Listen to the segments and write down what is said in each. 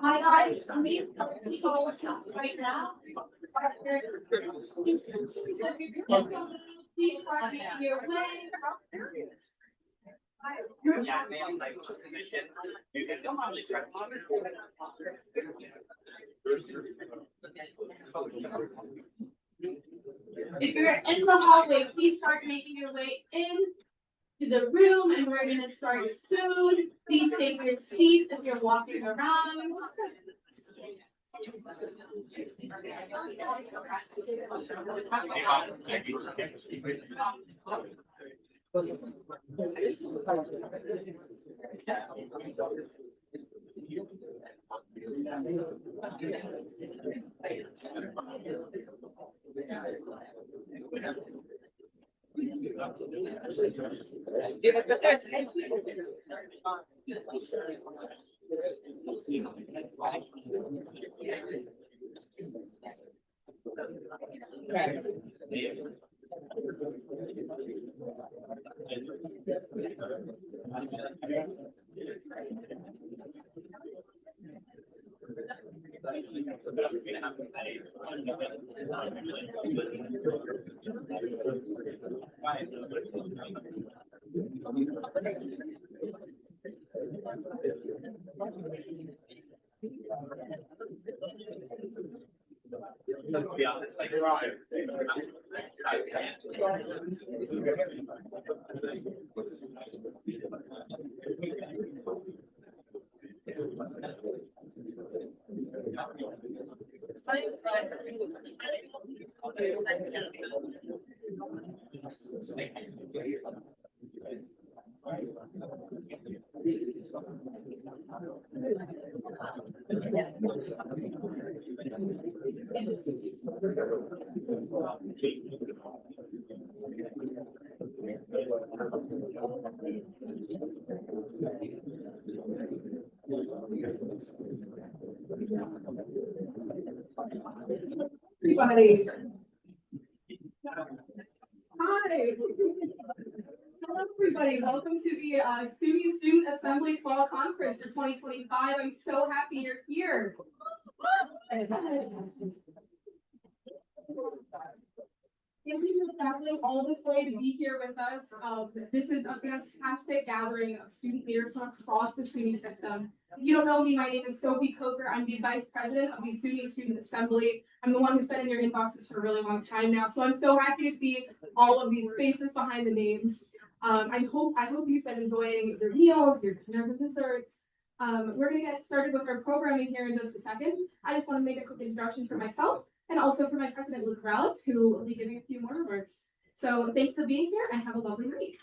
Hi guys, I'm meeting so right now. Please park your way. If you're in the hallway, please start making your way in to the room, and we're gonna start soon. Please take your seats if you're walking around. Everybody. Hi. Hello, everybody. Welcome to the SUNY Student Assembly Fall Conference for 2025. I'm so happy you're here. Thank you for traveling all this way to be here with us. This is a fantastic gathering of student leaders from across the SUNY system. If you don't know me, my name is Sophie Coker. I'm the Vice President of the SUNY Student Assembly. I'm the one who's been in your inboxes for a really long time now. So I'm so happy to see all of these faces behind the names. I hope you've been enjoying your meals, your dinners and desserts. We're gonna get started with our programming here in just a second. I just want to make a quick introduction for myself and also for my president, Luke Morales, who will be giving a few more remarks. So thanks for being here and have a lovely night.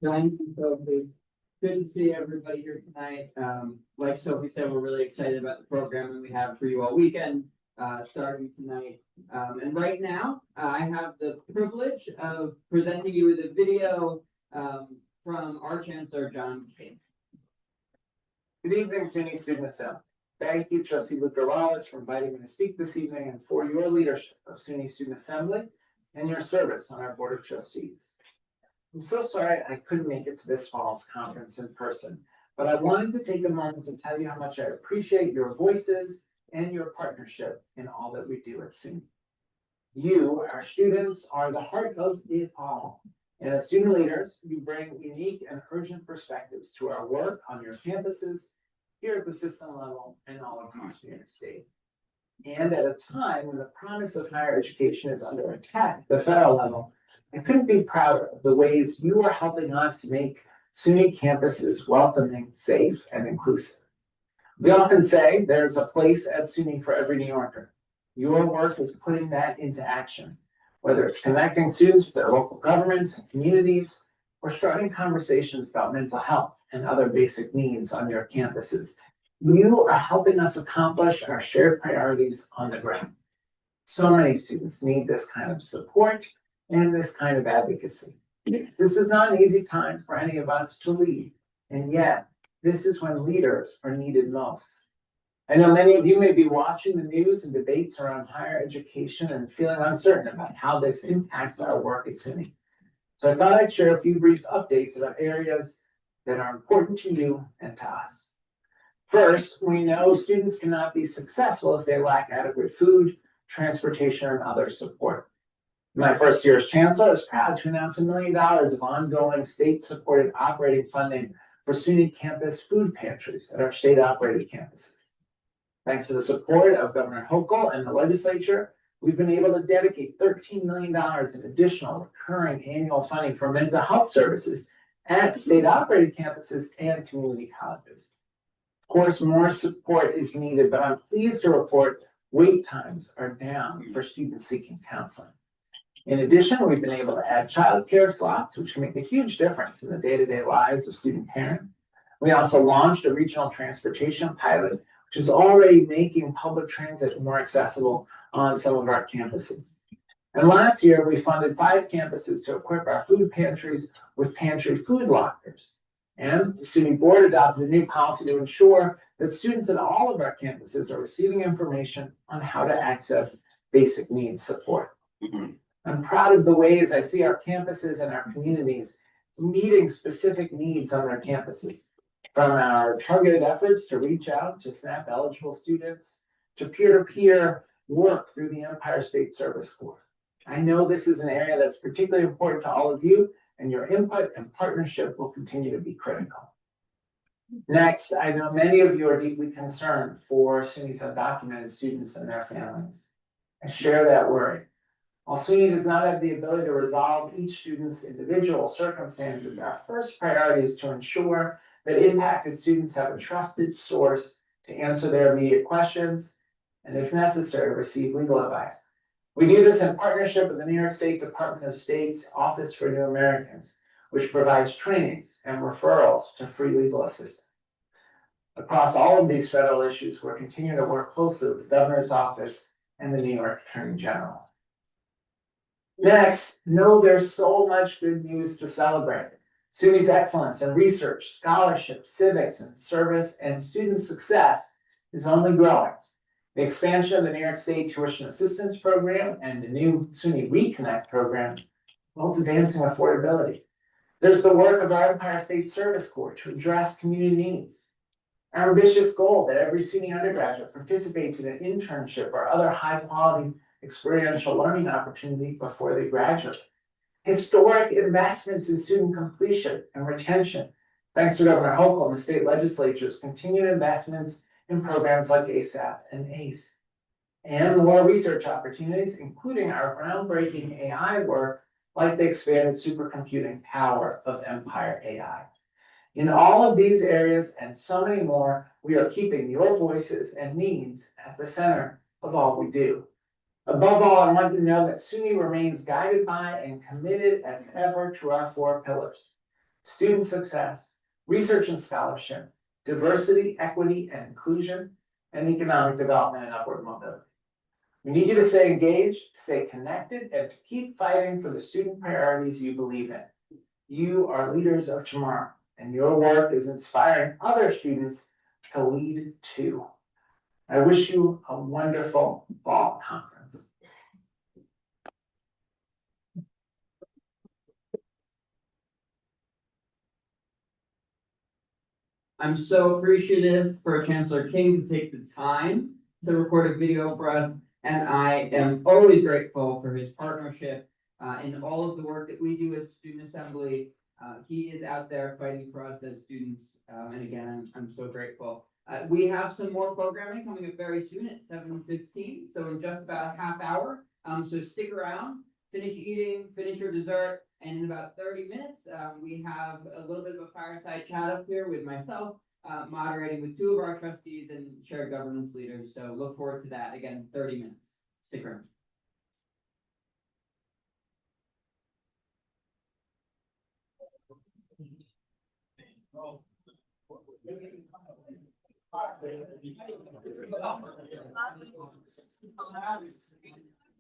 Thank you, Sophie. Good to see everybody here tonight. Like Sophie said, we're really excited about the programming we have for you all weekend, starting tonight. And right now, I have the privilege of presenting you with a video from our Chancellor, John King. Good evening, SUNY Student Assembly. Thank you, Trustee Luke Morales, for inviting me to speak this evening and for your leadership of SUNY Student Assembly and your service on our Board of Trustees. I'm so sorry I couldn't make it to this fall's conference in person, but I wanted to take a moment to tell you how much I appreciate your voices and your partnership in all that we do at SUNY. You, our students, are the heart of it all. And as student leaders, you bring unique and urgent perspectives to our work on your campuses, here at the system level, and all across New York State. And at a time when the promise of higher education is under attack at the federal level, I couldn't be prouder of the ways you are helping us make SUNY campuses welcoming, safe, and inclusive. We often say there's a place at SUNY for every New Yorker. Your work is putting that into action, whether it's connecting students with their local governments and communities, or starting conversations about mental health and other basic needs on your campuses. You are helping us accomplish our shared priorities on the ground. So many students need this kind of support and this kind of advocacy. This is not an easy time for any of us to lead, and yet this is when leaders are needed most. I know many of you may be watching the news and debates around higher education and feeling uncertain about how this impacts our work at SUNY. So I thought I'd share a few brief updates about areas that are important to you and to us. First, we know students cannot be successful if they lack adequate food, transportation, and other support. My first year as chancellor, I was proud to announce $1 million of ongoing state-supported operating funding for SUNY campus food pantries at our state-operated campuses. Thanks to the support of Governor Hochul and the legislature, we've been able to dedicate $13 million in additional recurring annual funding for mental health services at state-operated campuses and community colleges. Of course, more support is needed, but I'm pleased to report wait times are down for students seeking counseling. In addition, we've been able to add childcare slots, which can make a huge difference in the day-to-day lives of student parents. We also launched a regional transportation pilot, which is already making public transit more accessible on some of our campuses. And last year, we funded 5 campuses to equip our food pantries with pantry food lockers. And the SUNY board adopted a new policy to ensure that students at all of our campuses are receiving information on how to access basic needs support. I'm proud of the ways I see our campuses and our communities meeting specific needs on their campuses. From our targeted efforts to reach out to SNAP eligible students, to peer-to-peer work through the Empire State Service Corps. I know this is an area that's particularly important to all of you, and your input and partnership will continue to be critical. Next, I know many of you are deeply concerned for SUNY's undocumented students and their families. I share that worry. While SUNY does not have the ability to resolve each student's individual circumstances, our first priority is to ensure that impacted students have a trusted source to answer their immediate questions, and if necessary, receive legal advice. We do this in partnership with the New York State Department of State's Office for New Americans, which provides trainings and referrals to free legal assistance. Across all of these federal issues, we're continuing to work closely with the Governor's Office and the New York Attorney General. Next, know there's so much good news to celebrate. SUNY's excellence in research, scholarship, civics, and service and student success is only growing. The expansion of the New York State Tuition Assistance Program and the new SUNY Reconnect program, both advancing affordability. There's the work of our Empire State Service Corps to address community needs. Our ambitious goal that every SUNY undergraduate participates in an internship or other high-quality experiential learning opportunity before they graduate. Historic investments in student completion and retention, thanks to Governor Hochul and the state legislatures, continued investments in programs like ASAP and ACE, and more research opportunities, including our groundbreaking AI work, like the expanded supercomputing power of Empire AI. In all of these areas and so many more, we are keeping your voices and needs at the center of all we do. Above all, I want you to know that SUNY remains guided by and committed as ever to our 4 pillars: student success, research and scholarship, diversity, equity, and inclusion, and economic development and upward mobility. We need you to stay engaged, stay connected, and to keep fighting for the student priorities you believe in. You are leaders of tomorrow, and your work is inspiring other students to lead too. I wish you a wonderful fall conference. I'm so appreciative for Chancellor King to take the time to record a video for us, and I am always grateful for his partnership in all of the work that we do as Student Assembly. He is out there fighting for us as students, and again, I'm so grateful. We have some more programming coming up very soon at 7:15, so in just about a half hour. So stick around, finish eating, finish your dessert, and in about 30 minutes, we have a little bit of a fireside chat up here with myself, moderating with 2 of our trustees and shared governance leaders. So look forward to that. Again, 30 minutes. Stick around.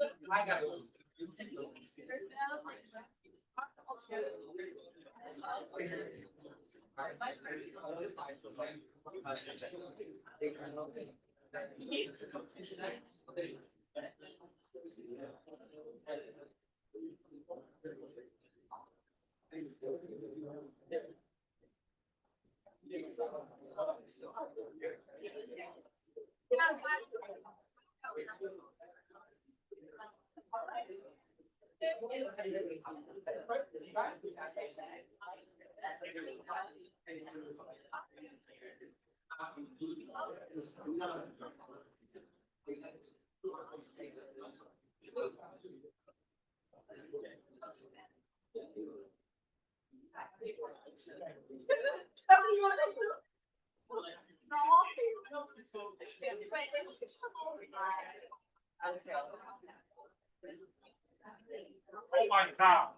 Oh my God.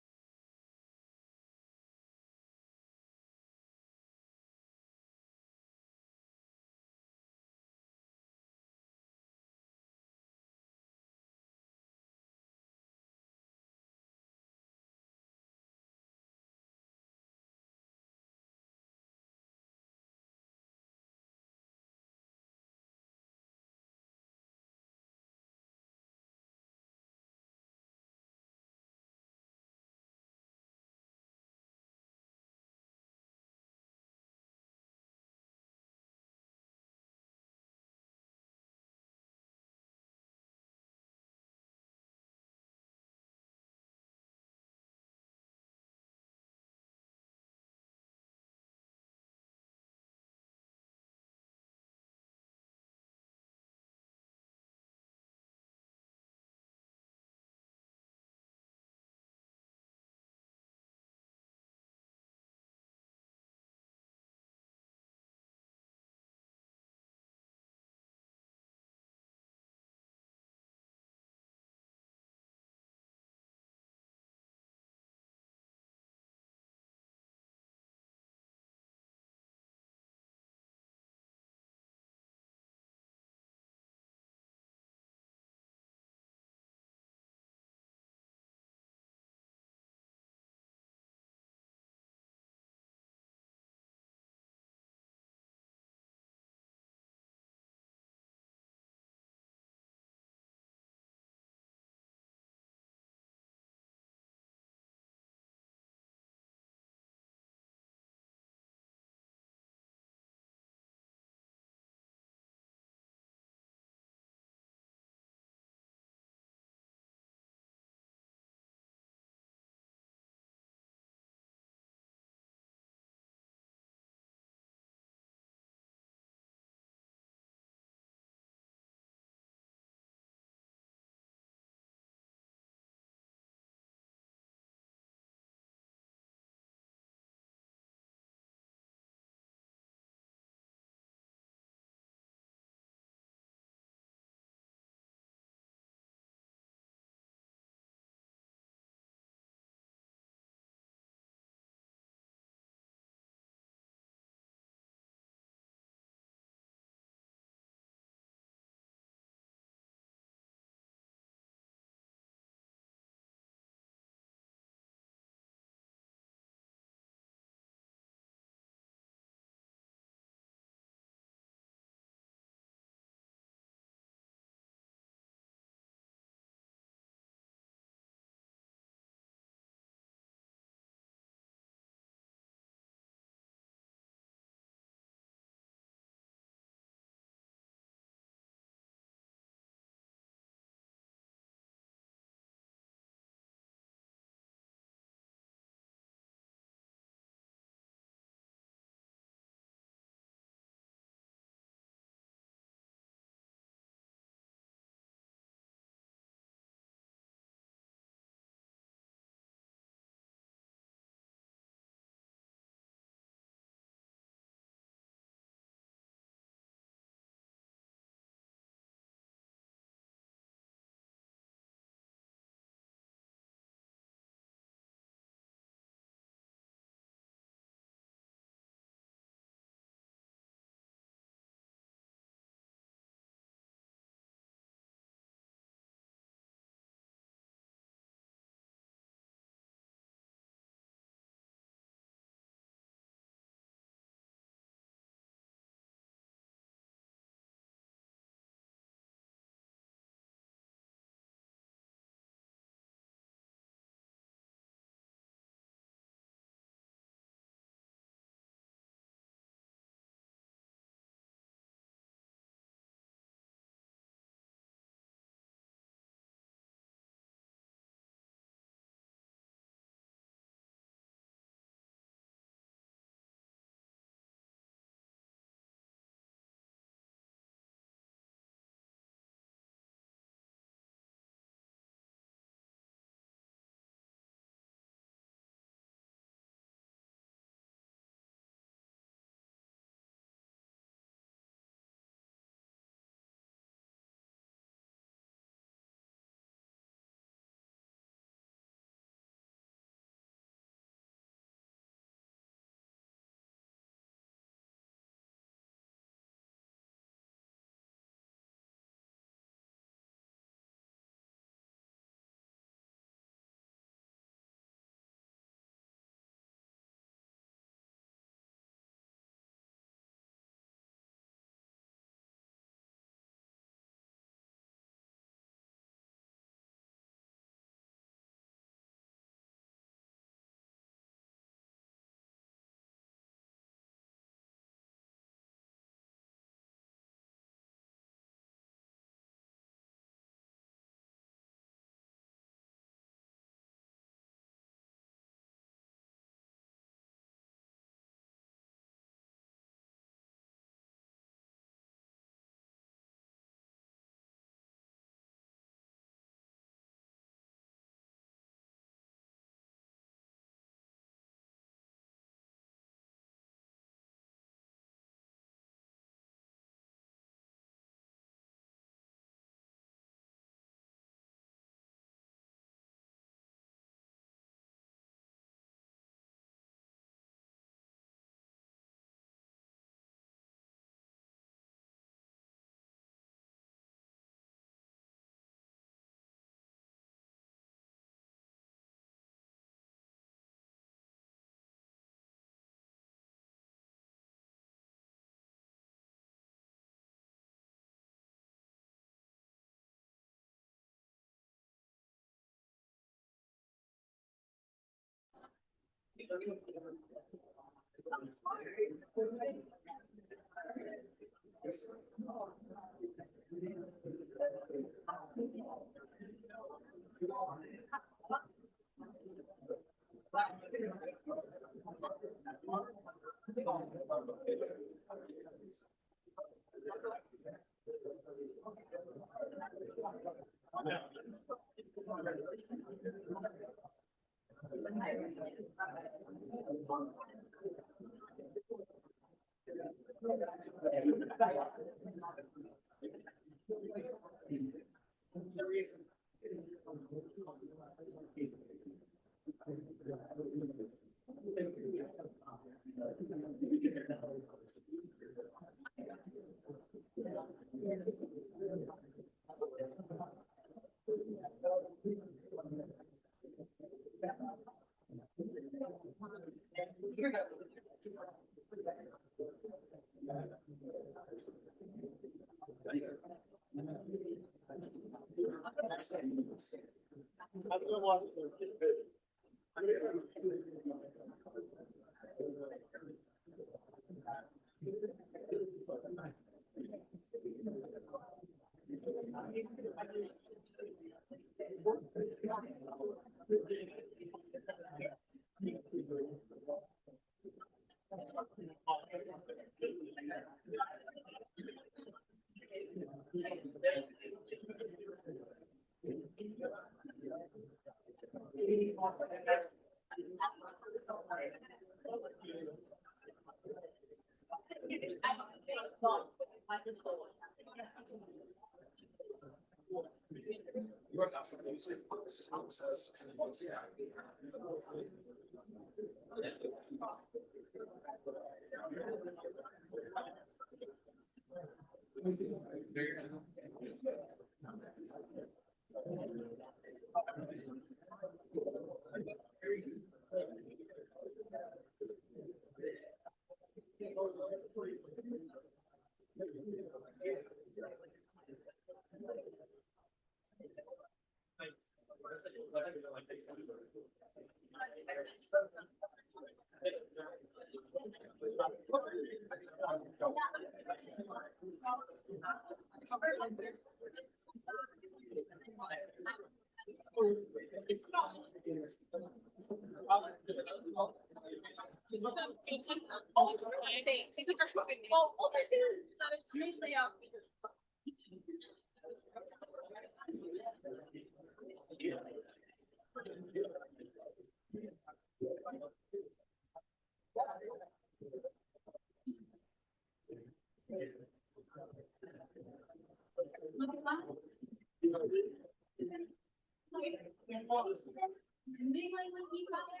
Mingling with each other.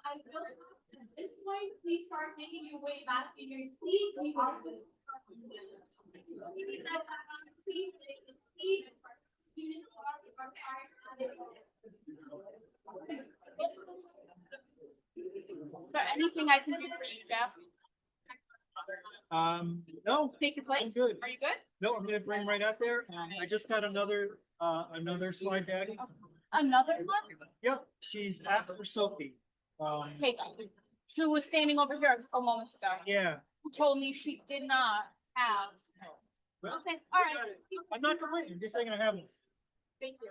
I feel like at this point, please start making your way back in your seat. We are. Is there anything I can do for you, Jeff? No, Take your place. I'm good. Are you good? no, I'm gonna bring right out there. I just got another slide deck. Another one? Yep, she's after Sophie. Take it. She was standing over here a couple moments ago. Yeah. Who told me she did not have. Well, Okay, all right. I'm not complaining, I'm just saying I have them. Thank you.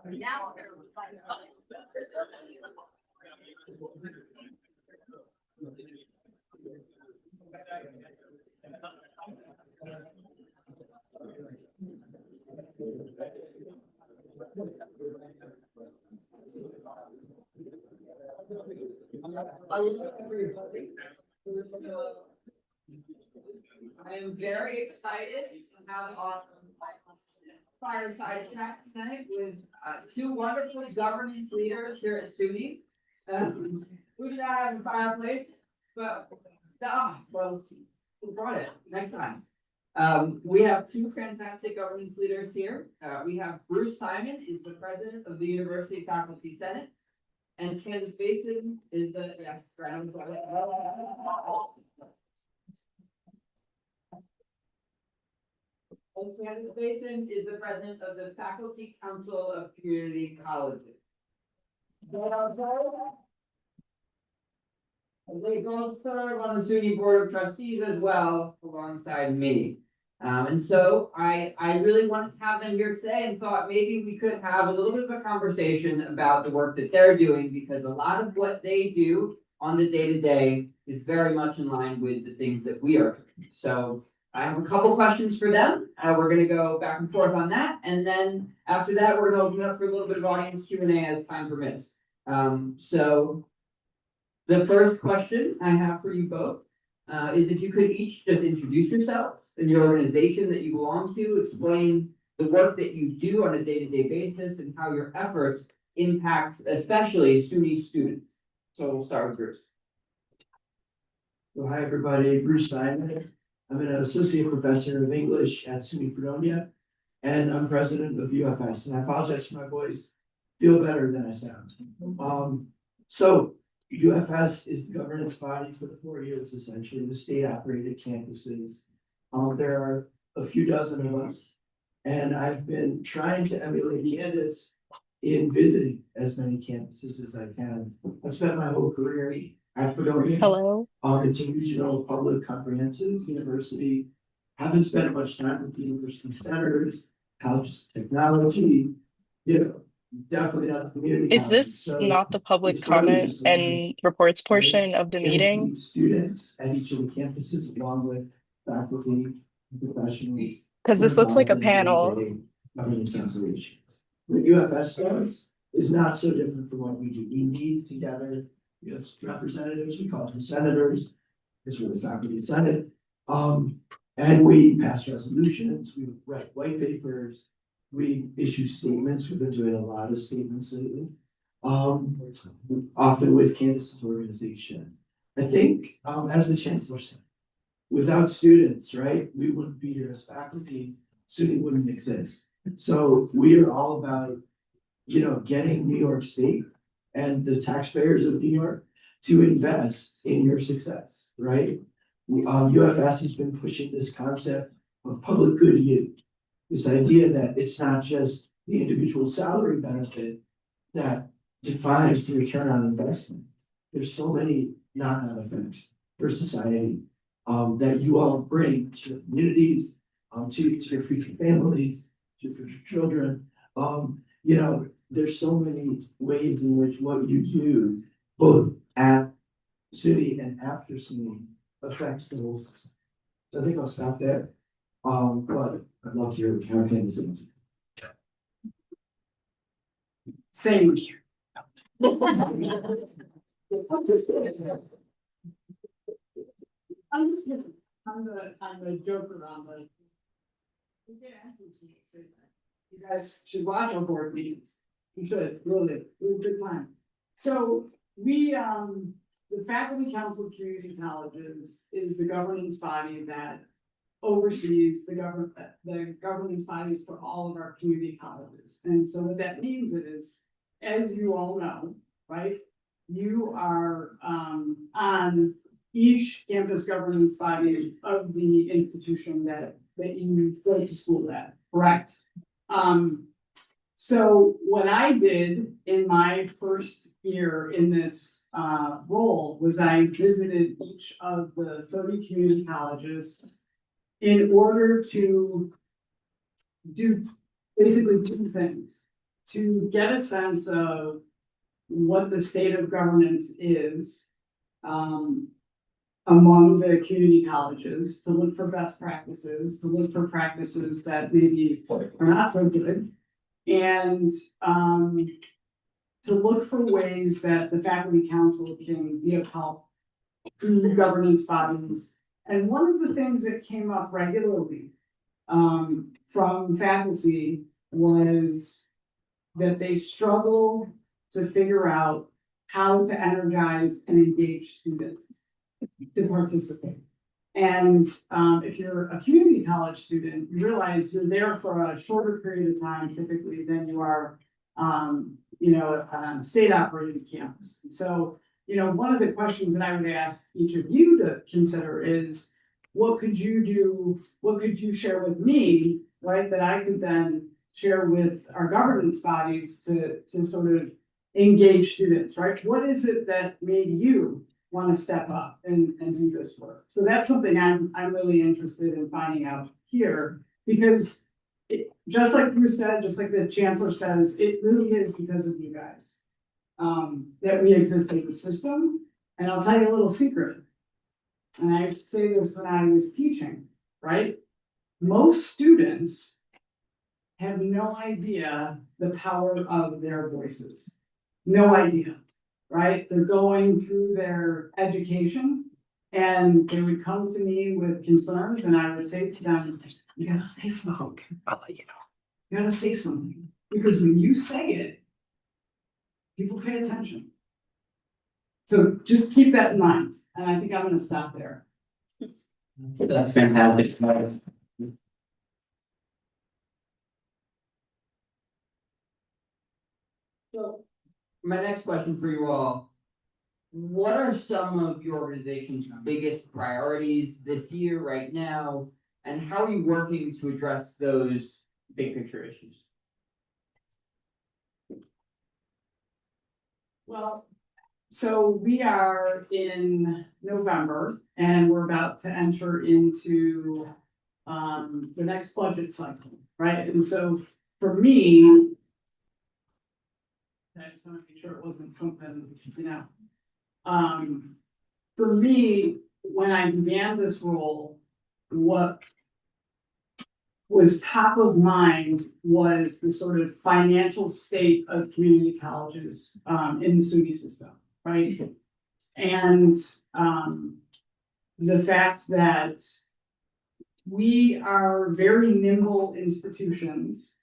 Now. I am very excited to have our fireside chat tonight with two wonderful governance leaders here at SUNY. We do not have a fireplace, but well, we brought it next time. We have two fantastic governance leaders here. We have Bruce Simon, is the president of the University Faculty Senate, and Candace Basin is the And Candace Basin is the president of the Faculty Council of Community Colleges. They both serve on the SUNY Board of Trustees as well, alongside me. And so I really wanted to have them here today and thought maybe we could have a little bit of a conversation about the work that they're doing, because a lot of what they do on the day-to-day is very much in line with the things that we are doing. So I have a couple questions for them. We're gonna go back and forth on that, and then after that, we're gonna open up for a little bit of audience Q&A as time permits. So the first question I have for you both is if you could each just introduce yourselves and your organization that you belong to, explain the work that you do on a day-to-day basis and how your efforts impact especially SUNY students. So we'll start with Bruce. Well, hi, everybody. Bruce Simon. I'm an associate professor of English at SUNY Fredonia, and I'm president of the UFS. And I apologize for my voice. Feel better than I sound. So UFS is the governance body for the 4 years, essentially, the state-operated campuses. There are a few dozen of us, and I've been trying to emulate Candace in visiting as many campuses as I can. I've spent my whole career at Fredonia. Hello. It's a regional public comprehensive university. Haven't spent much time with the university centers, colleges of technology, definitely not the community. Is this not the public comment and reports portion of the meeting? Students at each of the campuses, along with faculty, professionals. Because this looks like a panel. Governance operations. What UFS does is not so different from what we do. We meet together. We have representatives, we call them senators, because we're the faculty senate. And we pass resolutions, we write white papers, we issue statements. We've been doing a lot of statements lately. Often with Candace's organization. I think, as the chancellor said, without students, right, we wouldn't be here as faculty, SUNY wouldn't exist. So we are all about, getting New York State and the taxpayers of New York to invest in your success, right? UFS has been pushing this concept of public good use. This idea that it's not just the individual salary benefit that defines the return on investment. There's so many knock-on effects for society that you all bring to your communities, to your future families, to your future children. There's so many ways in which what you do, both at SUNY and after SUNY, affects the whole system. So I think I'll stop there. But I'd love to hear what campaign is in. Same here. I'm just kidding. I'm the joker on the. You guys should watch our board meetings. You should, really, we have a good time. So we, the Faculty Council of Community Colleges is the governance body that oversees the governance bodies for all of our community colleges. And so what that means is, as you all know, right, you are on each campus governance body of the institution that you go to school at, correct? So what I did in my first year in this role was I visited each of the 30 community colleges in order to do basically two things. To get a sense of what the state of governance is, among the community colleges, to look for best practices, to look for practices that maybe are not so good. And to look for ways that the faculty council can be of help through governance bodies. And one of the things that came up regularly from faculty was that they struggle to figure out how to energize and engage students to participate. And if you're a community college student, you realize you're there for a shorter period of time typically than you are, state operated campus. And so, one of the questions that I would ask each of you to consider is, what could you do? What could you share with me, right? That I could then share with our governance bodies to sort of engage students, right? What is it that made you want to step up and do this work? So that's something I'm really interested in finding out here, because just like you said, just like the chancellor says, it really is because of you guys that we exist as a system. And I'll tell you a little secret. And I used to say this when I was teaching, right? Most students have no idea the power of their voices. No idea, right? They're going through their education and they would come to me with concerns and I would say to them, you gotta say something. I'll let you know. You gotta say something. Because when you say it, people pay attention. So just keep that in mind. And I think I'm gonna stop there. That's fantastic. So, my next question for you all, what are some of your organization's biggest priorities this year, right now, and how are you working to address those big picture issues? Well, so we are in November and we're about to enter into the next budget cycle, right? And so for me, I just want to make sure it wasn't something, for me, when I began this role, what was top of mind was the sort of financial state of community colleges in the SUNY system, right? And the fact that we are very nimble institutions.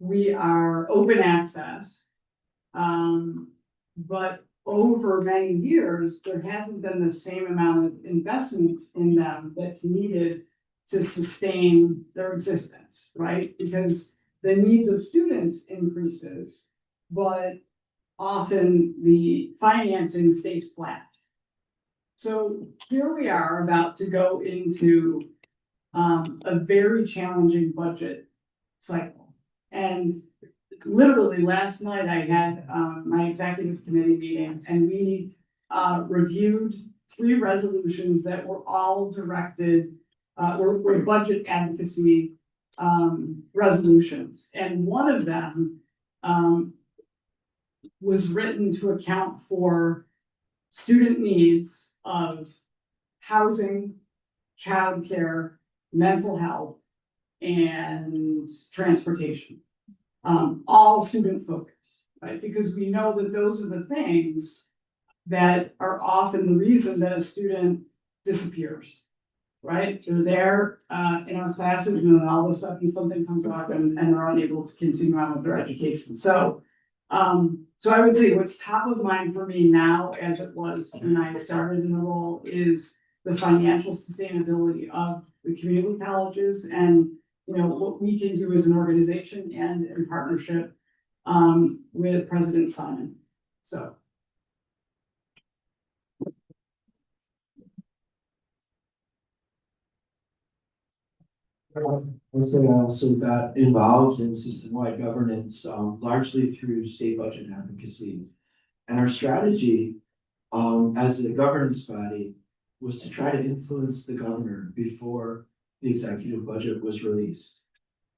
We are open access. But over many years, there hasn't been the same amount of investment in them that's needed to sustain their existence, right? Because the needs of students increases, but often the financing stays flat. So here we are about to go into a very challenging budget cycle. And literally last night I had my executive committee meeting and we reviewed 3 resolutions that were all directed, were budget advocacy resolutions. And one of them was written to account for student needs of housing, childcare, mental health, and transportation. All student focused, right? Because we know that those are the things that are often the reason that a student disappears, right? They're there in our classes and then all of a sudden something comes up and they're unable to continue on with their education. So I would say what's top of mind for me now, as it was when I started in the role, is the financial sustainability of the community colleges and what we can do as an organization and in partnership with President Simon. So. I'd say I also got involved in system-wide governance, largely through state budget advocacy. And our strategy, as a governance body, was to try to influence the governor before the executive budget was released.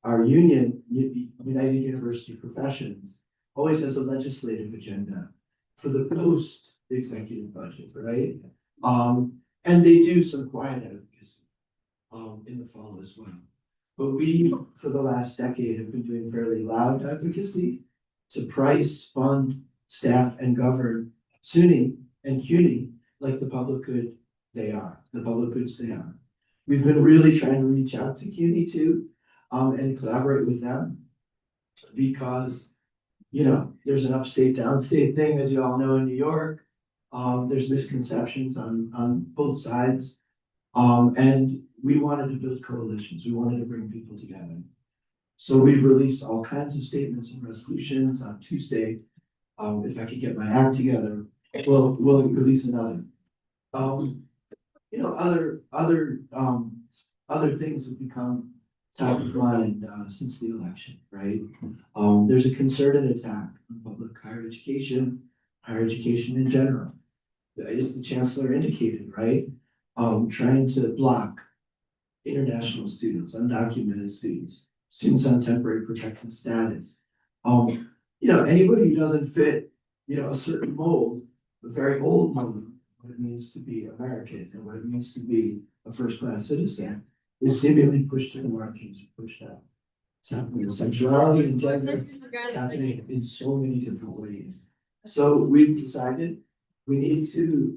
Our union, United University Professions, always has a legislative agenda for the post-executive budget, right? And they do some quiet advocacy in the fall as well. But we, for the last decade, have been doing fairly loud advocacy to price, fund, staff, and govern SUNY and CUNY like the public good they are, the public goods they are. We've been really trying to reach out to CUNY too, and collaborate with them. Because, you know, there's an upstate downstate thing, as you all know, in New York. There's misconceptions on both sides. And we wanted to build coalitions, we wanted to bring people together. So we've released all kinds of statements and resolutions on Tuesday. If I could get my act together, we'll release another. You know, other things have become top of mind since the election, right? There's a concerted attack on public higher education in general. As the chancellor indicated, right? Trying to block international students, undocumented students, students on temporary protected status. You know, anybody who doesn't fit, you know, a certain mold, a very old mold, what it means to be American and what it means to be a first-class citizen, is seemingly pushed to the margins, pushed out. It's happening in sexuality and gender, it's happening in so many different ways. So we've decided we need to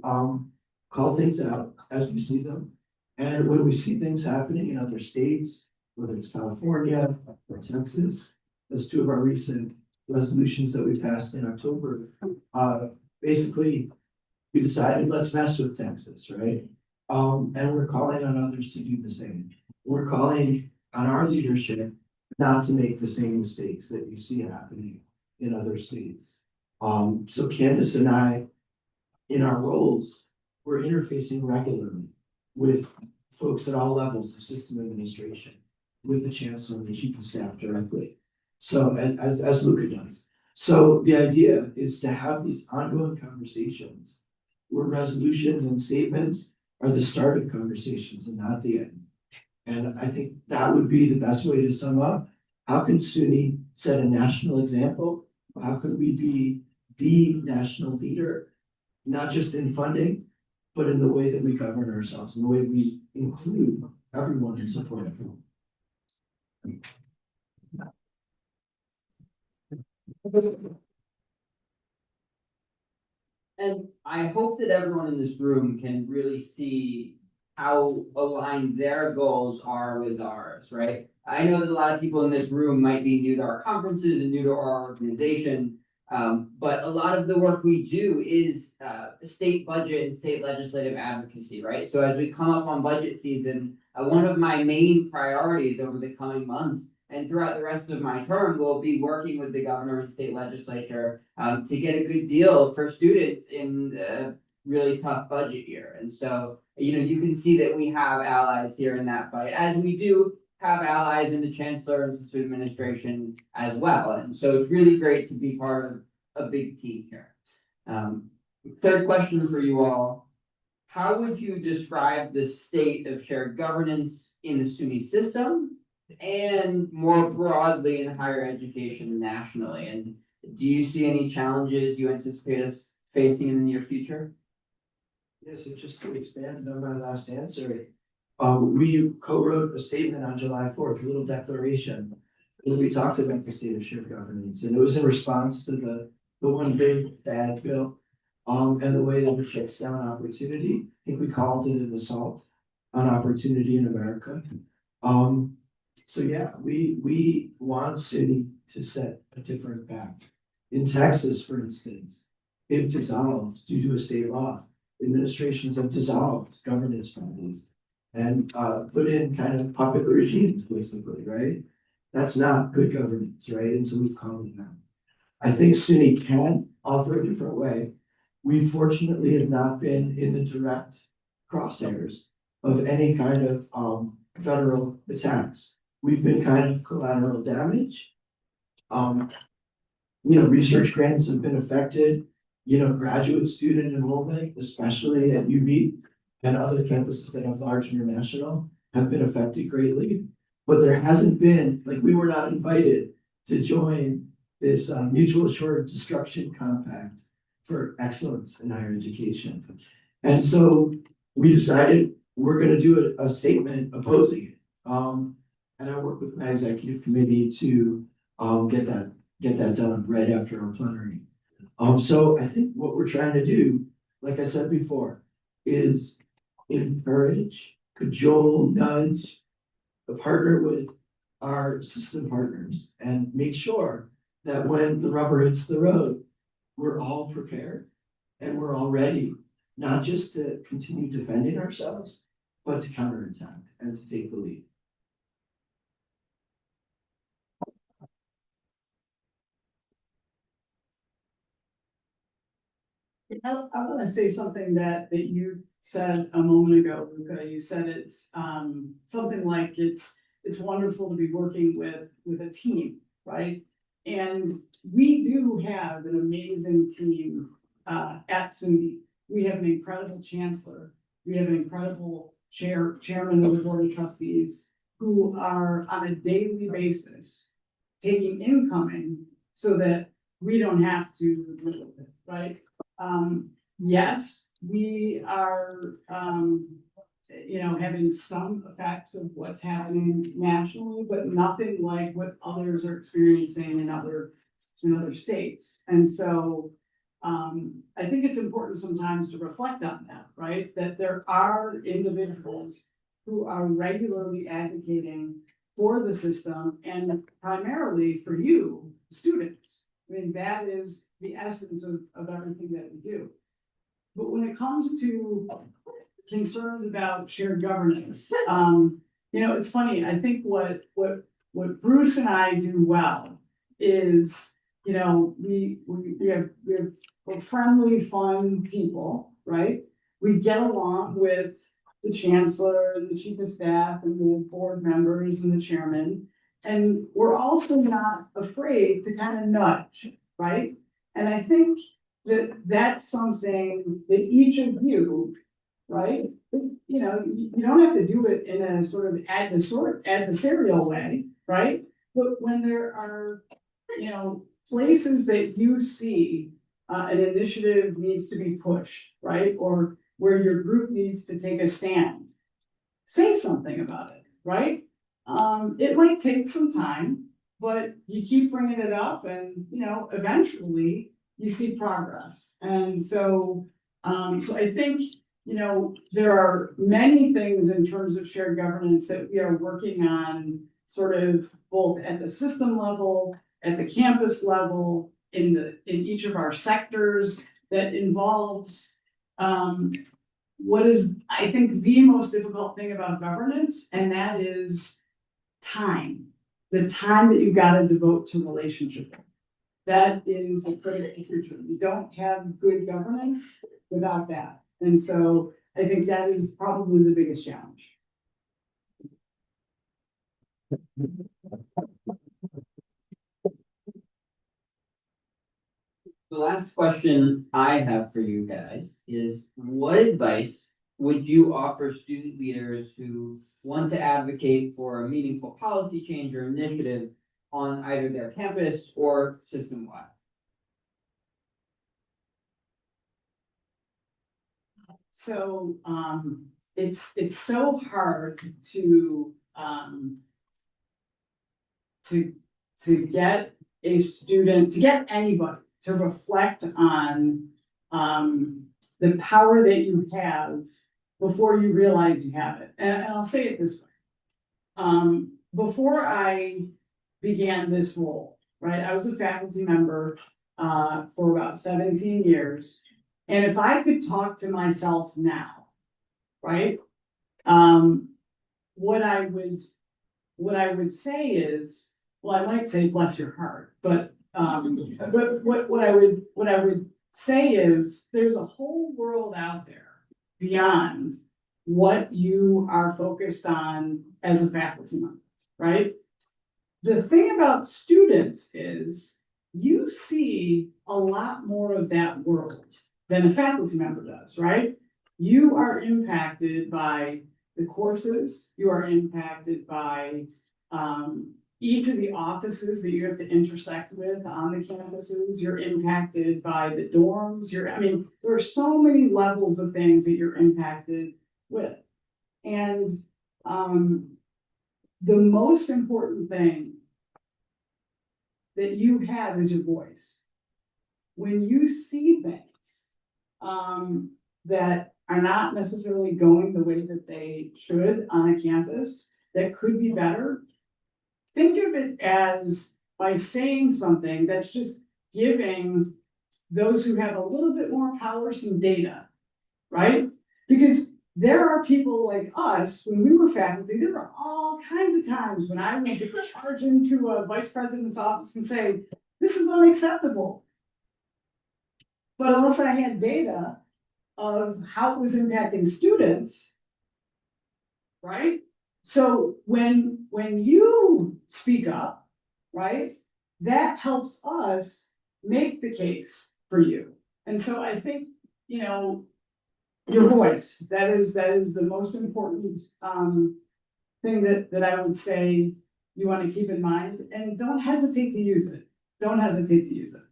call things out as we see them. And when we see things happening in other states, whether it's California or Texas, as two of our recent resolutions that we passed in October, basically we decided let's mess with Texas, right? And we're calling on others to do the same. We're calling on our leadership not to make the same mistakes that you see happening in other states. So Candace and I, in our roles, we're interfacing regularly with folks at all levels of system administration, with the chancellor and the chief of staff directly. So as Luca does. So the idea is to have these ongoing conversations where resolutions and statements are the start of conversations and not the end. And I think that would be the best way to sum up. How can SUNY set a national example? How can we be the national leader, not just in funding, but in the way that we govern ourselves, in the way we include everyone and support everyone? And I hope that everyone in this room can really see how aligned their goals are with ours, right? I know that a lot of people in this room might be new to our conferences and new to our organization. But a lot of the work we do is state budget and state legislative advocacy, right? So as we come up on budget season, one of my main priorities over the coming months and throughout the rest of my term will be working with the governor and state legislature to get a good deal for students in a really tough budget year. And so, you know, you can see that we have allies here in that fight, as we do have allies in the chancellor and system administration as well. And so it's really great to be part of a big team here. Third question for you all. How would you describe the state of shared governance in the SUNY system and more broadly in higher education nationally? And do you see any challenges you anticipate us facing in the near future? Yeah, so just to expand on my last answer, we co-wrote a statement on July 4th, a little declaration, where we talked about the state of shared governance, and it was in response to the one big bad bill, and the way that it shuts down opportunity. I think we called it an assault on opportunity in America. So yeah, we want SUNY to set a different path. In Texas, for instance, if dissolved due to a state law, administrations have dissolved governance bodies and put in kind of puppet regimes, basically, right? That's not good governance, right? And so we've called it out. I think SUNY can offer a different way. We fortunately have not been in the direct crosshairs of any kind of federal attacks. We've been kind of collateral damage. You know, research grants have been affected. You know, graduate student enrollment, especially at UB and other campuses that have large international, have been affected greatly. But there hasn't been, like, we were not invited to join this mutual assured destruction compact for excellence in higher education. And so we decided we're gonna do a statement opposing it. And I work with my executive committee to get that done right after our plenary. So I think what we're trying to do, like I said before, is encourage, cajole, nudge, partner with our system partners and make sure that when the rubber hits the road, we're all prepared and we're all ready, not just to continue defending ourselves, but to counterattack and to take the lead. I wanna say something that you said a moment ago, Luca. You said it's something like it's wonderful to be working with a team, right? And we do have an amazing team at SUNY. We have an incredible chancellor. We have an incredible chairman of the board of trustees who are on a daily basis taking incoming so that we don't have to deal with it, right? Yes, we are, having some effects of what's happening nationally, but nothing like what others are experiencing in other states. And so, I think it's important sometimes to reflect on that, right? That there are individuals who are regularly advocating for the system and primarily for you, students. I mean, that is the essence of everything that we do. But when it comes to concerns about shared governance, it's funny, I think what Bruce and I do well is, we're friendly, fun people, right? We get along with the chancellor and the chief of staff and the board members and the chairman. And we're also not afraid to kind of nudge, right? And I think that that's something that each of you, right? You don't have to do it in a sort of adversarial way, right? But when there are, places that you see an initiative needs to be pushed, right? Or where your group needs to take a stand, say something about it, right? It might take some time, but you keep bringing it up and, eventually you see progress. And so I think, there are many things in terms of shared governance that we are working on sort of both at the system level, at the campus level, in each of our sectors that involves what is, I think, the most difficult thing about governance, and that is time. The time that you've got to devote to relationship. That is the critical feature. You don't have good governance without that. And so I think that is probably the biggest challenge. The last question I have for you guys is, what advice would you offer student leaders who want to advocate for a meaningful policy change or initiative on either their campus or system-wide? So it's so hard to get a student, to get anybody to reflect on the power that you have before you realize you have it. And I'll say it this way. Before I began this role, right, I was a faculty member for about 17 years. And if I could talk to myself now, right, what I would say is, well, I might say bless your heart, but what I would say is there's a whole world out there beyond what you are focused on as a faculty member, right? The thing about students is you see a lot more of that world than a faculty member does, right? You are impacted by the courses, you are impacted by each of the offices that you have to intersect with on the campuses. You're impacted by the dorms. I mean, there are so many levels of things that you're impacted with. And the most important thing that you have is your voice. When you see things that are not necessarily going the way that they should on a campus, that could be better, think of it as by saying something that's just giving those who have a little bit more power some data, right? Because there are people like us, when we were faculty, there were all kinds of times when I would charge into a vice president's office and say, this is unacceptable. But unless I had data of how it was impacting students, right? So when you speak up, right, that helps us make the case for you. And so I think, you know, your voice, that is the most important thing that I would say you want to keep in mind, and don't hesitate to use it. Don't hesitate to use it.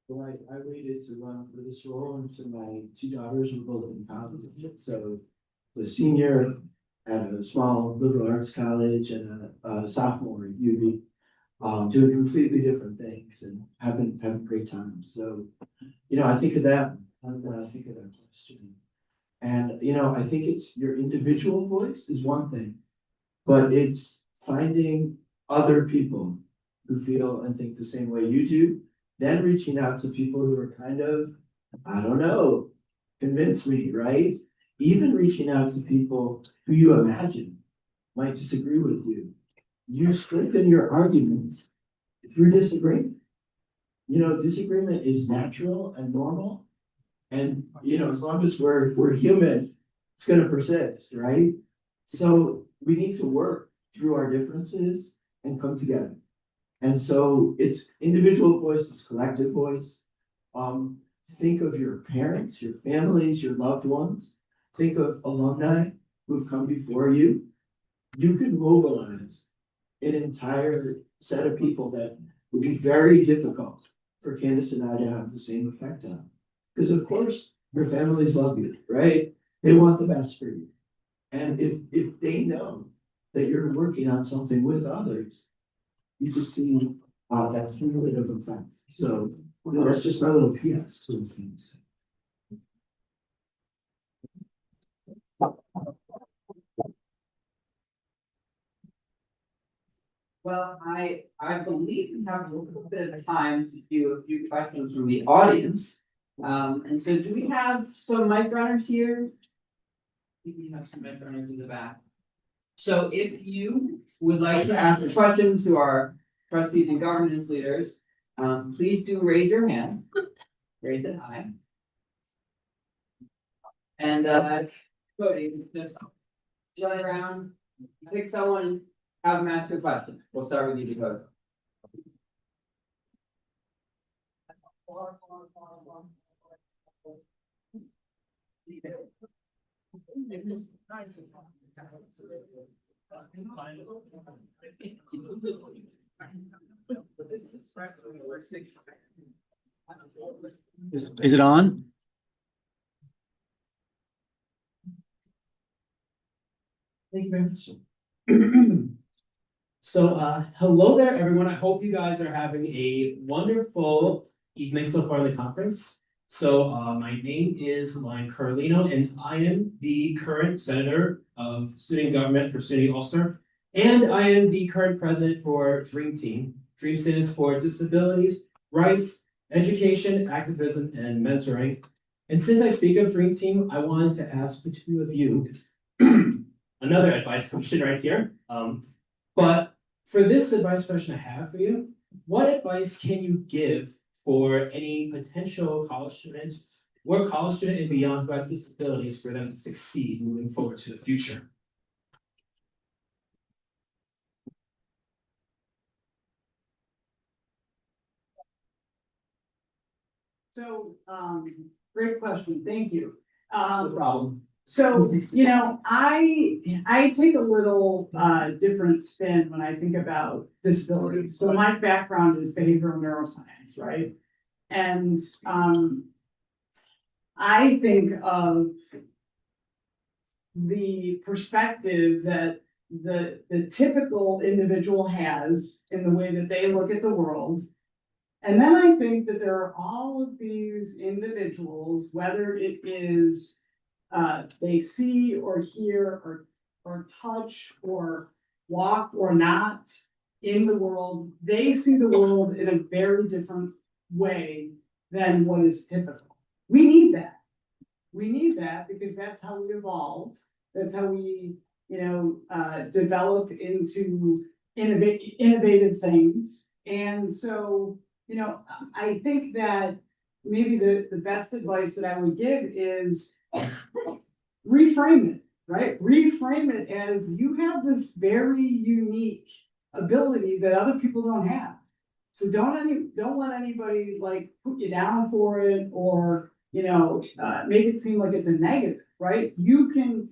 So I waited to run for this role until my two daughters were both in college. So the senior at a small liberal arts college and a sophomore at UB, doing completely different things and having great times. So, you know, I think of that when I think of that question. And, you know, I think it's your individual voice is one thing, but it's finding other people who feel and think the same way you do, then reaching out to people who are kind of, I don't know, convince me, right? Even reaching out to people who you imagine might disagree with you. You strengthen your arguments through disagreement. You know, disagreement is natural and normal. And, you know, as long as we're human, it's gonna persist, right? So we need to work through our differences and come together. And so it's individual voice, it's collective voice. Think of your parents, your families, your loved ones. Think of alumni who've come before you. You could mobilize an entire set of people that would be very difficult for Candace and I to have the same effect on. Because of course, your families love you, right? They want the best for you. And if they know that you're working on something with others, you could see that cumulative effect. So, you know, that's just my little PS to things. Well, I believe we have a little bit of time to do a few questions from the audience. And so do we have some mic runners here? I think we have some mic runners in the back. So if you would like to ask a question to our trustees and governance leaders, please do raise your hand. Raise it high. And Cody, just run around, pick someone, have them ask a question. We'll start with you, Dakota. Is it on? Thank you very much. So, hello there, everyone. I hope you guys are having a wonderful evening so far in the conference. So, my name is Ryan Carlino, and I am the current senator of student government for SUNY Ulster, and I am the current president for Dream Team. Dream stands for Disabilities, Rights, Education, Activism, and Mentoring. And since I speak of Dream Team, I wanted to ask the two of you another advice question right here. But for this advice question I have for you, what advice can you give for any potential college student or college student and beyond who has disabilities for them to succeed moving forward to the future? So, great question, thank you. No problem. So, you know, I take a little different spin when I think about disability. So my background is behavioral neuroscience, right? And I think of the perspective that the typical individual has in the way that they look at the world. And then I think that there are all of these individuals, whether it is they see or hear or touch or walk or not in the world, they see the world in a very different way than what is typical. We need that. We need that because that's how we evolve. That's how we, develop into innovative things. And so, I think that maybe the best advice that I would give is reframe it, right? Reframe it as you have this very unique ability that other people don't have. So don't let anybody like put you down for it or make it seem like it's a negative, right? You can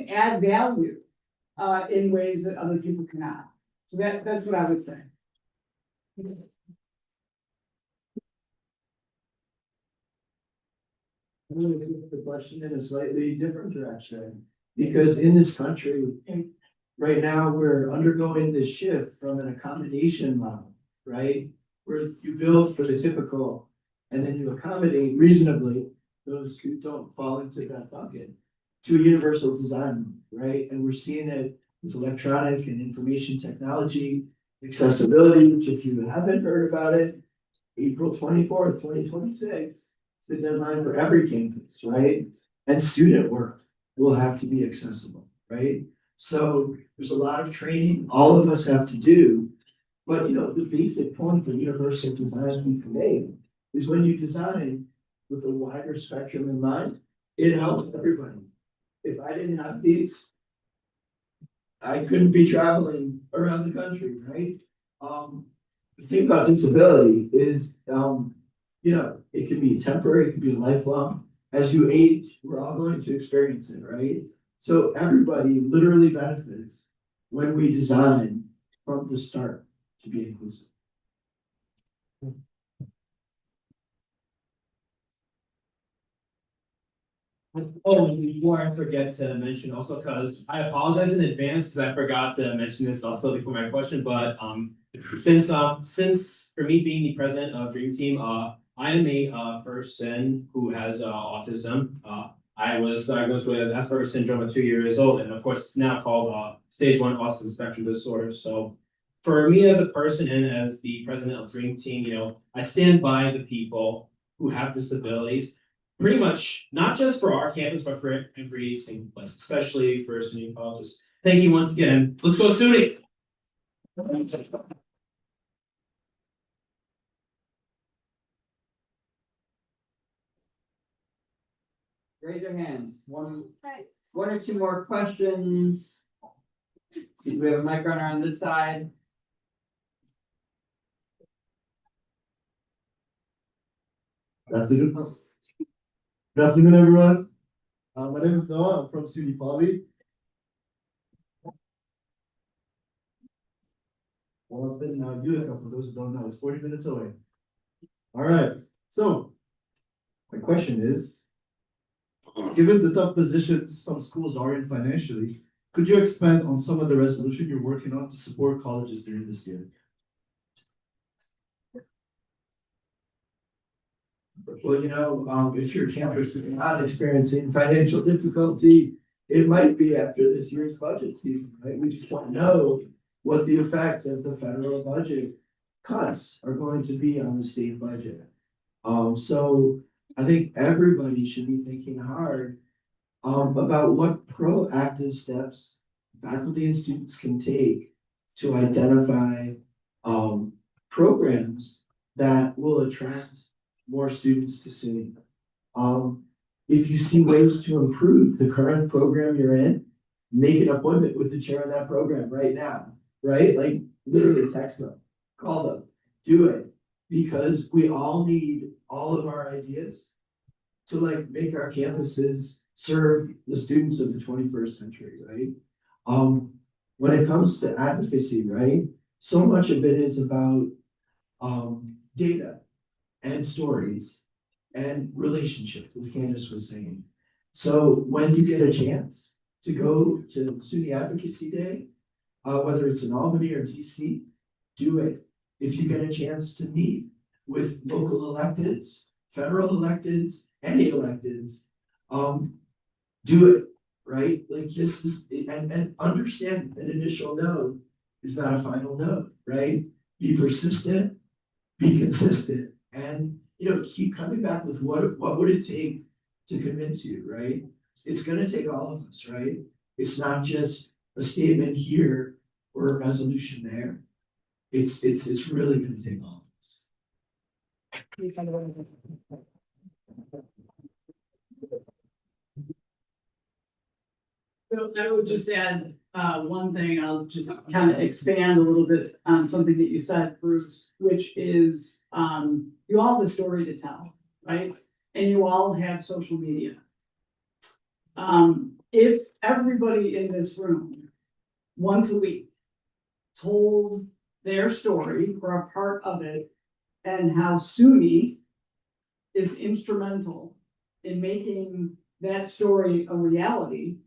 add value in ways that other people cannot. So that's what I would say. I'm gonna take the question in a slightly different direction, because in this country, right now, we're undergoing this shift from an accommodation model, right? Where you build for the typical, and then you accommodate reasonably those who don't fall into that bucket to a universal design, right? And we're seeing it with electronic and information technology, accessibility, which if you haven't heard about it, April 24th, 2026. It's the deadline for every campus, right? And student work will have to be accessible, right? So there's a lot of training all of us have to do. But the basic point of universal design we create is when you design with a wider spectrum in mind, it helps everybody. If I didn't have these, I couldn't be traveling around the country, right? The thing about disability is it can be temporary, it can be lifelong. As you age, we're all going to experience it, right? So everybody literally benefits when we design from the start to be inclusive. Oh, and before I forget to mention also, because I apologize in advance because I forgot to mention this also before my question, but since for me being the president of Dream Team, I am a person who has autism. I was diagnosed with Asperger's syndrome at 2 years old, and of course it's now called stage 1 autism spectrum disorder. So for me as a person and as the president of Dream Team, I stand by the people who have disabilities. Pretty much, not just for our campus, but for every single place, especially for SUNY colleges. Thank you once again. Let's go SUNY! Raise your hands. One or two more questions. See, we have a mic runner on this side. Good afternoon, everyone. My name is Noah. I'm from SUNY Poly. Well, I've been Utica, for those who don't know, it's 40 minutes away. All right. So my question is, given the tough positions some schools are in financially, could you expand on some of the resolution you're working on to support colleges during this year? Well, if your campus is not experiencing financial difficulty, it might be after this year's budget season, right? We just don't know what the effect of the federal budget cuts are going to be on the state budget. So I think everybody should be thinking hard about what proactive steps faculty and students can take to identify programs that will attract more students to SUNY. If you see ways to improve the current program you're in, make an appointment with the chair of that program right now, right? Like literally text them, call them, do it. because we all need all of our ideas to like make our campuses serve the students of the 21st century, right? When it comes to advocacy, right? So much of it is about data and stories and relationships, as Candace was saying. So when you get a chance to go to SUNY Advocacy Day, whether it's in Albany or DC, do it. If you get a chance to meet with local electeds, federal electeds, any electeds, do it, right? Like this is, and understand an initial no is not a final no, right? Be persistent, be consistent, and keep coming back with what would it take to convince you, right? It's gonna take all of us, right? It's not just a statement here or a resolution there. It's really gonna take all of us. So I would just add, one thing, I'll just kind of expand a little bit on something that you said, Bruce, which is, you all have a story to tell, right? And you all have social media. If everybody in this room, once a week, told their story or a part of it, and how SUNY is instrumental in making that story a reality,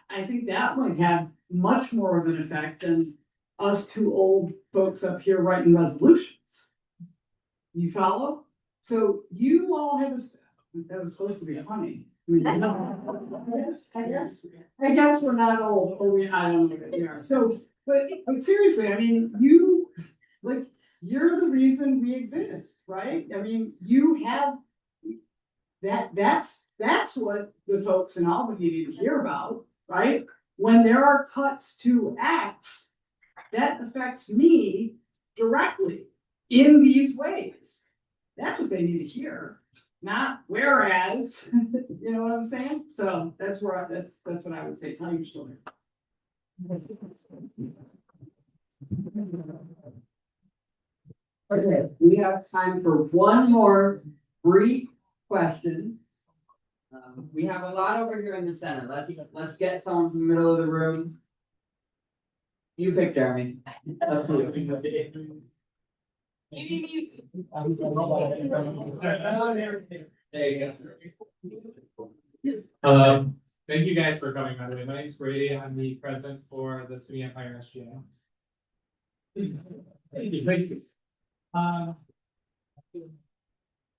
I think that might have much more of an effect than us two old folks up here writing resolutions. You follow? So you all have that was supposed to be funny. I guess we're not old, or I don't know what we are. So, but seriously, I mean, you're the reason we exist, right? I mean, you have that's what the folks in Albany need to hear about, right? When there are cuts to acts, that affects me directly in these ways. That's what they need to hear, not whereas, you know what I'm saying? So that's what I would say. Tell your story. Okay, we have time for one more brief question. We have a lot over here in the center. Let's get someone from the middle of the room. You pick, Jeremy. Up to you. There you go. Thank you guys for coming, by the way. My name's Brady. I'm the president for the SUNY Empire SGM. Thank you.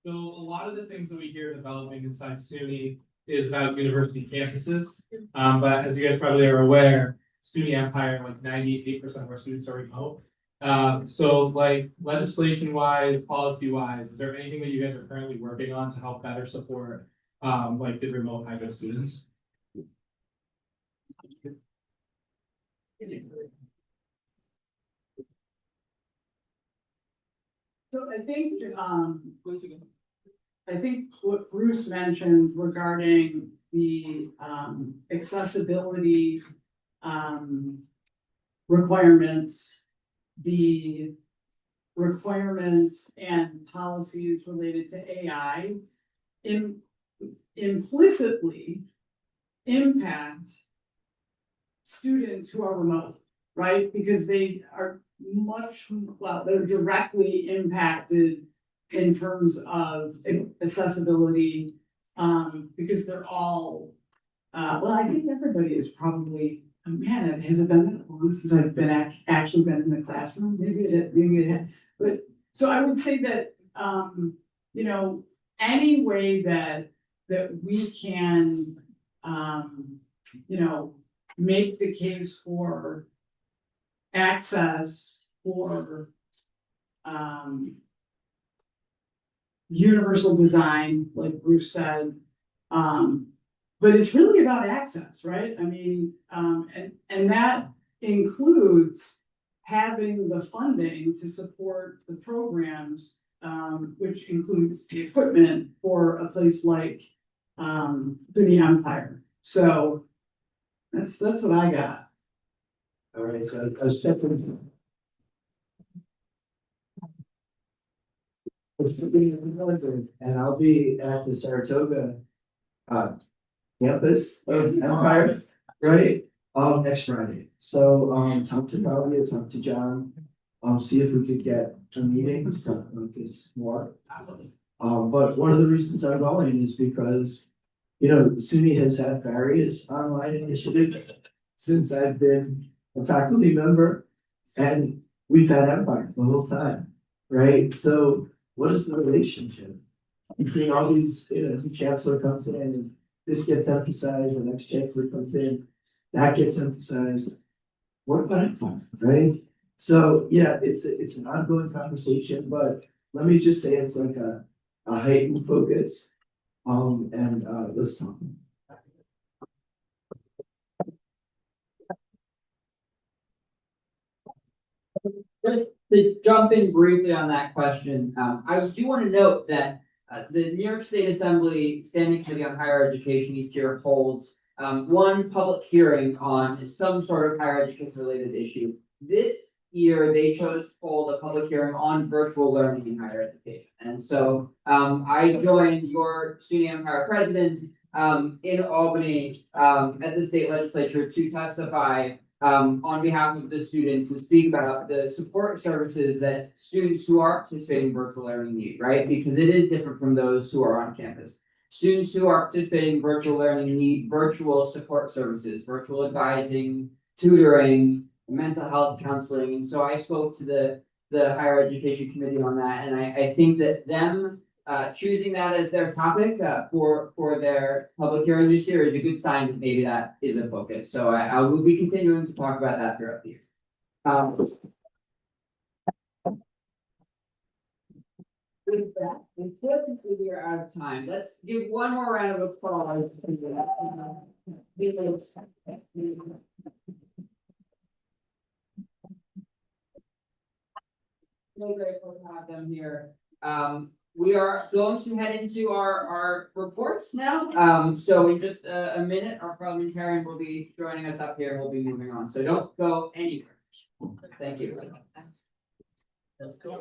So a lot of the things that we hear developing inside SUNY is about university campuses. But as you guys probably are aware, SUNY Empire, like 98% of our students are remote. So like legislation wise, policy wise, is there anything that you guys are currently working on to help better support like the remote hybrid students? So I think what Bruce mentioned regarding the accessibility requirements, the requirements and policies related to AI implicitly impact students who are remote, right? Because they are they're directly impacted in terms of accessibility, because they're all, I think everybody is probably, man, has it been that long since I've been actually been in the classroom? Maybe it has. But so I would say that, any way that we can, make the case for access for universal design, like Bruce said, but it's really about access, right? I mean, and that includes having the funding to support the programs, which includes the equipment for a place like SUNY Empire. So that's what I got. All right, so I was checking. And I'll be at the Saratoga campus of Empire, right? Next Friday. So, talk to Claudia, talk to John, see if we could get a meeting to talk about this more. But one of the reasons I'm going is because, you know, SUNY has had various online initiatives since I've been a faculty member, and we've had Empire the whole time, right? So what is the relationship between all these, you know, the chancellor comes in and this gets emphasized, the next chancellor comes in, that gets emphasized. What about it, right? So, yeah, it's an ongoing conversation, but let me just say it's like a heightened focus. Let's talk. Just to jump in briefly on that question, I do want to note that the New York State Assembly Standing Committee on Higher Education each year holds one public hearing on some sort of higher education related issue. This year, they chose to hold a public hearing on virtual learning in higher education. And so I joined your SUNY Empire president in Albany at the state legislature to testify on behalf of the students to speak about the support services that students who are participating in virtual learning need, right? Because it is different from those who are on campus. Students who are participating in virtual learning need virtual support services, virtual advising, tutoring, mental health counseling. And so I spoke to the higher education committee on that. And I think that them choosing that as their topic for their public hearing this year is a good sign that maybe that is a focus. So I will be continuing to talk about that throughout the year. With that, unfortunately, we are out of time. Let's give one more round of applause. So grateful to have them here. We are going to head into our reports now. So in just a minute, our parliamentarian will be joining us up here and we'll be moving on. So don't go anywhere. Thank you. Thank you.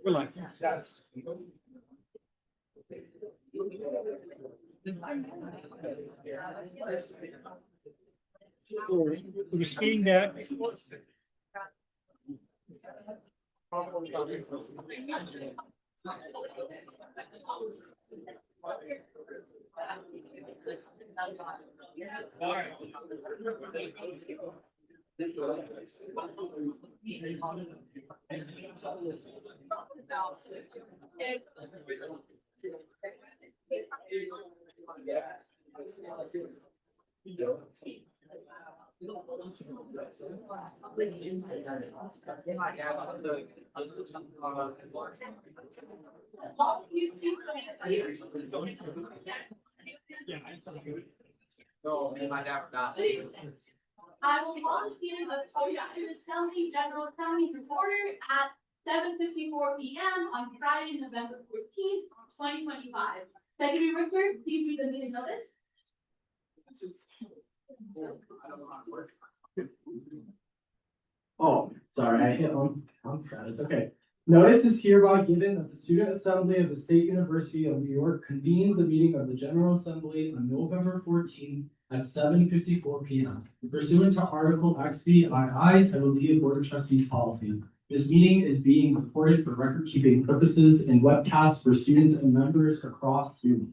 We're live. We're speaking that. I will launch meeting of Student Assembly General Assembly reporter at 7:54 p.m. on Friday, November 14th, 2025. Secretary Richter, please read the meeting notice. Oh, sorry, I hit on status, okay. Notice is hereby given that the Student Assembly of the State University of New York convenes a meeting of the General Assembly on November 14th at 7:54 p.m. pursuant to Article XBII, Title D of Board of Trustees Policy. This meeting is being recorded for record-keeping purposes and webcast for students and members across SUNY.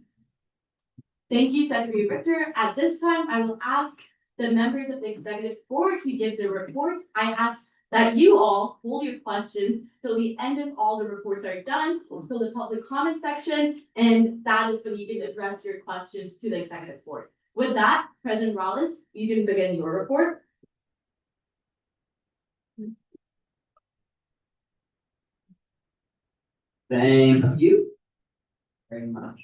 Thank you, Secretary Richter. At this time, I will ask the members of the executive board to give their reports. I ask that you all hold your questions till the end of all the reports are done, till the public comment section, and that is when you can address your questions to the executive board. With that, President Rollins, you can begin your report. Thank you very much.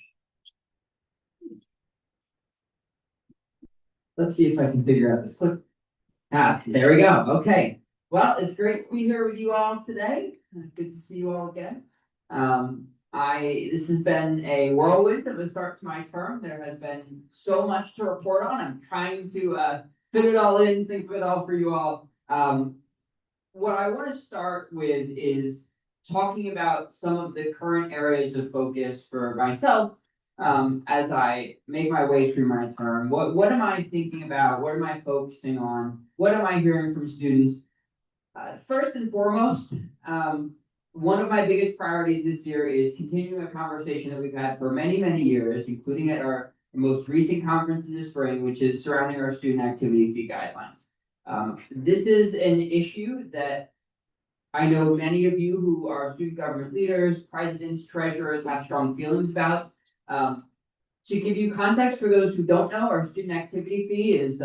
Let's see if I can figure out this clip. There we go. Okay. Well, it's great to be here with you all today. Good to see you all again. This has been a whirlwind of a start to my term. There has been so much to report on. I'm trying to fit it all in, think of it all for you all. What I want to start with is talking about some of the current areas of focus for myself as I make my way through my term. What am I thinking about? What am I focusing on? What am I hearing from students? First and foremost, one of my biggest priorities this year is continuing a conversation that we've had for many, many years, including at our most recent conference in the spring, which is surrounding our student activity fee guidelines. This is an issue that I know many of you who are student government leaders, presidents, treasurers have strong feelings about. To give you context for those who don't know, our student activity fee is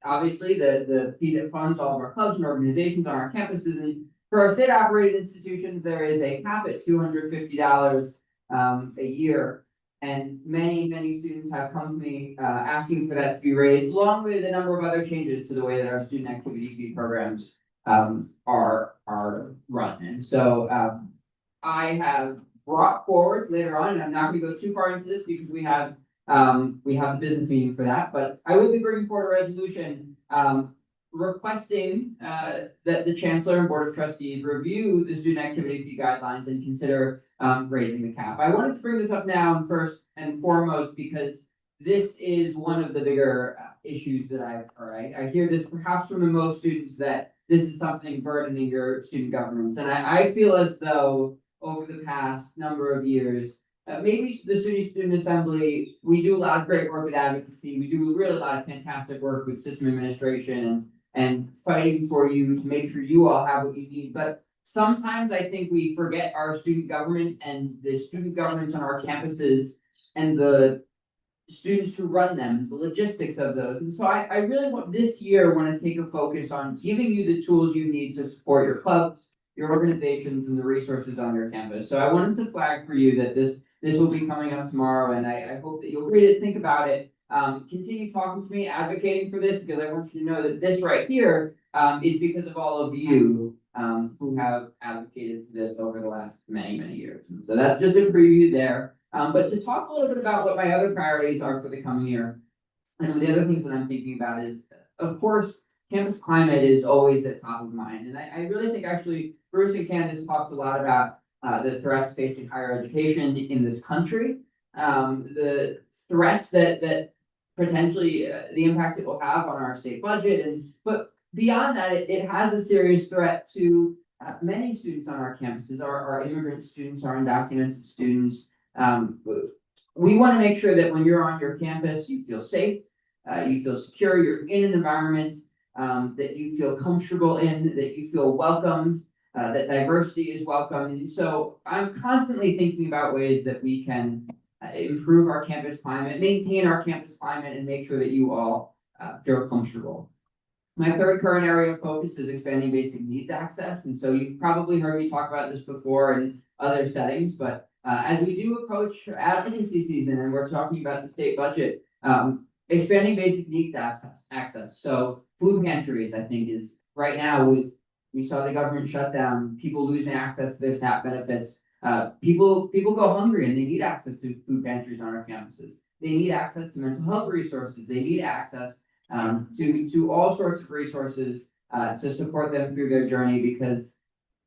obviously the fee that funds all of our clubs and organizations on our campuses. And for our state operated institutions, there is a cap at $250 a year. And many students have come to me asking for that to be raised, along with a number of other changes to the way that our student activity fee programs are run. And so I have brought forward later on, and I'm not going to go too far into this because we have the business meeting for that, but I will be bringing forward a resolution requesting that the Chancellor and Board of Trustees review the student activity fee guidelines and consider raising the cap. I wanted to bring this up now first and foremost because this is one of the bigger issues that I've heard. I hear this perhaps from the most students that this is something burdening your student governments, and I feel as though over the past number of years, maybe the SUNY Student Assembly, we do a lot of great work with advocacy. We do really a lot of fantastic work with system administration and fighting for you to make sure you all have what you need. But sometimes I think we forget our student government and the student governments on our campuses and the students who run them, the logistics of those. And so I really want this year want to take a focus on giving you the tools you need to support your clubs, your organizations, and the resources on your campus. So I wanted to flag for you that this will be coming up tomorrow, and I hope that you'll read it, think about it, continue talking to me, advocating for this, because I want you to know that this right here is because of all of you who have advocated for this over the last many, many years. And so that's just a preview there. But to talk a little bit about what my other priorities are for the coming year, and the other things that I'm thinking about is, of course, campus climate is always at top of mind. And I really think actually Bruce and Candace talked a lot about the threats facing higher education in this country, the threats that potentially the impact it will have on our state budget. But beyond that, it has a serious threat to many students on our campuses, our immigrant students, our undocumented students. We want to make sure that when you're on your campus, you feel safe, you feel secure, you're in an environment that you feel comfortable in, that you feel welcomed, that diversity is welcome. And so I'm constantly thinking about ways that we can improve our campus climate, maintain our campus climate, and make sure that you all feel comfortable. My third current area of focus is expanding basic needs access. And so you've probably heard me talk about this before in other settings, but as we do approach advocacy season and we're talking about the state budget, expanding basic needs access. So food pantries, I think, is right now we saw the government shut down, people losing access to their SNAP benefits. People go hungry and they need access to food pantries on our campuses. They need access to mental health resources. They need access to all sorts of resources to support them through their journey, because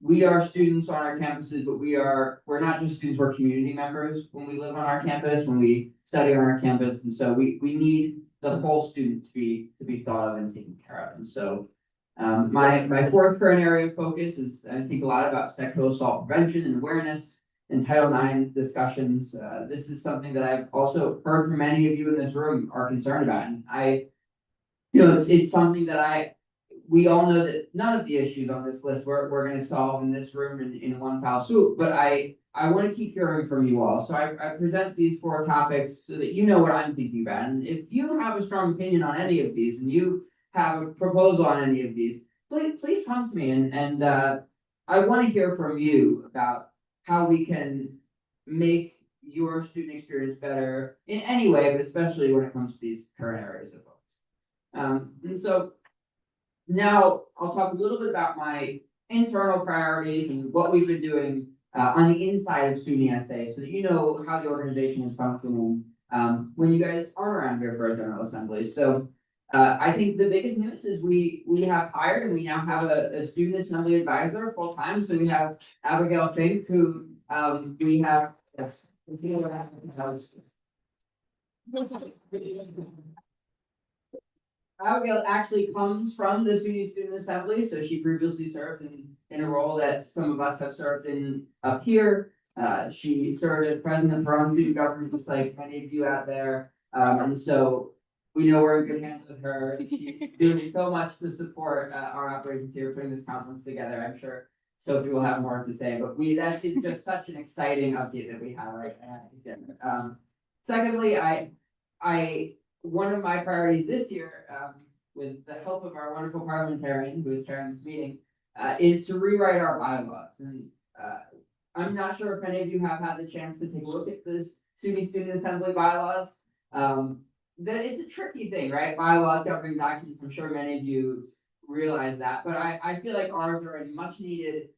we are students on our campuses, but we're not just students, we're community members when we live on our campus, when we study on our campus. And so we need the whole student to be thought of and taken care of. And so My fourth current area of focus is, I think a lot about sexual assault prevention and awareness and Title IX discussions. This is something that I've also heard from many of you in this room are concerned about, and it's something that we all know that none of the issues on this list we're gonna solve in this room in one foul swoop, but I want to keep hearing from you all. So I present these four topics so that you know what I'm thinking about. And if you have a strong opinion on any of these and you have a proposal on any of these, please come to me and I want to hear from you about how we can make your student experience better in any way, but especially when it comes to these current areas of focus. And so now I'll talk a little bit about my internal priorities and what we've been doing on the inside of SUNY SA, so that you know how the organization is functioning when you guys aren't around here for a general assembly. So I think the biggest news is we have hired and we now have a student assembly advisor full time. So we have Abigail Fink, who we have. Abigail actually comes from the SUNY Student Assembly, so she previously served in a role that some of us have served in up here. She served as president of her own student government, just like many of you out there. And so we know we're in good hands with her. She's doing so much to support our operations here, putting this conference together. I'm sure Sophie will have more to say, but that is just such an exciting update that we have right now. Secondly, one of my priorities this year, with the help of our wonderful parliamentarian who is chairing this meeting, is to rewrite our bylaws. And I'm not sure if any of you have had the chance to take a look at this SUNY Student Assembly bylaws. It's a tricky thing, right? Bylaws, governing documents, I'm sure many of you realize that, but I feel like ours are in much needed,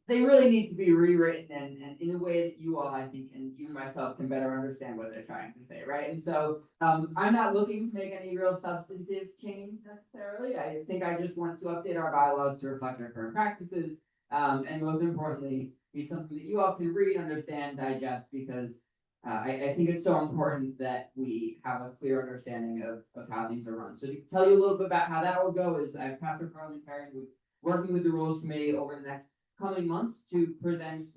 they really need to be rewritten and in a way that you all, I think, and even myself can better understand what they're trying to say, right? And so I'm not looking to make any real substantive change necessarily. I think I just want to update our bylaws to reflect our current practices, and most importantly, be something that you all can read, understand, digest, because I think it's so important that we have a clear understanding of how things are run. So to tell you a little bit about how that will go is I've passed a parliamentarian with working with the Rules Committee over the next coming months to present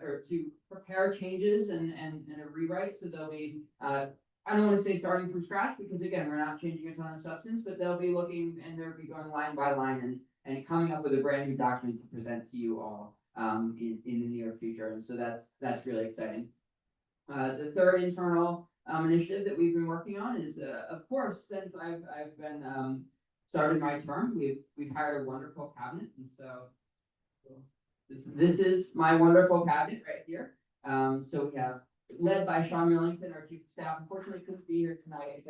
or to prepare changes and a rewrite. So they'll be I don't want to say starting from scratch, because again, we're not changing a ton of substance, but they'll be looking and they'll be going line by line and coming up with a brand new document to present to you all in the near future. And so that's really exciting. The third internal initiative that we've been working on is of course, since I've been started my term, we've hired a wonderful cabinet, and so this is my wonderful cabinet right here. So we have, led by Sean Millington, our chief of staff. Unfortunately, couldn't be here tonight.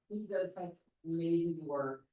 He does such amazing work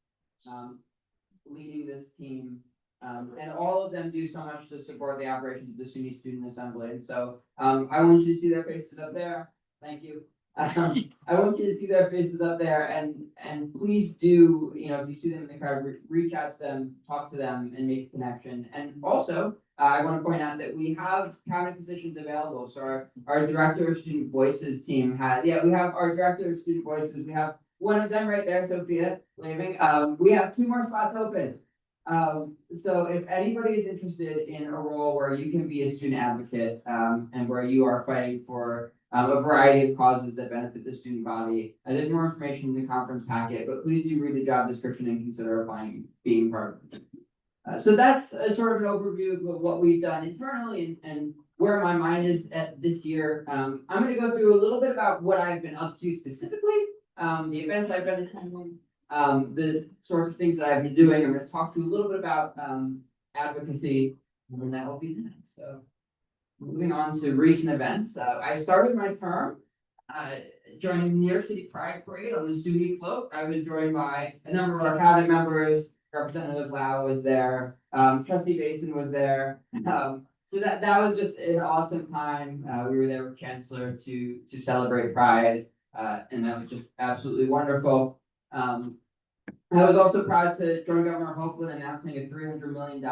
leading this team. And all of them do so much to support the operations of the SUNY Student Assembly. And so I want you to see their faces up there. Thank you. I want you to see their faces up there, and please do, if you see them in the crowd, reach out to them, talk to them, and make a connection. And also, I want to point out that we have cabinet positions available. So our Director of Student Voices team we have our Director of Student Voices. We have one of them right there, Sophia, waving. We have 2 more spots open. So if anybody is interested in a role where you can be a student advocate, and where you are fighting for a variety of causes that benefit the student body, there's more information in the conference packet, but please do read the job description and consider applying, being part of it. So that's a sort of an overview of what we've done internally and where my mind is at this year. I'm going to go through a little bit about what I've been up to specifically, the events I've been attending, the sorts of things that I've been doing. I'm going to talk to you a little bit about advocacy, and that will be the next. So moving on to recent events, I started my term joining the New York City Pride Parade on the SUNY float. I was joined by a number of our cabinet members. Representative Lau was there. Trustee Basin was there. So that was just an awesome time. We were there with Chancellor to celebrate Pride, and that was just absolutely wonderful. I was also proud to join Governor Hochul in announcing a $300 million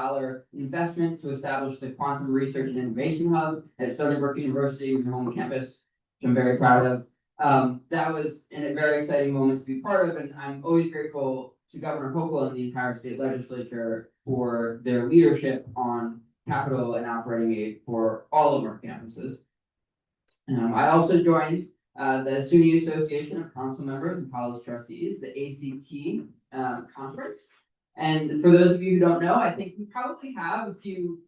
investment to establish the Quantum Research and Innovation Hub at Stony Brook University, my home campus, which I'm very proud of. That was a very exciting moment to be part of, and I'm always grateful to Governor Hochul and the entire state legislature for their leadership on capital and operating aid for all of our campuses. I also joined the SUNY Association of Council Members and College Trustees, the ACT conference. And for those of you who don't know, I think we probably have a few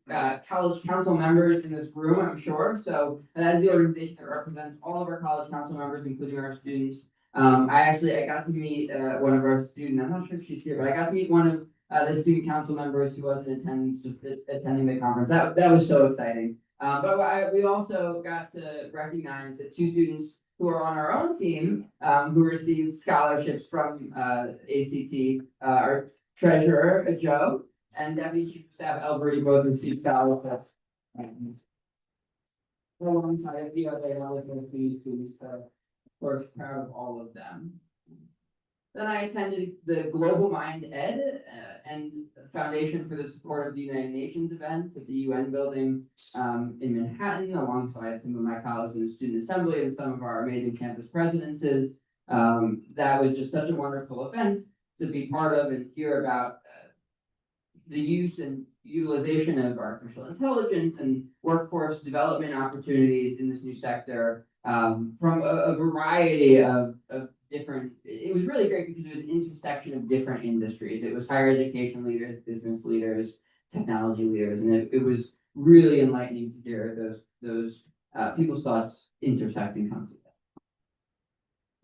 college council members in this room, I'm sure. So that is the organization that represents all of our college council members, including our students. I got to meet one of our students. I'm not sure if she's here, but I got to meet one of the student council members who was in attendance, just attending the conference. That was so exciting. We also got to recognize that two students who are on our own team, who received scholarships from ACT, our treasurer, Joe, and deputy chief of staff, Albert, both received scholarships. Alongside the other eligible students, of course, proud of all of them. Then I attended the Global Mind Ed and Foundation for the Support of the United Nations event at the UN building in Manhattan, alongside some of my colleagues in the Student Assembly and some of our amazing campus presidences. That was just such a wonderful event to be part of and hear about the use and utilization of artificial intelligence and workforce development opportunities in this new sector from a variety of different. It was really great because it was an intersection of different industries. It was higher education leaders, business leaders, technology leaders, and it was really enlightening to hear those people's thoughts intersect and come together.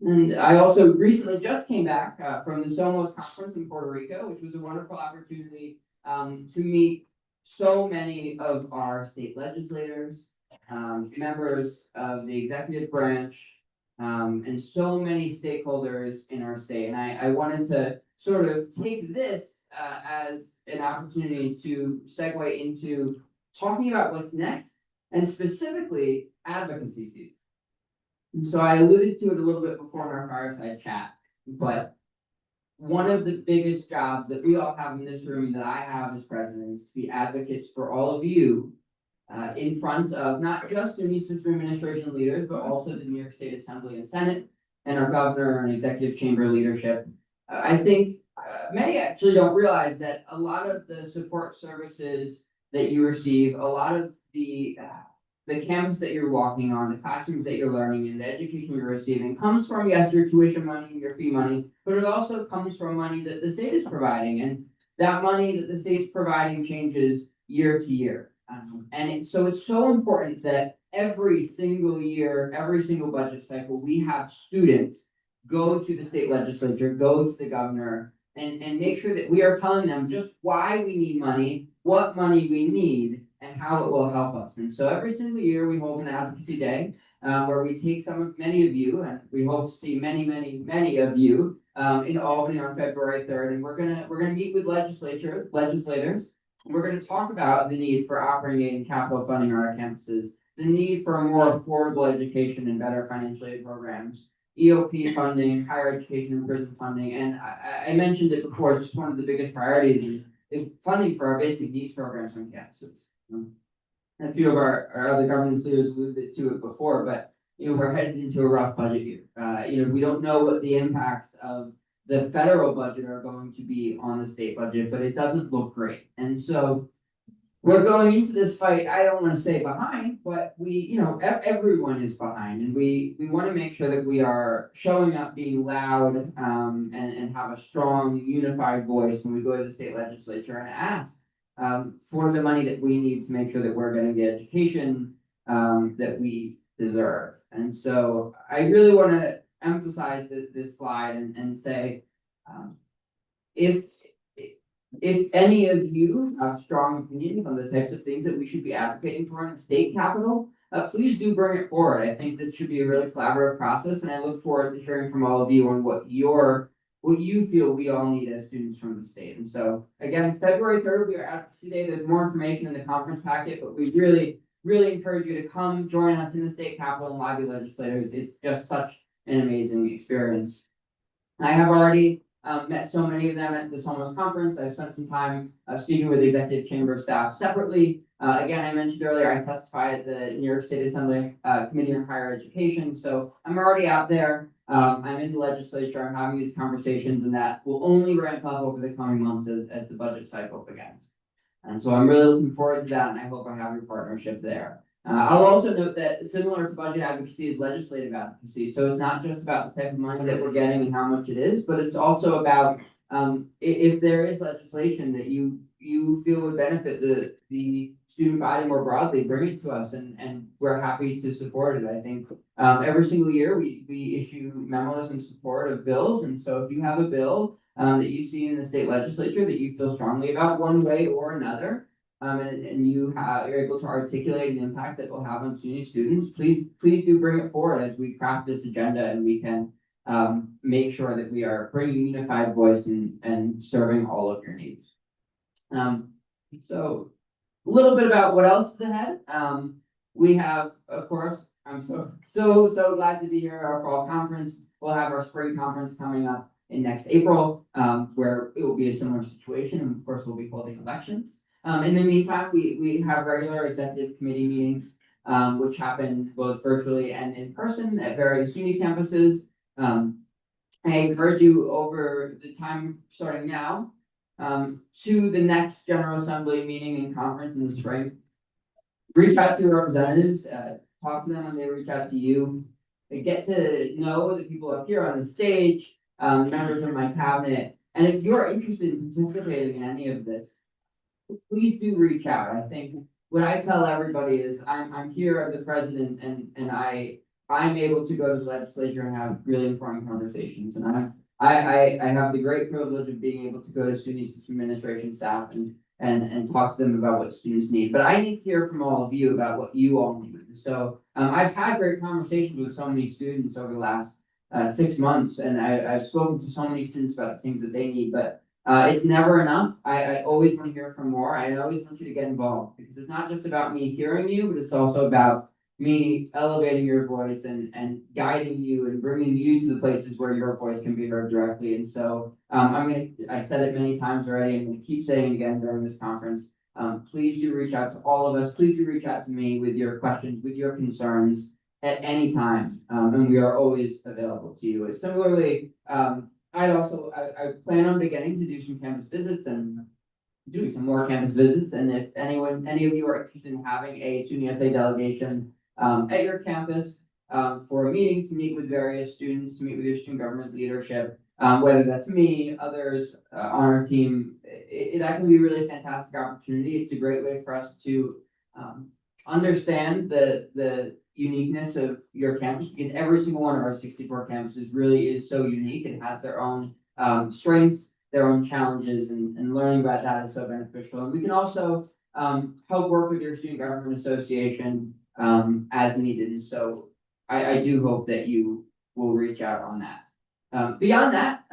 And I also recently just came back from the Somos conference in Puerto Rico, which was a wonderful opportunity to meet so many of our state legislators, members of the executive branch, and so many stakeholders in our state. And I wanted to sort of take this as an opportunity to segue into talking about what's next, and specifically advocacy season. So I alluded to it a little bit before in our fireside chat, but one of the biggest jobs that we all have in this room, that I have as president, is to be advocates for all of you in front of not just SUNY system administration leaders, but also the New York State Assembly and Senate, and our governor and executive chamber leadership. I think many actually don't realize that a lot of the support services that you receive, a lot of the campus that you're walking on, the classrooms that you're learning in, the education you're receiving comes from, yes, your tuition money, your fee money, but it also comes from money that the state is providing. And that money that the state's providing changes year to year. So it's so important that every single year, every single budget cycle, we have students go to the state legislature, go to the governor, and make sure that we are telling them just why we need money, what money we need, and how it will help us. And so every single year we hold an advocacy day where we take many of you, and we hope to see many of you in Albany on February 3rd. And we're gonna meet with legislators. And we're gonna talk about the need for operating aid and capital funding on our campuses, the need for a more affordable education and better financial aid programs, EOP funding, higher education and prison funding, and I mentioned it before, it's just one of the biggest priorities is funding for our basic needs programs on campuses. A few of our other governance leaders alluded to it before, but we're headed into a rough budget year. We don't know what the impacts of the federal budget are going to be on the state budget, but it doesn't look great. And so we're going into this fight, I don't want to say behind, but everyone is behind, and we want to make sure that we are showing up, being loud, and have a strong, unified voice when we go to the state legislature and ask for the money that we need to make sure that we're getting the education that we deserve. And so I really want to emphasize this slide and say, if any of you have strong opinions on the types of things that we should be advocating for in the state capitol, please do bring it forward. I think this should be a really collaborative process, and I look forward to hearing from all of you on what you feel we all need as students from the state. And so again, February 3rd, we are advocacy day. There's more information in the conference packet, but we really encourage you to come join us in the state capitol and lobby legislators. It's just such an amazing experience. I have already met so many of them at the Somos conference. I spent some time speaking with the executive chamber staff separately. Again, I mentioned earlier, I testify at the New York State Assembly Committee on Higher Education, so I'm already out there. I'm in the legislature, I'm having these conversations, and that will only ramp up over the coming months as the budget cycle begins. And so I'm really looking forward to that, and I hope I have your partnership there. I'll also note that similar to budget advocacy is legislative advocacy, so it's not just about the type of money that we're getting and how much it is, but it's also about if there is legislation that you feel would benefit the student body more broadly, bring it to us, and we're happy to support it. I think every single year we issue memos in support of bills, and so if you have a bill that you see in the state legislature that you feel strongly about one way or another, and you're able to articulate an impact that will have on SUNY students, please do bring it forward as we craft this agenda, and we can make sure that we are bringing a unified voice and serving all of your needs. So a little bit about what else is ahead. We have, of course, I'm so glad to be here at our fall conference. We'll have our spring conference coming up in next April, where it will be a similar situation, and of course we'll be holding elections. In the meantime, we have regular executive committee meetings, which happen both virtually and in person at various SUNY campuses. I encourage you over the time starting now, to the next General Assembly meeting and conference in the spring. Reach out to your representatives, talk to them when they reach out to you. Get to know the people up here on the stage, members of my cabinet, and if you're interested in participating in any of this, please do reach out. I think what I tell everybody is I'm here as the president, and I'm able to go to the legislature and have really important conversations, and I have the great privilege of being able to go to SUNY system administration staff and talk to them about what students need. But I need to hear from all of you about what you all need. So I've had great conversations with so many students over the last 6 months, and I've spoken to so many students about the things that they need, but it's never enough. I always want to hear from more. I always want you to get involved, because it's not just about me hearing you, but it's also about me elevating your voice and guiding you and bringing you to the places where your voice can be heard directly. And so I said it many times already, I'm gonna keep saying it again during this conference. Please do reach out to all of us. Please do reach out to me with your questions, with your concerns at any time. And we are always available to you. Similarly, I plan on beginning to do some campus visits and doing some more campus visits. And if any of you are interested in having a SUNY SA delegation at your campus for a meeting to meet with various students, to meet with your student government leadership, whether that's me, others on our team, that can be a really fantastic opportunity. It's a great way for us to understand the uniqueness of your campus, because every single one of our 64 campuses really is so unique and has their own strengths, their own challenges, and learning about that is so beneficial. And we can also help work with your student government association as needed. And so I do hope that you will reach out on that. Beyond that,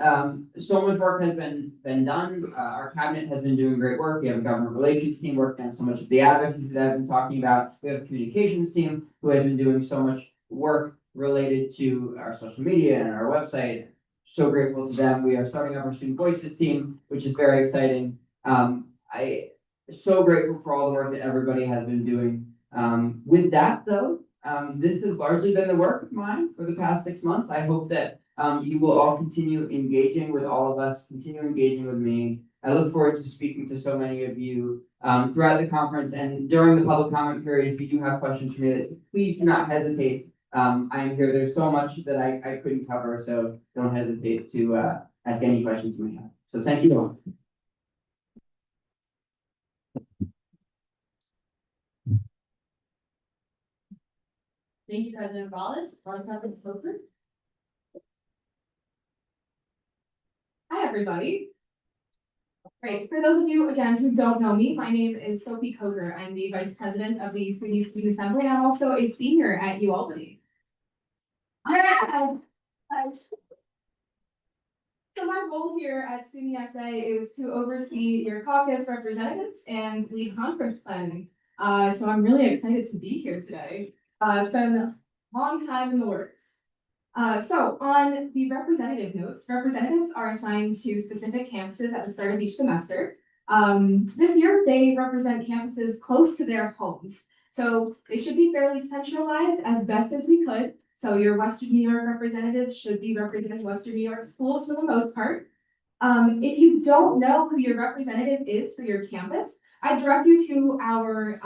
so much work has been done. Our cabinet has been doing great work. We have a government relations team working on so much of the advocacy that I've been talking about. We have a communications team who has been doing so much work related to our social media and our website. So grateful to them. We are starting up our student voices team, which is very exciting. I so grateful for all the work that everybody has been doing. With that though, this has largely been the work of mine for the past 6 months. I hope that you will all continue engaging with all of us, continue engaging with me. I look forward to speaking to so many of you throughout the conference and during the public comment period. If you do have questions for me, please do not hesitate. I am here. There's so much that I couldn't cover, so don't hesitate to ask any questions you may have. So thank you all. Thank you, President Wallace. Vice President Coker. Hi, everybody. Great. For those of you, again, who don't know me, my name is Sophie Coker. I'm the Vice President of the SUNY Student Assembly. I'm also a senior at UAlbany. So my role here at SUNY SA is to oversee your caucus representatives and lead conference planning. So I'm really excited to be here today. It's been a long time in the works. So on the representative notes, representatives are assigned to specific campuses at the start of each semester. This year, they represent campuses close to their homes. So they should be fairly centralized as best as we could. So your Western New York representatives should be representing Western New York schools for the most part. If you don't know who your representative is for your campus, I direct you to our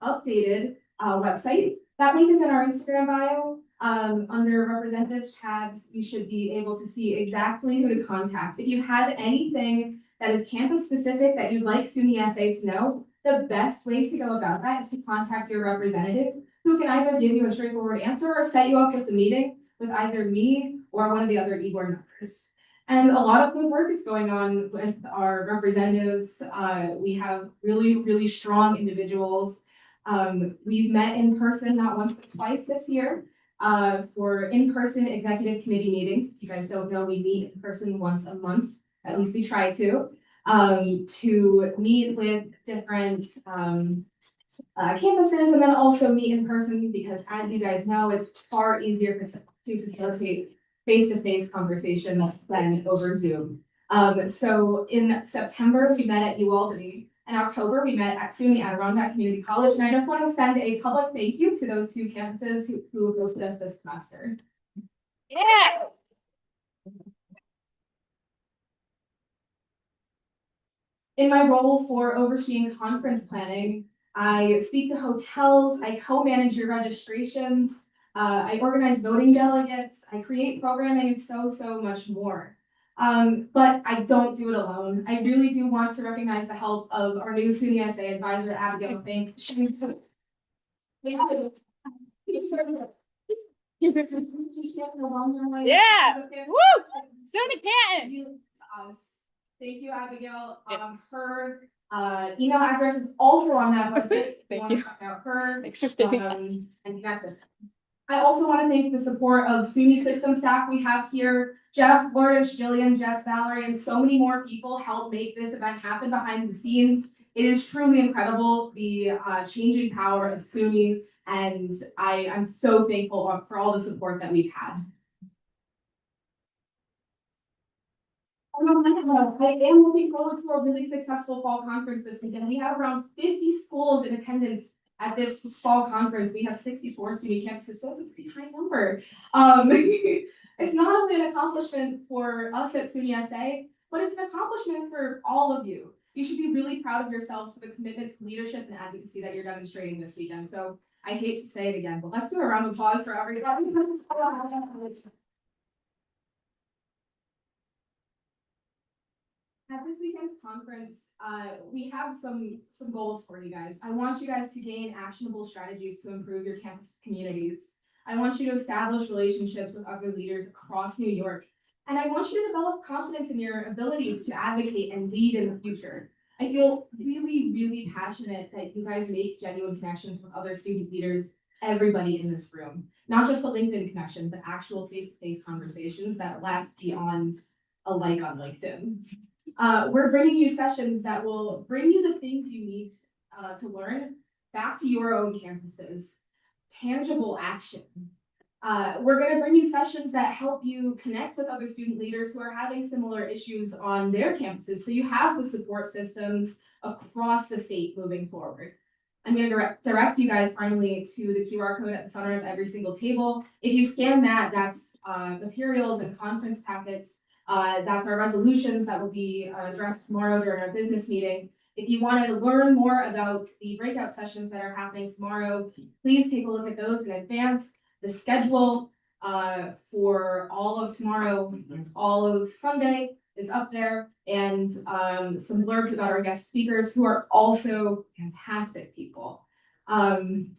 updated website. That link is in our Instagram bio. Under representatives tabs, you should be able to see exactly who to contact. If you have anything that is campus specific that you'd like SUNY SA to know, the best way to go about that is to contact your representative, who can either give you a straightforward answer or set you up with a meeting with either me or one of the other e-board members. And a lot of good work is going on with our representatives. We have really, really strong individuals. We've met in person not once but twice this year for in-person executive committee meetings. If you guys don't know, we meet in person once a month, at least we try to meet with different campuses and then also meet in person because as you guys know, it's far easier to facilitate face-to-face conversations than over Zoom. So in September, we met at UAlbany. In October, we met at SUNY Adirondack Community College, and I just want to send a public thank you to those two campuses who hosted us this semester. Yeah. In my role for overseeing conference planning, I speak to hotels, I co-manage your registrations, I organize voting delegates, I create programming and so much more. But I don't do it alone. I really do want to recognize the help of our new SUNY SA advisor, Abigail Fink. She's Yeah. Woo! SUNY Canton. Thank you, Abigail. Her email address is also on that website. Thank you. Check out her. Thanks for staying. And connect with her. I also want to thank the support of SUNY system staff we have here. Jeff, Lourdes, Jillian, Jess, Valerie, and so many more people help make this event happen behind the scenes. It is truly incredible, the changing power of SUNY, and I'm so thankful for all the support that we've had. I am looking forward to a really successful fall conference this weekend. We have around 50 schools in attendance at this fall conference. We have 64 SUNY campuses, so it's a pretty high number. It's not only an accomplishment for us at SUNY SA, but it's an accomplishment for all of you. You should be really proud of yourselves for the commitment to leadership and advocacy that you're demonstrating this weekend. So I hate to say it again, but let's do a round of applause for everybody. At this weekend's conference, we have some goals for you guys. I want you guys to gain actionable strategies to improve your campus communities. I want you to establish relationships with other leaders across New York. And I want you to develop confidence in your abilities to advocate and lead in the future. I feel really, really passionate that you guys make genuine connections with other student leaders, everybody in this room. Not just a LinkedIn connection, but actual face-to-face conversations that last beyond a like on LinkedIn. We're bringing you sessions that will bring you the things you need to learn back to your own campuses. Tangible action. We're going to bring you sessions that help you connect with other student leaders who are having similar issues on their campuses, so you have the support systems across the state moving forward. I'm going to direct you guys finally to the QR code at the center of every single table. If you scan that, that's materials and conference packets. That's our resolutions that will be addressed tomorrow during our business meeting. If you wanted to learn more about the breakout sessions that are happening tomorrow, please take a look at those in advance. The schedule for all of tomorrow and all of Sunday is up there, and some blurbs about our guest speakers who are also fantastic people. And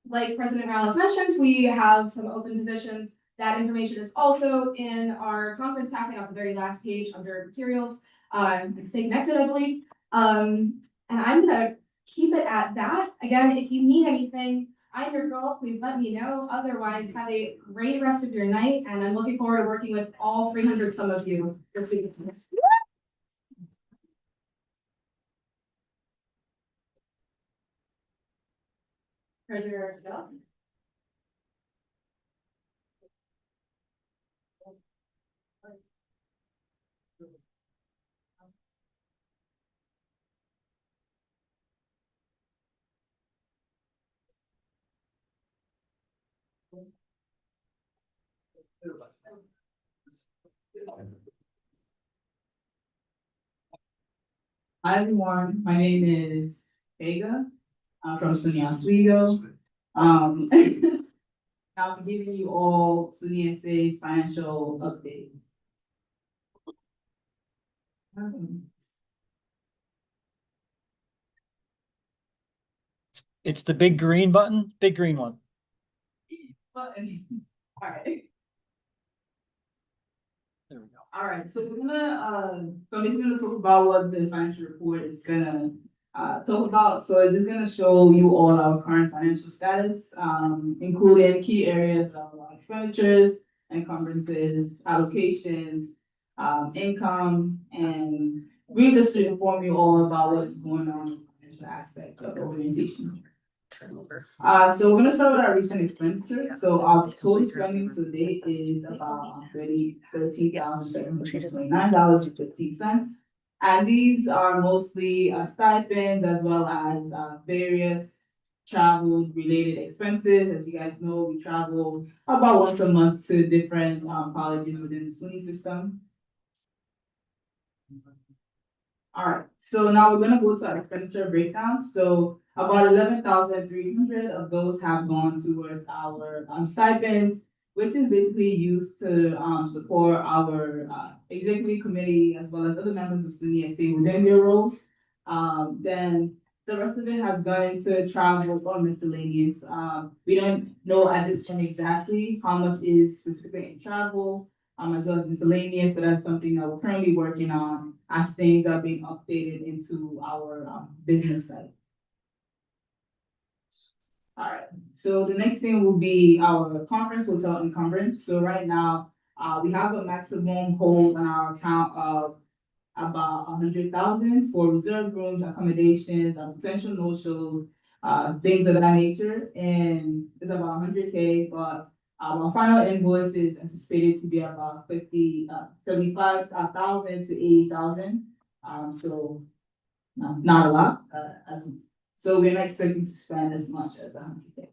like President Morales mentioned, we have some open positions. That information is also in our conference packet on the very last page under materials. Stay connected, I believe. And I'm gonna keep it at that. Again, if you need anything, I'm your girl, please let me know. Otherwise, have a great rest of your night, and I'm looking forward to working with all 300 some of you this week. Treasurer, Hi everyone, my name is Vega. I'm from SUNY Oswego. I'll be giving you all SUNY SA's financial update. It's the big green button, big green one. Alright. There we go. Alright, so we're gonna, so I'm just gonna talk about what the financial report is gonna talk about. So it's just gonna show you all our current financial status, including key areas of our expenditures, encumbrances, allocations, income, and we just to inform you all about what's going on in the financial aspect of the organization. So we're gonna start with our recent expenditure. So our total spending to date is about $13,729.15. And these are mostly stipends as well as various travel related expenses. As you guys know, we travel about once a month to different colleges within the SUNY system. Alright, so now we're gonna go to our expenditure breakdown. So about 11,300 of those have gone towards our stipends, which is basically used to support our executive committee as well as other members of SUNY SA within their roles. Then the rest of it has gone into travel or miscellaneous. We don't know at this point exactly how much is specifically in travel, as well as miscellaneous, but that's something that we're currently working on as things are being updated into our business site. Alright, so the next thing will be our conference hotel encumbrance. So right now, we have a maximum hold on our account of about 100,000 for reserve rooms, accommodations, potential no-shows, things of that nature, and it's about 100K, but our final invoice is anticipated to be about 75,000 to 80,000. So not a lot. So we're not expecting to spend as much as 100K.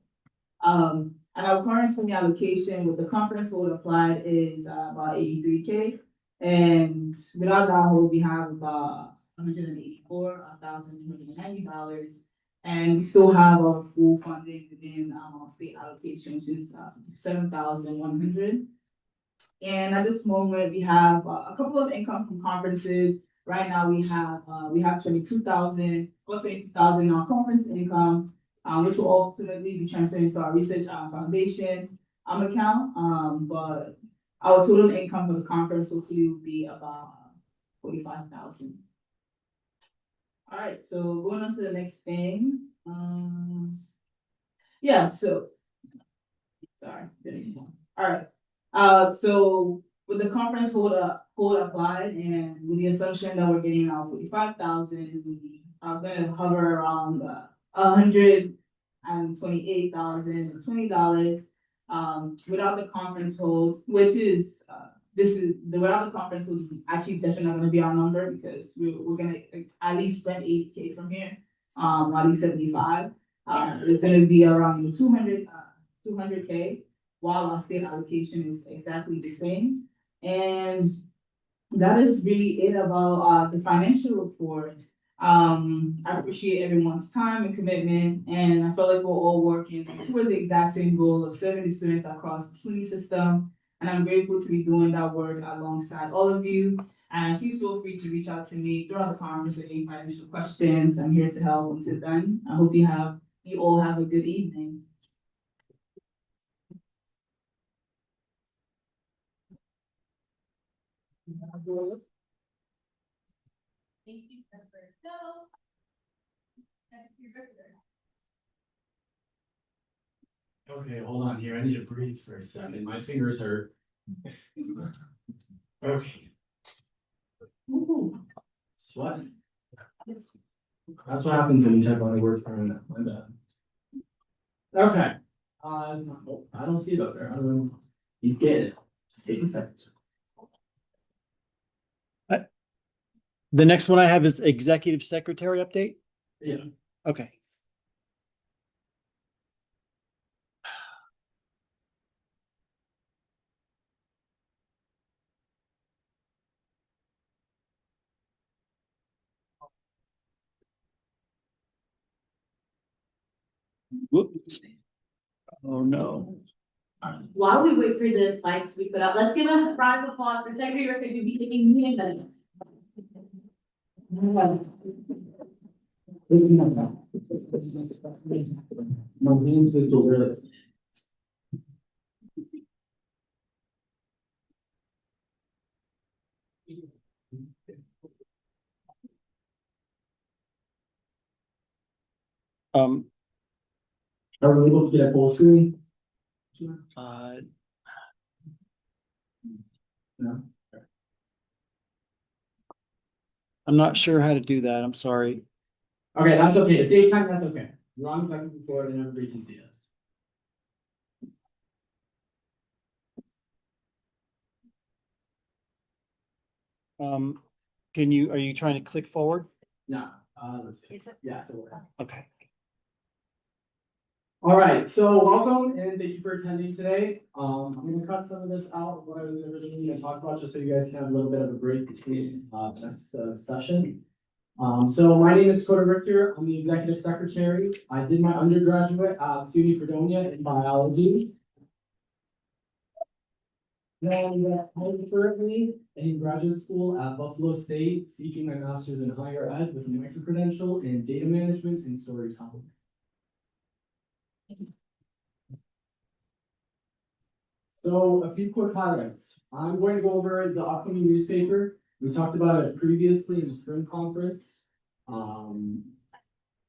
And our current SUNY allocation with the conference hold applied is about 83K. And without that hold, we have about $184,290. And we still have our full funding within our state allocation, which is 7,100. And at this moment, we have a couple of income from conferences. Right now, we have 22,000 in our conference income, which will ultimately be transferred into our research foundation account. But our total income for the conference hopefully will be about 45,000. All right, so going on to the next thing. Yeah, so sorry. All right. So with the conference hold applied and with the assumption that we're getting our 45,000, we are gonna hover around $128,020 without the conference hold, which is without the conference hold is actually definitely not gonna be our number because we're gonna at least spend 80K from here, at least 75. It's gonna be around 200K, while our state allocation is exactly the same. And that is really it about the financial report. I appreciate everyone's time and commitment, and I feel like we're all working towards the exact same goal of serving the students across the SUNY system. And I'm grateful to be doing that work alongside all of you. And please feel free to reach out to me throughout the conference with any financial questions. I'm here to help until then. I hope you all have a good evening. Thank you, Okay, hold on here. I need to breathe for a second. My fingers hurt. Okay. Sweat. That's what happens when you type on the word permanent. My bad. Okay. I don't see it up there. I don't know. He's getting it. Just take a second. The next one I have is executive secretary update. Yeah. Okay. Whoops. Oh, no. While we wait for the slides to be put up, let's give a round of applause for Secretary Ricker to be taking meeting minutes. My name's Mr. Willis. Um, Are we able to get a full screen? uh, No. I'm not sure how to do that. I'm sorry. Okay, that's okay. To save time, that's okay. As long as I can move forward and everybody can see it. Are you trying to click forward? No, let's see. Yeah, so we're. Okay. All right, so welcome and thank you for attending today. I'm gonna cut some of this out, what I was originally gonna talk about, just so you guys can have a little bit of a break between, next, session. So my name is Dakota Richter. I'm the executive secretary. I did my undergraduate at SUNY Fredonia in biology. And I'm currently in graduate school at Buffalo State, seeking my master's in higher ed with a micro-credential in data management and storytelling. So a few quick highlights. I'm going to go over the upcoming newspaper. We talked about it previously in the spring conference. I'm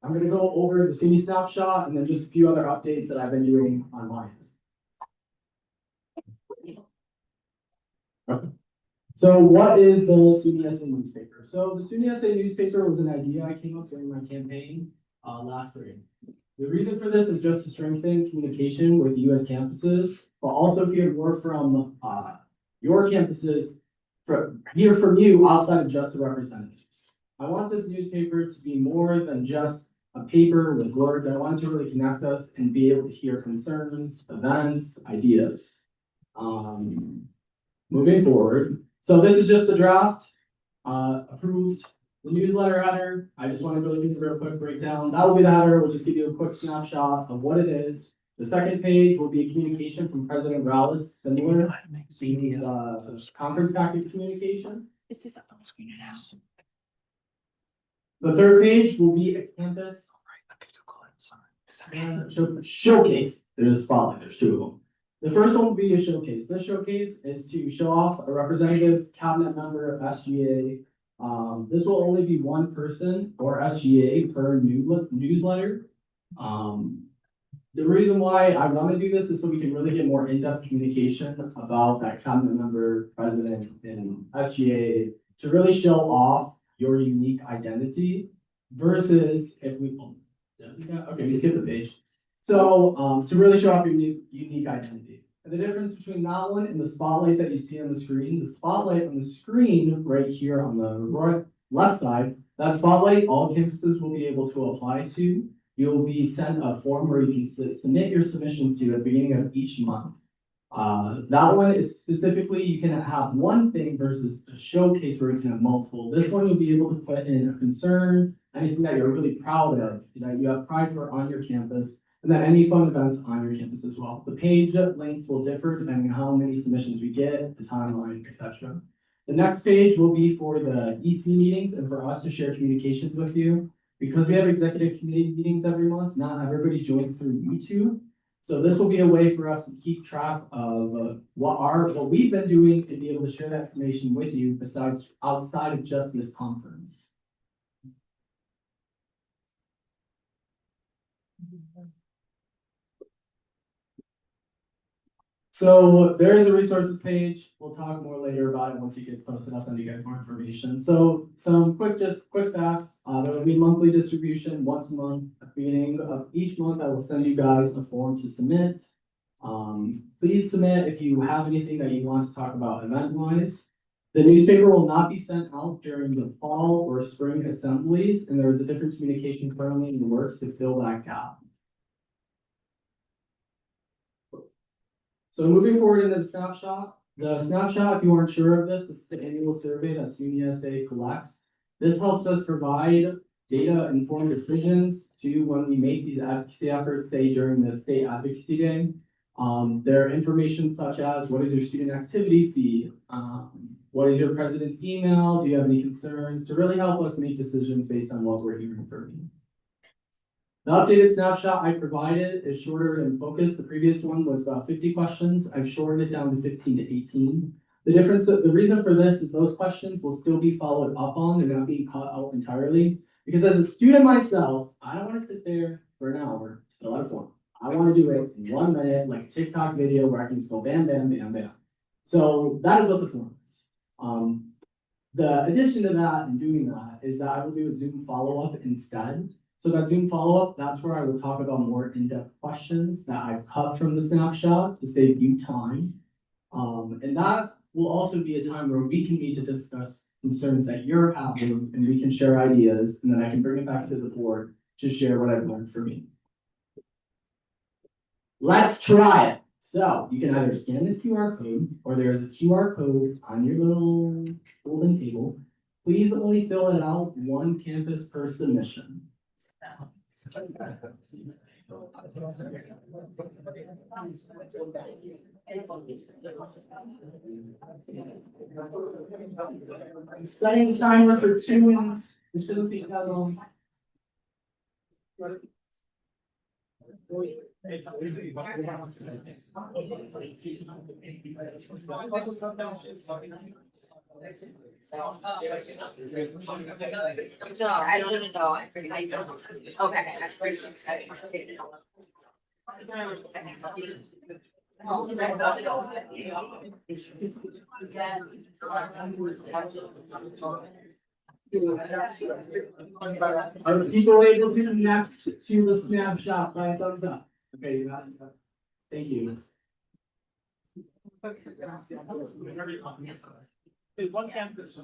going to go over the SUNY snapshot and then just a few other updates that I've been doing online. So what is the SUNY SA newspaper? So the SUNY SA newspaper was an idea I came up during my campaign last spring. The reason for this is just to strengthen communication with US campuses, but also if you have more from your campuses, hear from you outside of just the representatives. I want this newspaper to be more than just a paper with words. I want it to really connect us and be able to hear concerns, events, ideas. Moving forward. So this is just the draft, approved. The newsletter header, I just want to go through the real quick breakdown. That will be the header. We'll just give you a quick snapshot of what it is. The second page will be a communication from President Rallis, similar to the conference packet communication. Is this up on the screen now? The third page will be a campus showcase. There's a spotlight, there's two of them. The first one will be a showcase. This showcase is to show off a representative cabinet member of SGA. This will only be one person or SGA per newsletter. The reason why I want to do this is so we can really get more in-depth communication about that cabinet member, president, and SGA to really show off your unique identity versus if we, okay, we skipped the page. So, to really show off your unique identity. And the difference between that one and the spotlight that you see on the spotlight on the screen right here on the left side, that spotlight, all campuses will be able to apply to. You'll be sent a form where you can submit your submissions to at the beginning of each month. That one is specifically, you can have one thing versus a showcase where you can have multiple. This one you'll be able to put in a concern, anything that you're really proud of, that you have pride for on your campus, and then any fun events on your campus as well. The page links will differ depending on how many submissions we get, the timeline, etc. The next page will be for the EC meetings and for us to share communications with you. Because we have executive committee meetings every month, not everybody joins through YouTube. So this will be a way for us to keep track of what we've been doing to be able to share that information with you besides outside of just this conference. So there is a resources page. We'll talk more later about it once it gets posted. I'll send you guys more information. So some quick facts. There will be monthly distribution once a month. At the beginning of each month, I will send you guys a form to submit. Please submit if you have anything that you want to talk about event-wise. The newspaper will not be sent out during the fall or spring assemblies, and there is a different communication currently in the works to fill that gap. So moving forward into the snapshot, if you aren't sure of this is the annual survey that SUNY SA collects. This helps us provide data informed decisions. Two, when we make these advocacy efforts, say during the state advocacy day, there are information such as what is your student activity fee? What is your president's email? Do you have any concerns? To really help us make decisions based on what we're hearing from you. The updated snapshot I provided is shorter and focused. The previous one was about 50 questions. I've shortened it down to 15 to 18. The reason for this is those questions will still be followed up on. They're not being cut out entirely. Because as a student myself, I don't want to sit there for an hour to fill out a form. I want to do it in 1 minute, like a TikTok video where I can just go bam, bam, bam, bam. So that is what the form is. The addition to that and doing that is that I will do a Zoom follow-up instead. So that Zoom follow-up, that's where I will talk about more in-depth questions that I've cut from the snapshot to save you time. And that will also be a time where we can meet to discuss concerns that you're having and we can share ideas, and then I can bring it back to the board to share what I've learned from you. Let's try it. So you can either scan this QR code or there's a QR code on your little folding table. Please only fill it out 1 campus per submission. I'm setting the timer for 2 minutes. It shouldn't take that long. I don't know. I know. Okay. Are people able to connect to the snapshot by a thumbs up? Okay, you got it. Thank you. One campus.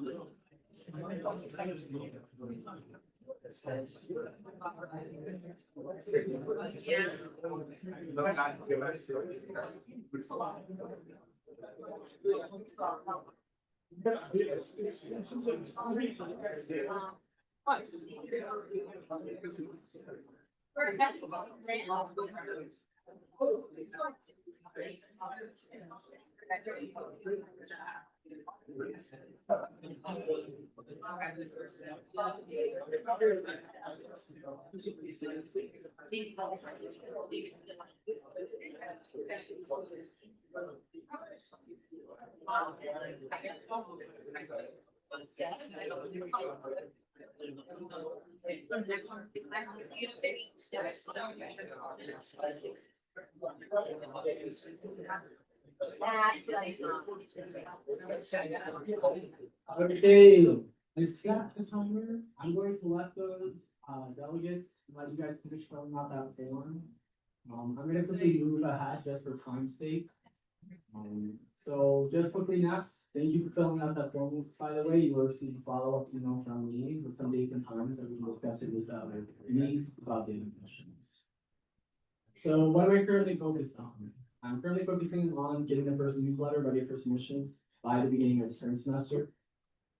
Okay, I set the timer. I'm going to let those delegates, let you guys finish filling out that form. I'm gonna quickly move ahead just for time's sake. So just quickly next, thank you for filling out that form. By the way, you will receive a follow-up email from me with some dates and times that we can discuss it with me about the admissions. So what am I currently focused on? I'm currently focusing on getting the first newsletter ready for submissions by the beginning of spring semester.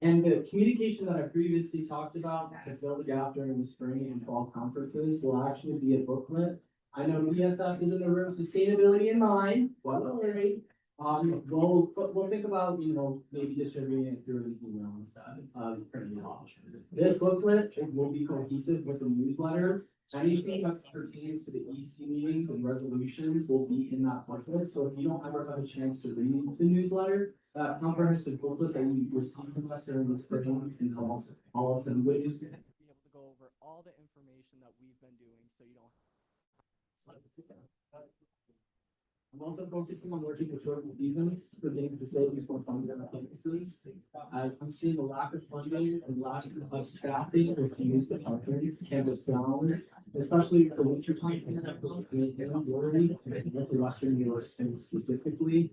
And the communication that I previously talked about to fill the gap during the spring and fall conferences will actually be a booklet. I know ESF is in the room, sustainability in mind, well, already. We'll think about, maybe distributing it through an email instead of printing it off. This booklet will be cohesive with the newsletter. Anything that pertains to the EC meetings and resolutions will be in that booklet. So if you don't ever have a chance to read the newsletter, that comprehensive booklet that you receive from us during the spring can all us and ways to be able to go over all the information that we've been doing, so you don't. I'm also focusing on working with short events for getting facilities more funded on campuses. As I'm seeing a lack of funding and lack of staffing or use departments, campus grounds, especially for winter time, in Western New York State specifically,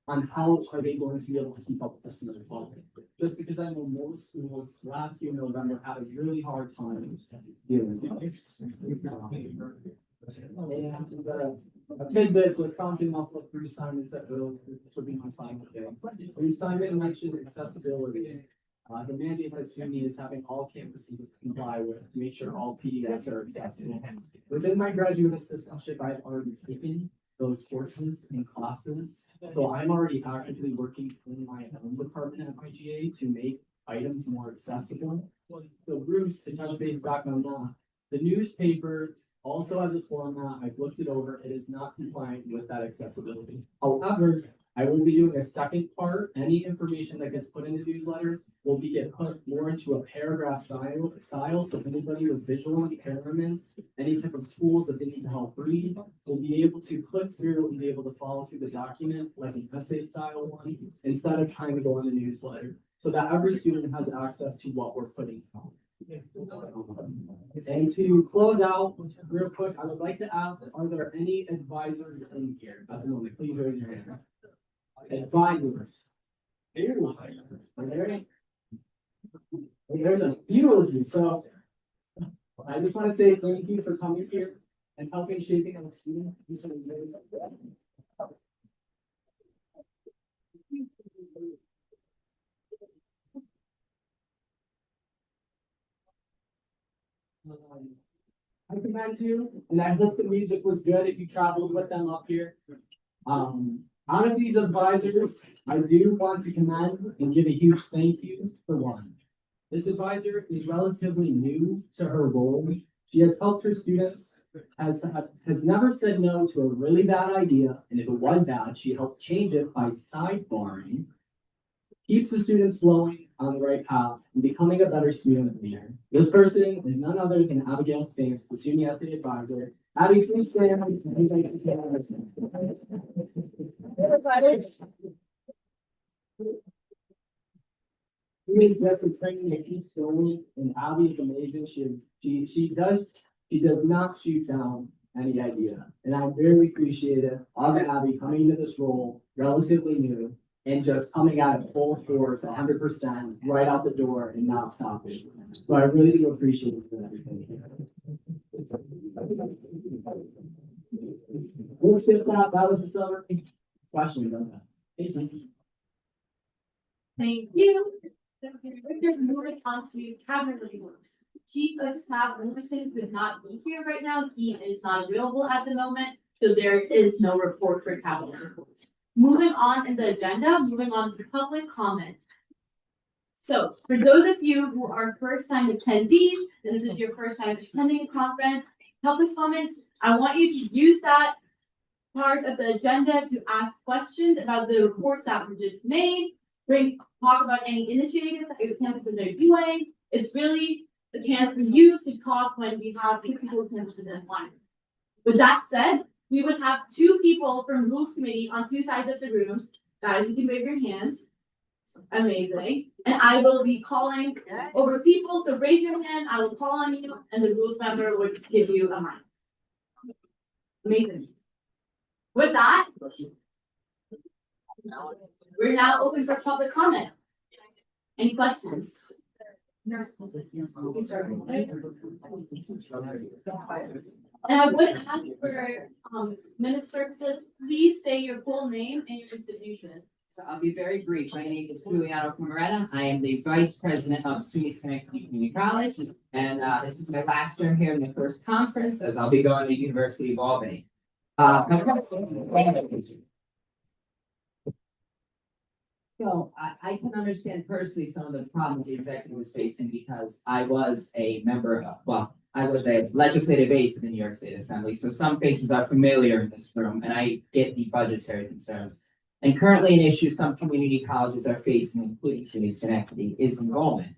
on how are they going to be able to keep up with the semester funding. Just because I know most schools last year in November had a really hard time dealing with this. A tidbit, Wisconsin also reassignment set this would be my final day. Reassignment mentioned accessibility. The mandate that SUNY is having all campuses comply with to make sure all PDFs are accessible. Within my graduate assistantship, I've already taken those courses and classes. So I'm already actively working in my own department at IGA to make items more accessible. So Bruce, to touch base back on that, the newspaper also has a format, I've looked it over, it is not compliant with that accessibility. However, I will be doing a second part, any information that gets put in the newsletter will get put more into a paragraph style, so anybody with visual impairments, any type of tools that they need to help read, will be able to click through and be able to follow through the document like an essay style one, instead of trying to go on the newsletter, so that every student has access to what we're putting out. And to close out real quick, I would like to ask, are there any advisors in here at the moment? Please raise your hand. Advisors. Here, are there any? There's a few of you, so I just want to say thank you for coming here and helping shaping our student. I commend you, and I hope the music was good if you traveled with them up here. Out of these advisors, I do want to commend and give a huge thank you for one. This advisor is relatively new to her role. She has helped her students, has never said no to a really bad idea, and if it was bad, she helped change it by sidebarring. Keeps the students flowing on the right path and becoming a better student leader. This person is none other than Abigail Fink, the SUNY essay advisor. Abby, please stand. She is just a training that keeps going, and Abby is amazing. She does not shoot down any idea, and I'm very appreciative of Abby coming into this role relatively new and just coming at it full force, 100% right out the door and not stopping. So I really do appreciate it for everything. We'll skip that. That was a summary. Question on that. Thank you. Moving on to cabinet reports. Chief of Staff Lucas could not be here right now. He is not available at the moment, so there is no report for cabinet reports. Moving on in the agenda, moving on to public comments. So for those of you who are first time attendees, and this is your first time attending a conference, public comment, I want you to use that part of the agenda to ask questions about the reports that were just made. Talk about any initiatives that your campuses are doing. It's really a chance for you to talk when we have people campuses in one. With that said, we would have two people from rules committee on two sides of the rooms. Guys, you can wave your hands. Amazing. And I will be calling over people. So raise your hand. I will call on you, and the rules member would give you a mic. Amazing. With that, we're now open for public comment. Any questions? And I would ask for minutes purposes, please say your full name and your institution. So I'll be very brief. My name is Juliano Camaretta. I am the Vice President of SUNY Schenectady Community College. And this is my last term here in the first conference, as I'll be going to University of Albany. So I can understand personally some of the problems the executive was facing because I was a member of, I was a legislative aide for the New York State Assembly. So some faces are familiar in this room, and I get the budgetary concerns. And currently an issue some community colleges are facing, including SUNY Schenectady, is enrollment.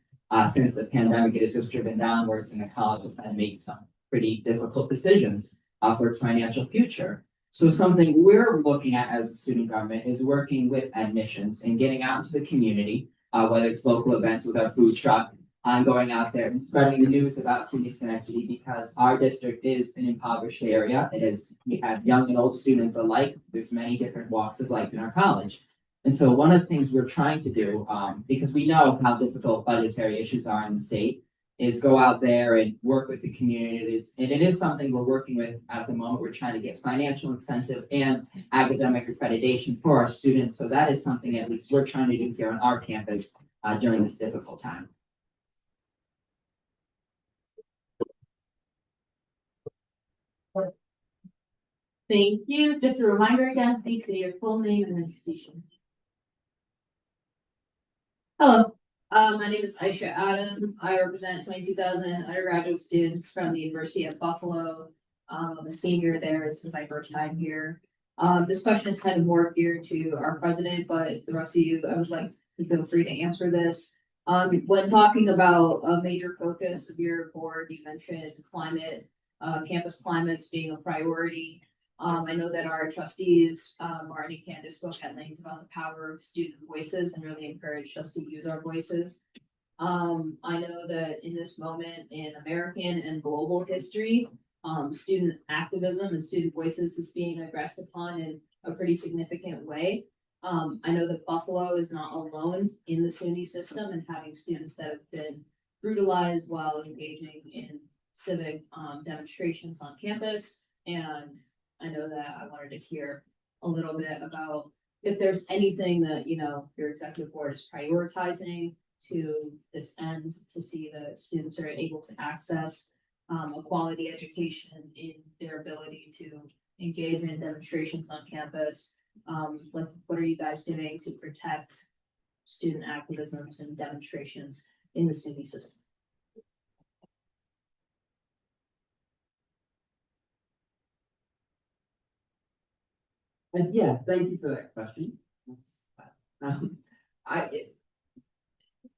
Since the pandemic, it has just driven downwards, and the colleges had made some pretty difficult decisions for its financial future. So something we're looking at as a student government is working with admissions and getting out into the community, whether it's local events with our food truck, going out there and spreading the news about SUNY Schenectady, because our district is an impoverished area. We have young and old students alike. There's many different walks of life in our college. And so one of the things we're trying to do, because we know how difficult budgetary issues are in the state, is go out there and work with the communities. And it is something we're working with at the moment. We're trying to get financial incentive and academic accreditation for our students. So that is something at least we're trying to do here on our campus during this difficult time. Thank you. Just a reminder again, please say your full name and institution. Hello, my name is Aisha Adam. I represent 22,000 undergraduate students from the University of Buffalo. I'm a senior there. This is my first time here. This question is kind of more geared to our president, but the rest of you, I would like to feel free to answer this. When talking about a major focus of your board, you mentioned climate, campus climates being a priority. I know that our trustees, Martin and Candace spoke at length about the power of student voices and really encouraged us to use our voices. I know that in this moment in American and global history, student activism and student voices is being aggressed upon in a pretty significant way. I know that Buffalo is not alone in the SUNY system and having students that have been brutalized while engaging in civic demonstrations on campus. And I know that I wanted to hear a little bit about if there's anything that, you know, your executive board is prioritizing to this end to see that students are able to access a quality education in their ability to engage in demonstrations on campus. Like, what are you guys doing to protect student activisms and demonstrations in the SUNY system? Yeah, thank you for that question.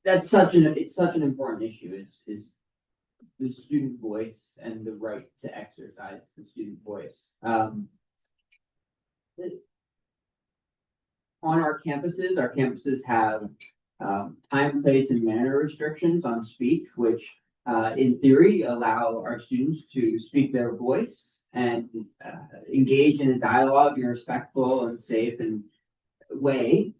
That's such an important issue is the student voice and the right to exercise the student voice. On our campuses have time, place, and manner restrictions on speech, which in theory allow our students to speak their voice and engage in a dialogue in a respectful and safe and way,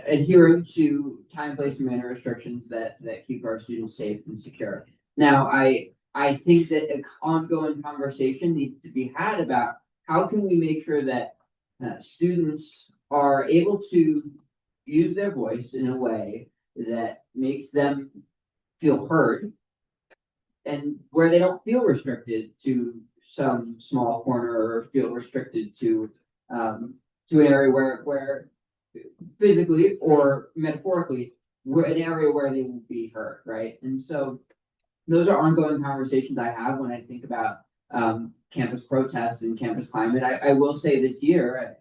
adhering to time, place, and manner restrictions that keep our students safe and secure. Now, I think that an ongoing conversation needs to be had about how can we make sure that students are able to use their voice in a way that makes them feel heard and where they don't feel restricted to some small corner or feel restricted to an area where physically or metaphorically an area where they will be heard, right? And so those are ongoing conversations I have when I think about campus protests and campus climate. I will say this year,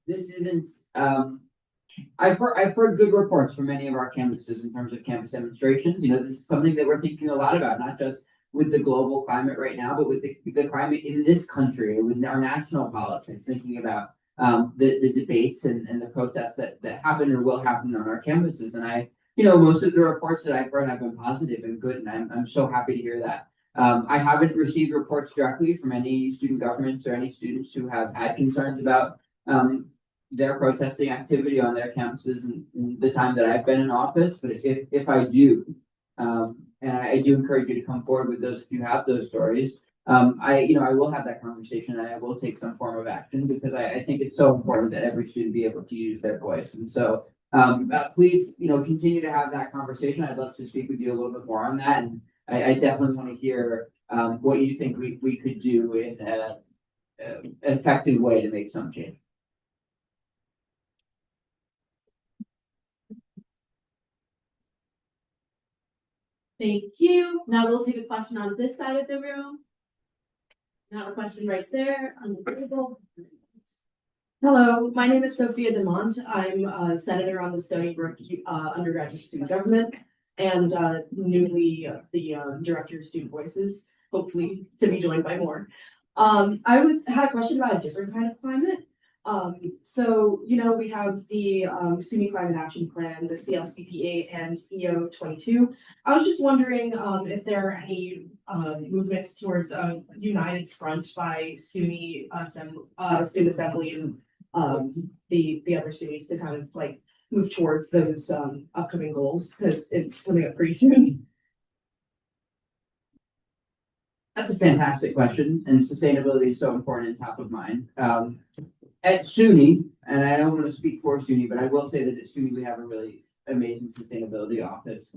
this isn't. I've heard good reports from many of our campuses in terms of campus demonstrations. You know, this is something that we're thinking a lot about, not just with the global climate right now, but with the climate in this country, with our national politics, thinking about the debates and the protests that happen or will happen on our campuses. And most of the reports that I've heard have been positive and good, and I'm so happy to hear that. I haven't received reports directly from any student governments or any students who have had concerns about their protesting activity on their campuses in the time that I've been in office. But if I do, and I do encourage you to come forward with those if you have those stories. I will have that conversation and I will take some form of action because I think it's so important that every student be able to use their voice. And so please, continue to have that conversation. I'd love to speak with you a little bit more on that. And I definitely want to hear what you think we could do in an effective way to make some change. Thank you. Now we'll take a question on this side of the room. Now a question right there on the table. Hello, my name is Sophia Demont. I'm a senator on the Stony Brook undergraduate student government and newly the director of student voices, hopefully to be joined by more. I had a question about a different kind of climate. So we have the SUNY Climate Action Plan, the CLCP8 and EO 22. I was just wondering if there are any movements towards a united front by SUNY Student Assembly and the other SUNYs to kind of like move towards those upcoming goals because it's coming up pretty soon. That's a fantastic question, and sustainability is so important and top of mind. at SUNY, and I don't want to speak for SUNY, but I will say that at SUNY we have a really amazing sustainability office.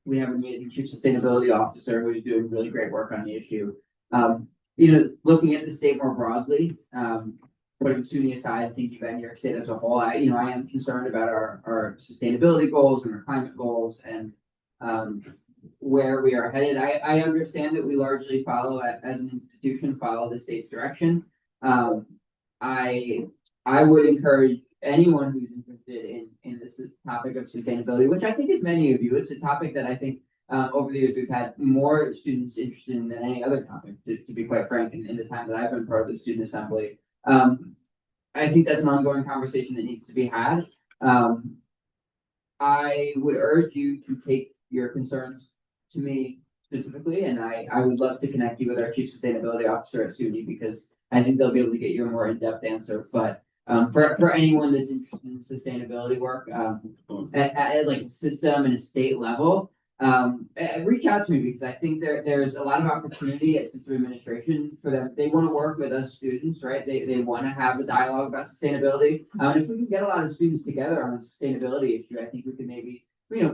We have an amazing chief sustainability officer who's doing really great work on the issue. Looking at the state more broadly, putting SUNY aside, thinking about New York State as a whole, I am concerned about our sustainability goals and our climate goals and where we are headed. I understand that we largely follow, as an institution, follow the state's direction. I would encourage anyone who's interested in this topic of sustainability, which I think is many of you. It's a topic that I think over the years we've had more students interested in than any other topic, to be quite frank, in the time that I've been part of the student assembly. I think that's an ongoing conversation that needs to be had. I would urge you to take your concerns to me specifically, and I would love to connect you with our chief sustainability officer at SUNY, because I think they'll be able to get you a more in-depth answer. But for anyone that's interested in sustainability work at like a system and a state level, reach out to me, because I think there's a lot of opportunity at system administration for them. They want to work with us students, right? They want to have a dialogue about sustainability. If we can get a lot of students together on a sustainability issue, I think we can maybe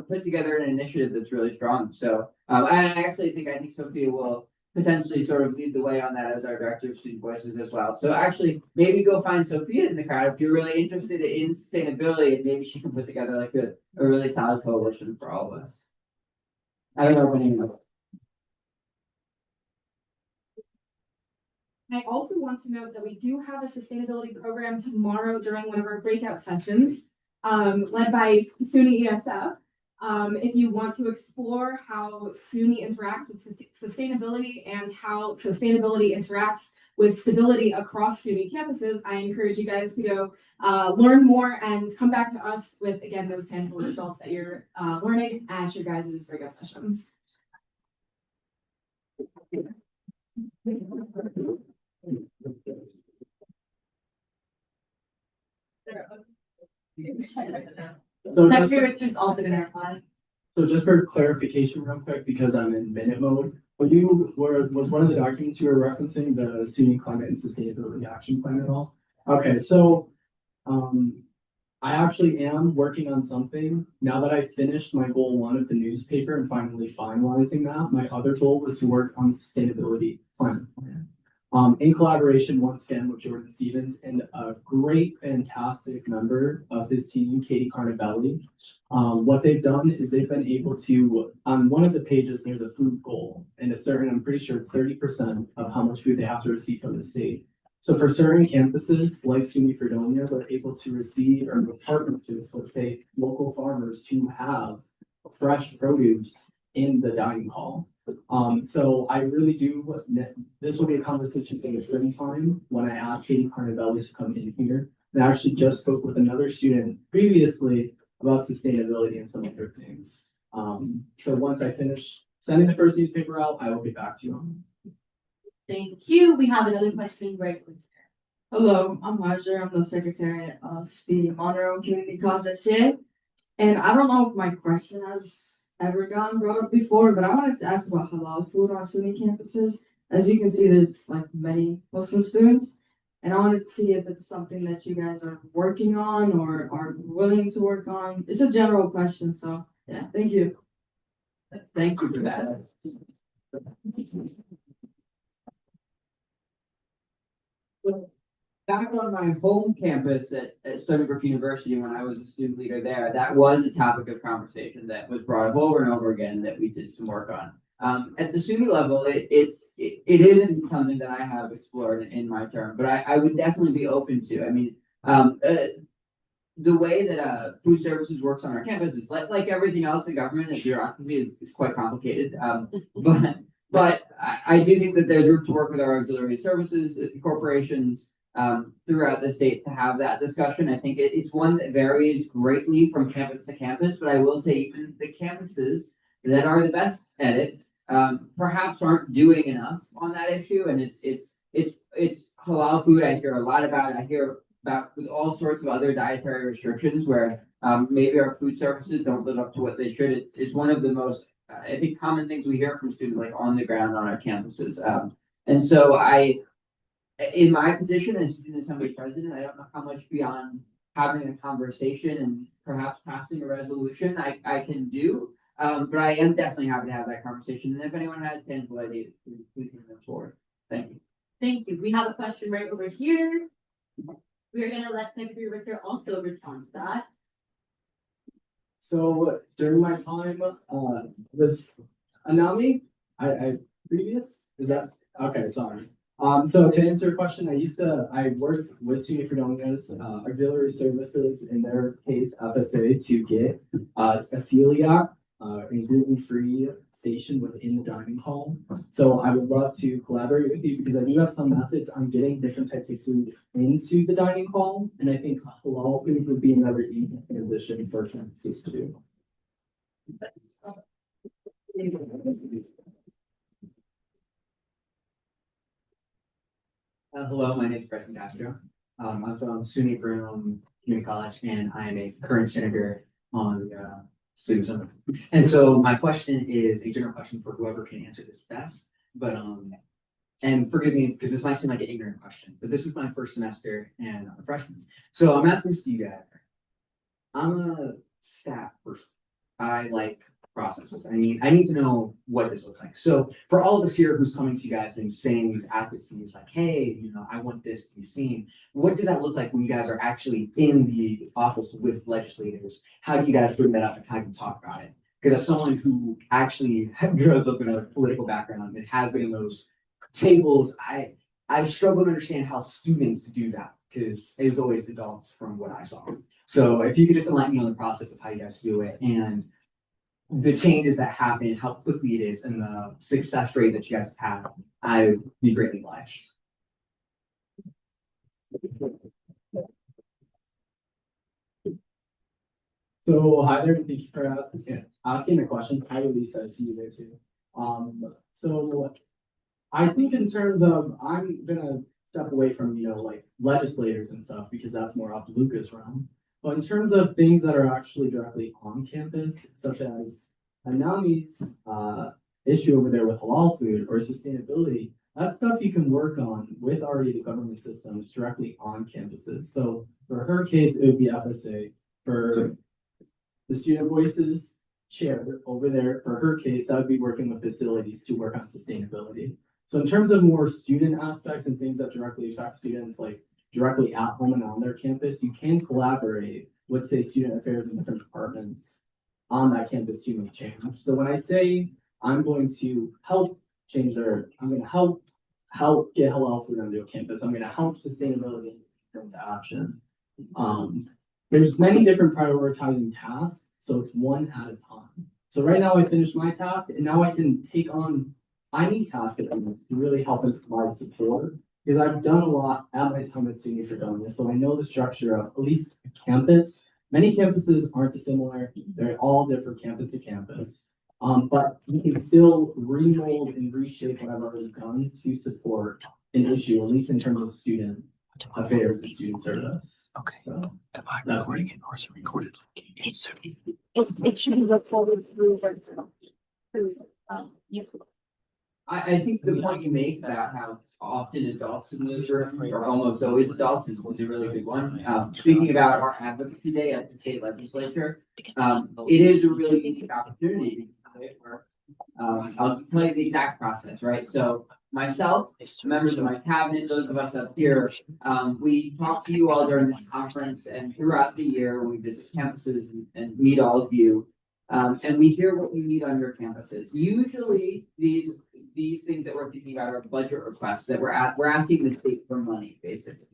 put together an initiative that's really strong. So I think Sophia will potentially sort of lead the way on that as our director of student voices as well. So actually, maybe go find Sophia in the crowd if you're really interested in sustainability, and maybe she can put together like a really solid coalition for all of us. I don't know if anyone. I also want to note that we do have a sustainability program tomorrow during one of our breakout sessions, led by SUNY ESF. If you want to explore how SUNY interacts with sustainability and how sustainability interacts with stability across SUNY campuses, I encourage you guys to go learn more and come back to us with, again, those tangible results that you're learning at your guys' breakout sessions. So Secretary Richards also gonna reply. So just for clarification real quick, because I'm in minute mode, was one of the documents you were referencing the SUNY Climate and Sustainability Action Plan at all? Okay, so I actually am working on something. Now that I finished my goal 1 of the newspaper and finally finalizing that, my other goal was to work on sustainability climate plan. In collaboration once again with Jordan Stevens and a great, fantastic member of his team, Katie Carnabelli. What they've done is they've been able to, on one of the pages, there's a food goal, and I'm pretty sure it's 30% of how much food they have to receive from the state. So for certain campuses like SUNY Fredonia, they're able to receive or partner to, so let's say local farmers, to have fresh produce in the dining hall. So I really do, this will be a conversation in the springtime when I asked Katie Carnabelli to come in here. And I actually just spoke with another student previously about sustainability and some other things. So once I finish sending the first newspaper out, I will get back to you on it. Thank you. We have another question, Greg. Hello, I'm Marjorie. I'm the secretary of the Monroe Community College SGA. And I don't know if my question has ever gotten brought up before, but I wanted to ask about halal food on SUNY campuses. As you can see, there's like many Muslim students, and I wanted to see if it's something that you guys are working on or are willing to work on. It's a general question, so yeah, thank you. Thank you for that. Back on my home campus at Stony Brook University, when I was a student leader there, that was a topic of conversation that was brought up over and over again that we did some work on. At the SUNY level, it isn't something that I have explored in my term, but I would definitely be open to. I mean, the way that food services works on our campus is like everything else in government, and bureaucracy is quite complicated. But I do think that there's room to work with our auxiliary services corporations throughout the state to have that discussion. I think it's one that varies greatly from campus to campus, but I will say even the campuses that are the best at it perhaps aren't doing enough on that issue. And it's halal food. I hear a lot about it. I hear about with all sorts of other dietary restrictions where maybe our food services don't live up to what they should. It's one of the most I think common things we hear from students like on the ground on our campuses. And so in my position as student assembly president, I don't know how much beyond having a conversation and perhaps passing a resolution I can do. But I am definitely happy to have that conversation, and if anyone has tangible ideas, we can move forward. Thank you. Thank you. We have a question right over here. We're gonna let Secretary Richter also respond to that. So during my time, was Anami, I previous, is that, okay, sorry. So to answer your question, I worked with SUNY for Donuts, auxiliary services, in their case, FSA, to get a celiac and gluten-free station within the dining hall. So I would love to collaborate with you because I do have some methods on getting different types of food into the dining hall. And I think halal food would be another easy transition for campuses to do. Hello, my name is Bryson Castro. I'm from SUNY Broome Community College, and I am a current senator on the student assembly. And so my question is a general question for whoever can answer this best. But and forgive me because this might seem like an ignorant question, but this is my first semester and I'm a freshman. So I'm asking this to you guys. I'm a staff person. I like processes. I mean, I need to know what this looks like. So for all of us here who's coming to you guys and saying these advocacies like, hey, I want this to be seen. What does that look like when you guys are actually in the office with legislators? How do you guys bring that up and how do you talk about it? Because as someone who actually grows up in a political background and has been in those tables, I struggle to understand how students do that because it was always adults from what I saw. So if you could just enlighten me on the process of how you guys do it and the changes that happen, how quickly it is, and the success rate that you guys have had, I would be greatly obliged. So hi there, and thank you for asking the question. Hi, Lisa, I see you there too. So I think in terms of, I'm gonna step away from, like legislators and stuff, because that's more up Luca's realm. But in terms of things that are actually directly on campus, such as Anami's issue over there with halal food or sustainability, that's stuff you can work on with already the government systems directly on campuses. So for her case, it would be FSA. For the Student Voices chair over there, for her case, that would be working with facilities to work on sustainability. So in terms of more student aspects and things that directly affect students, like directly at home and on their campus, you can collaborate with, say, student affairs in different departments on that campus to make change. So when I say I'm going to help change I'm going to help get halal food onto a campus, I'm going to help sustainability into action. There's many different prioritizing tasks, so it's one at a time. So right now I finished my task, and now I can take on any task at times to really help and provide support. Because I've done a lot at my time at SUNY for doing this, so I know the structure of at least a campus. Many campuses aren't dissimilar; they're all different campus to campus. But you can still remold and reshape whatever is done to support an issue, at least in terms of student affairs and student service. Okay. So am I recording it or is it recorded? It should be recorded through. I think the point you make about how often adults in the room, or almost always adults, is a really good one. Speaking about our advocacy day at the state legislature, it is a really unique opportunity. I'll tell you the exact process, right? So myself, members of my cabinet, those of us up here, we talk to you all during this conference and throughout the year when we visit campuses and meet all of you. And we hear what you need on your campuses. Usually these things that we're thinking about are budget requests that we're asking the state for money, basically.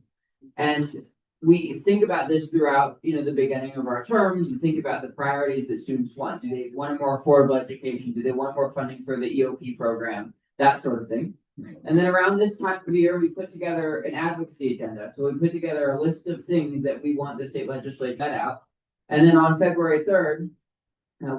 And we think about this throughout, the beginning of our terms and think about the priorities that students want. Do they want a more affordable education? Do they want more funding for the EOP program? That sort of thing. And then around this time of year, we put together an advocacy agenda. So we put together a list of things that we want the state legislature to set out. And then on February 3rd,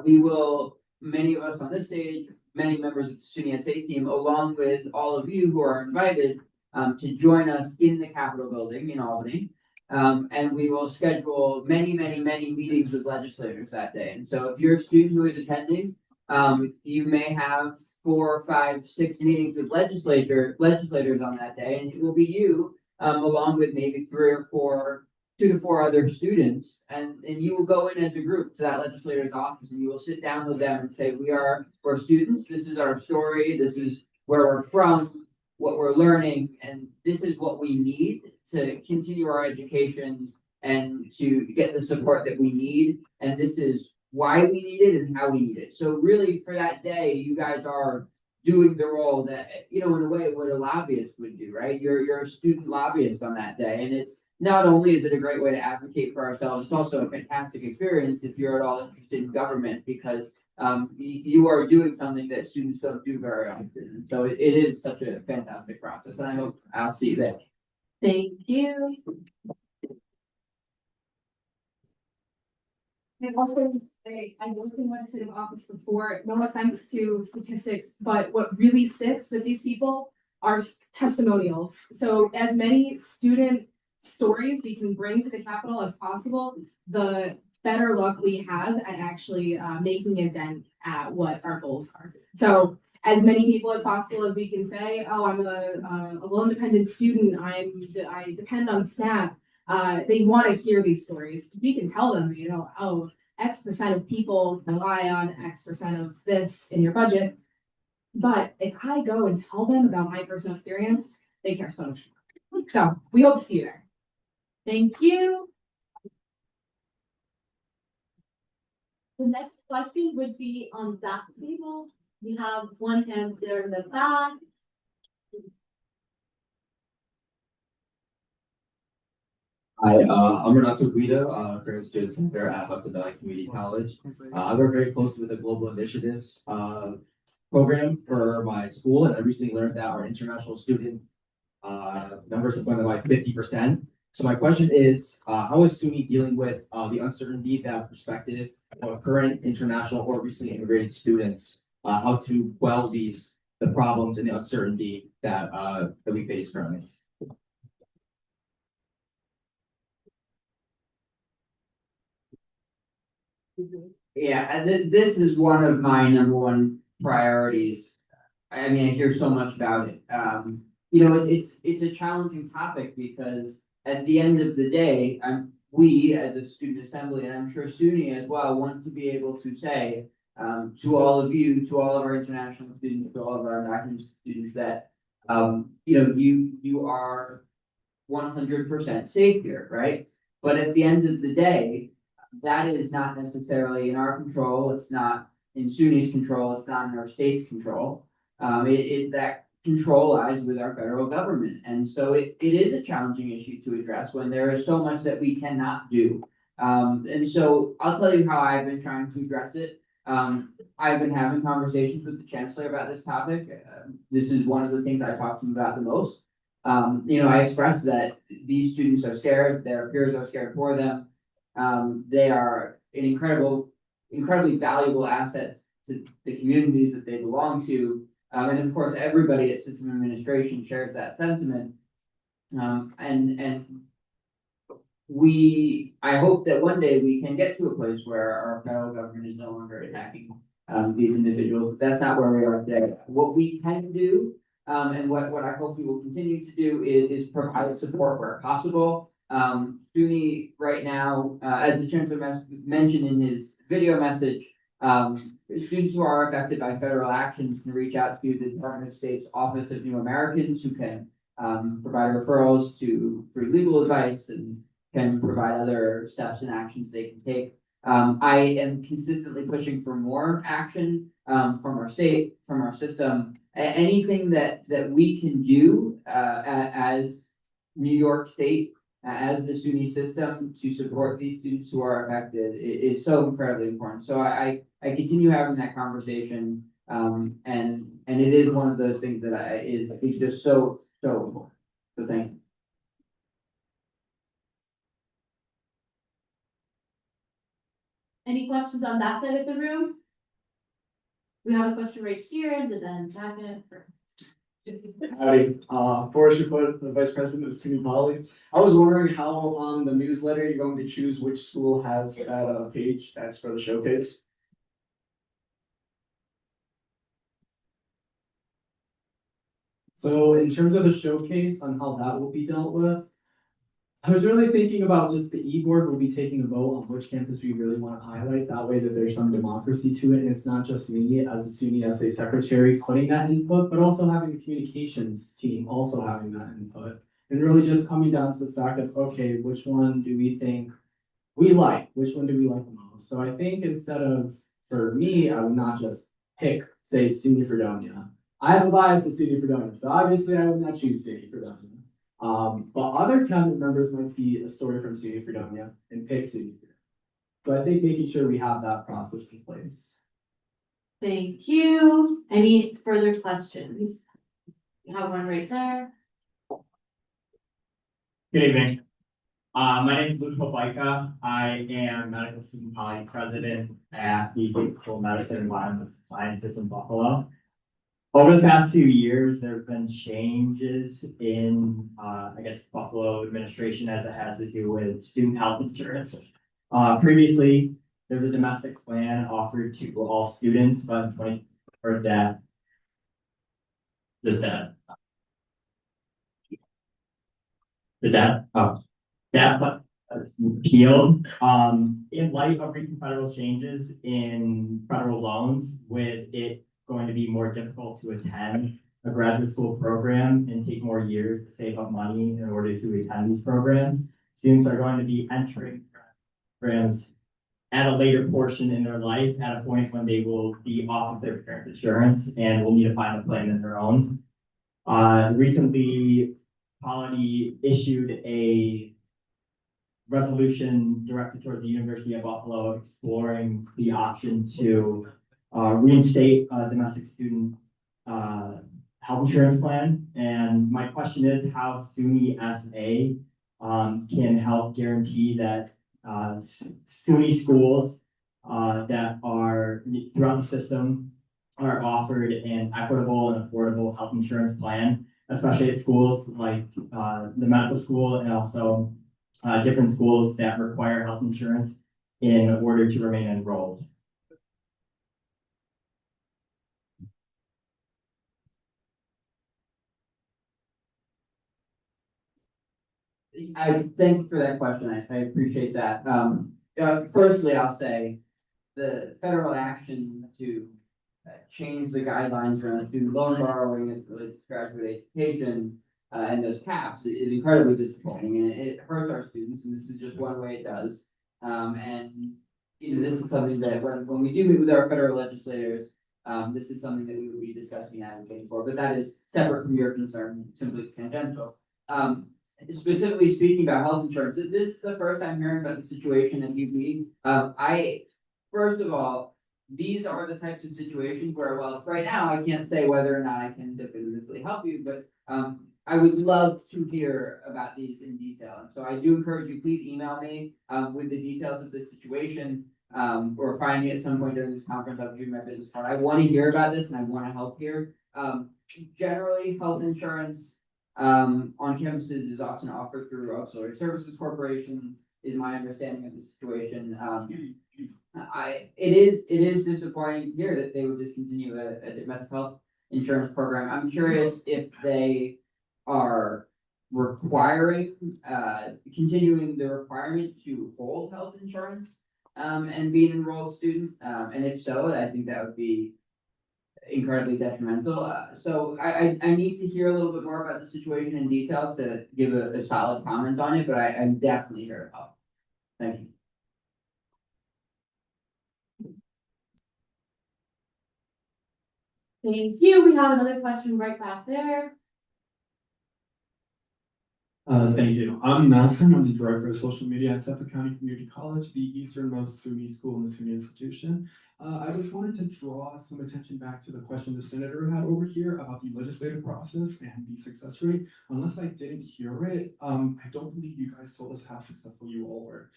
we will, many of us on this stage, many members of the SUNY SA team, along with all of you who are invited to join us in the Capitol building in Albany. And we will schedule many meetings with legislators that day. And so if you're a student who is attending, You may have 4, 5, 6 meetings with legislators on that day, and it will be you, along with maybe 3 or 4, 2 to 4 other students, and you will go in as a group to that legislator's office, and you will sit down with them and say, we're students, this is our story, this is where we're from, what we're learning, and this is what we need to continue our education and to get the support that we need, and this is why we need it and how we need it. So really, for that day, you guys are doing the role that, in a way, what a lobbyist would do, right? You're a student lobbyist on that day, and it's not only is it a great way to advocate for ourselves, it's also a fantastic experience if you're at all interested in government, because you are doing something that students don't do very often. And so it is such a fantastic process, and I hope I'll see you there. Thank you. I also say, I worked in legislative office before, no offense to statistics, but what really sticks with these people are testimonials. So as many student stories we can bring to the Capitol as possible, the better luck we have at actually making a dent at what our goals are. So as many people as possible as we can say, oh, I'm a low independent student, I depend on staff. They want to hear these stories. We can tell them, oh, X% of people rely on X% of this in your budget. But if I go and tell them about my personal experience, they care so much more. So we hope to see you there. Thank you. The next question would be on that table. We have one hand there in the back. Hi, I'm Renato Guido, current student center at Hudson Valley Community College. I work very closely with the Global Initiatives program for my school, and I recently learned that our international student numbers have gone up by 50%. So my question is, how is SUNY dealing with the uncertainty that perspective of current international or recently immigrated students, how to quell the problems and the uncertainty that we face currently? Yeah, and this is one of my #1 priorities. I mean, I hear so much about it. It's a challenging topic because at the end of the day, we as a student assembly, and I'm sure SUNY as well, want to be able to say to all of you, to all of our international students, to all of our American students that you are 100% safe here, right? But at the end of the day, that is not necessarily in our control. It's not in SUNY's control. It's not in our state's control. That control lies with our federal government, and so it is a challenging issue to address when there is so much that we cannot do. And so I'll tell you how I've been trying to address it. I've been having conversations with the chancellor about this topic. This is one of the things I talk to him about the most. I expressed that these students are scared. Their peers are scared for them. They are an incredibly valuable asset to the communities that they belong to. And of course, everybody at system administration shares that sentiment. I hope that one day we can get to a place where our federal government is no longer attacking these individuals, but that's not where we are today. What we can do, and what I hope we will continue to do is provide support where possible. SUNY right now, as the chancellor mentioned in his video message, students who are affected by federal actions can reach out to the Department of State's Office of New Americans, who can provide referrals to free legal advice and can provide other steps and actions they can take. I am consistently pushing for more action from our state, from our system. Anything that we can do as New York State, as the SUNY system, to support these students who are affected is so incredibly important. So I continue having that conversation, and it is one of those things that is just so important. So thank you. Any questions on that side of the room? We have a question right here, and then Jacket. Howdy, Forrest Report, the Vice President of SUNY Poly. I was wondering how on the newsletter you're going to choose which school has that page that's for the showcase. So in terms of the showcase on how that will be dealt with, I was really thinking about just the e-board will be taking a vote on which campus we really want to highlight. That way that there's some democracy to it. And it's not just me as the SUNY SA secretary putting that input, but also having the communications team also having that input. And really just coming down to the fact of, okay, which one do we think we like? Which one do we like the most? So I think instead of, for me, I would not just pick, say, SUNY Fredonia. I have a bias to SUNY Fredonia, so obviously I would not choose SUNY Fredonia. But other cabinet members might see a story from SUNY Fredonia and pick SUNY Fredonia. So I think making sure we have that process in place. Thank you. Any further questions? You have one right there. Good evening. My name is Luke Hobaika. I am medical student poly president at the School of Medicine and Environmental Sciences in Buffalo. Over the past few years, there have been changes in, I guess, Buffalo administration as it has to do with student health insurance. Previously, there was a domestic plan offered to all students, but or that, just that. The debt, that repealed. In light of recent federal changes in federal loans, with it going to be more difficult to attend a graduate school program and take more years to save up money in order to attend these programs, students are going to be entering programs at a later portion in their life, at a point when they will be off of their parent insurance and will need to find a plan of their own. Recently, Polity issued a resolution directed towards the University of Buffalo exploring the option to reinstate a domestic student health insurance plan. And my question is how SUNY SA can help guarantee that SUNY schools that are throughout the system are offered an equitable and affordable health insurance plan, especially at schools like the medical school and also different schools that require health insurance in order to remain enrolled. I thank you for that question. I appreciate that. Firstly, I'll say the federal action to change the guidelines for student loan borrowing as relates to graduate education and those caps is incredibly disappointing, and it hurts our students. And this is just one way it does. And this is something that when we do meet with our federal legislators, this is something that we will be discussing and advocating for. But that is separate from your concern, simply tangential. Specifically speaking about health insurance, this is the first I'm hearing about the situation at UP. First of all, these are the types of situations where, well, right now I can't say whether or not I can definitively help you, but I would love to hear about these in detail. And so I do encourage you, please email me with the details of this situation, or find me at some point during this conference. I'll give you my business card. I want to hear about this and I want to help here. Generally, health insurance on campuses is often offered through auxiliary services corporations, is my understanding of the situation. It is disappointing to hear that they would discontinue a domestic health insurance program. I'm curious if they are requiring, continuing the requirement to hold health insurance and be an enrolled student. And if so, I think that would be incredibly detrimental. So I need to hear a little bit more about the situation in detail to give a solid comment on it, but I'm definitely here to help. Thank you. Thank you. We have another question right back there. Thank you. I'm Nelson. I'm the director of social media at Suffolk County Community College, the easternmost SUNY school in the SUNY institution. I just wanted to draw some attention back to the question the senator had over here about the legislative process and the success rate. Unless I didn't hear it, I don't believe you guys told us how successful you all were.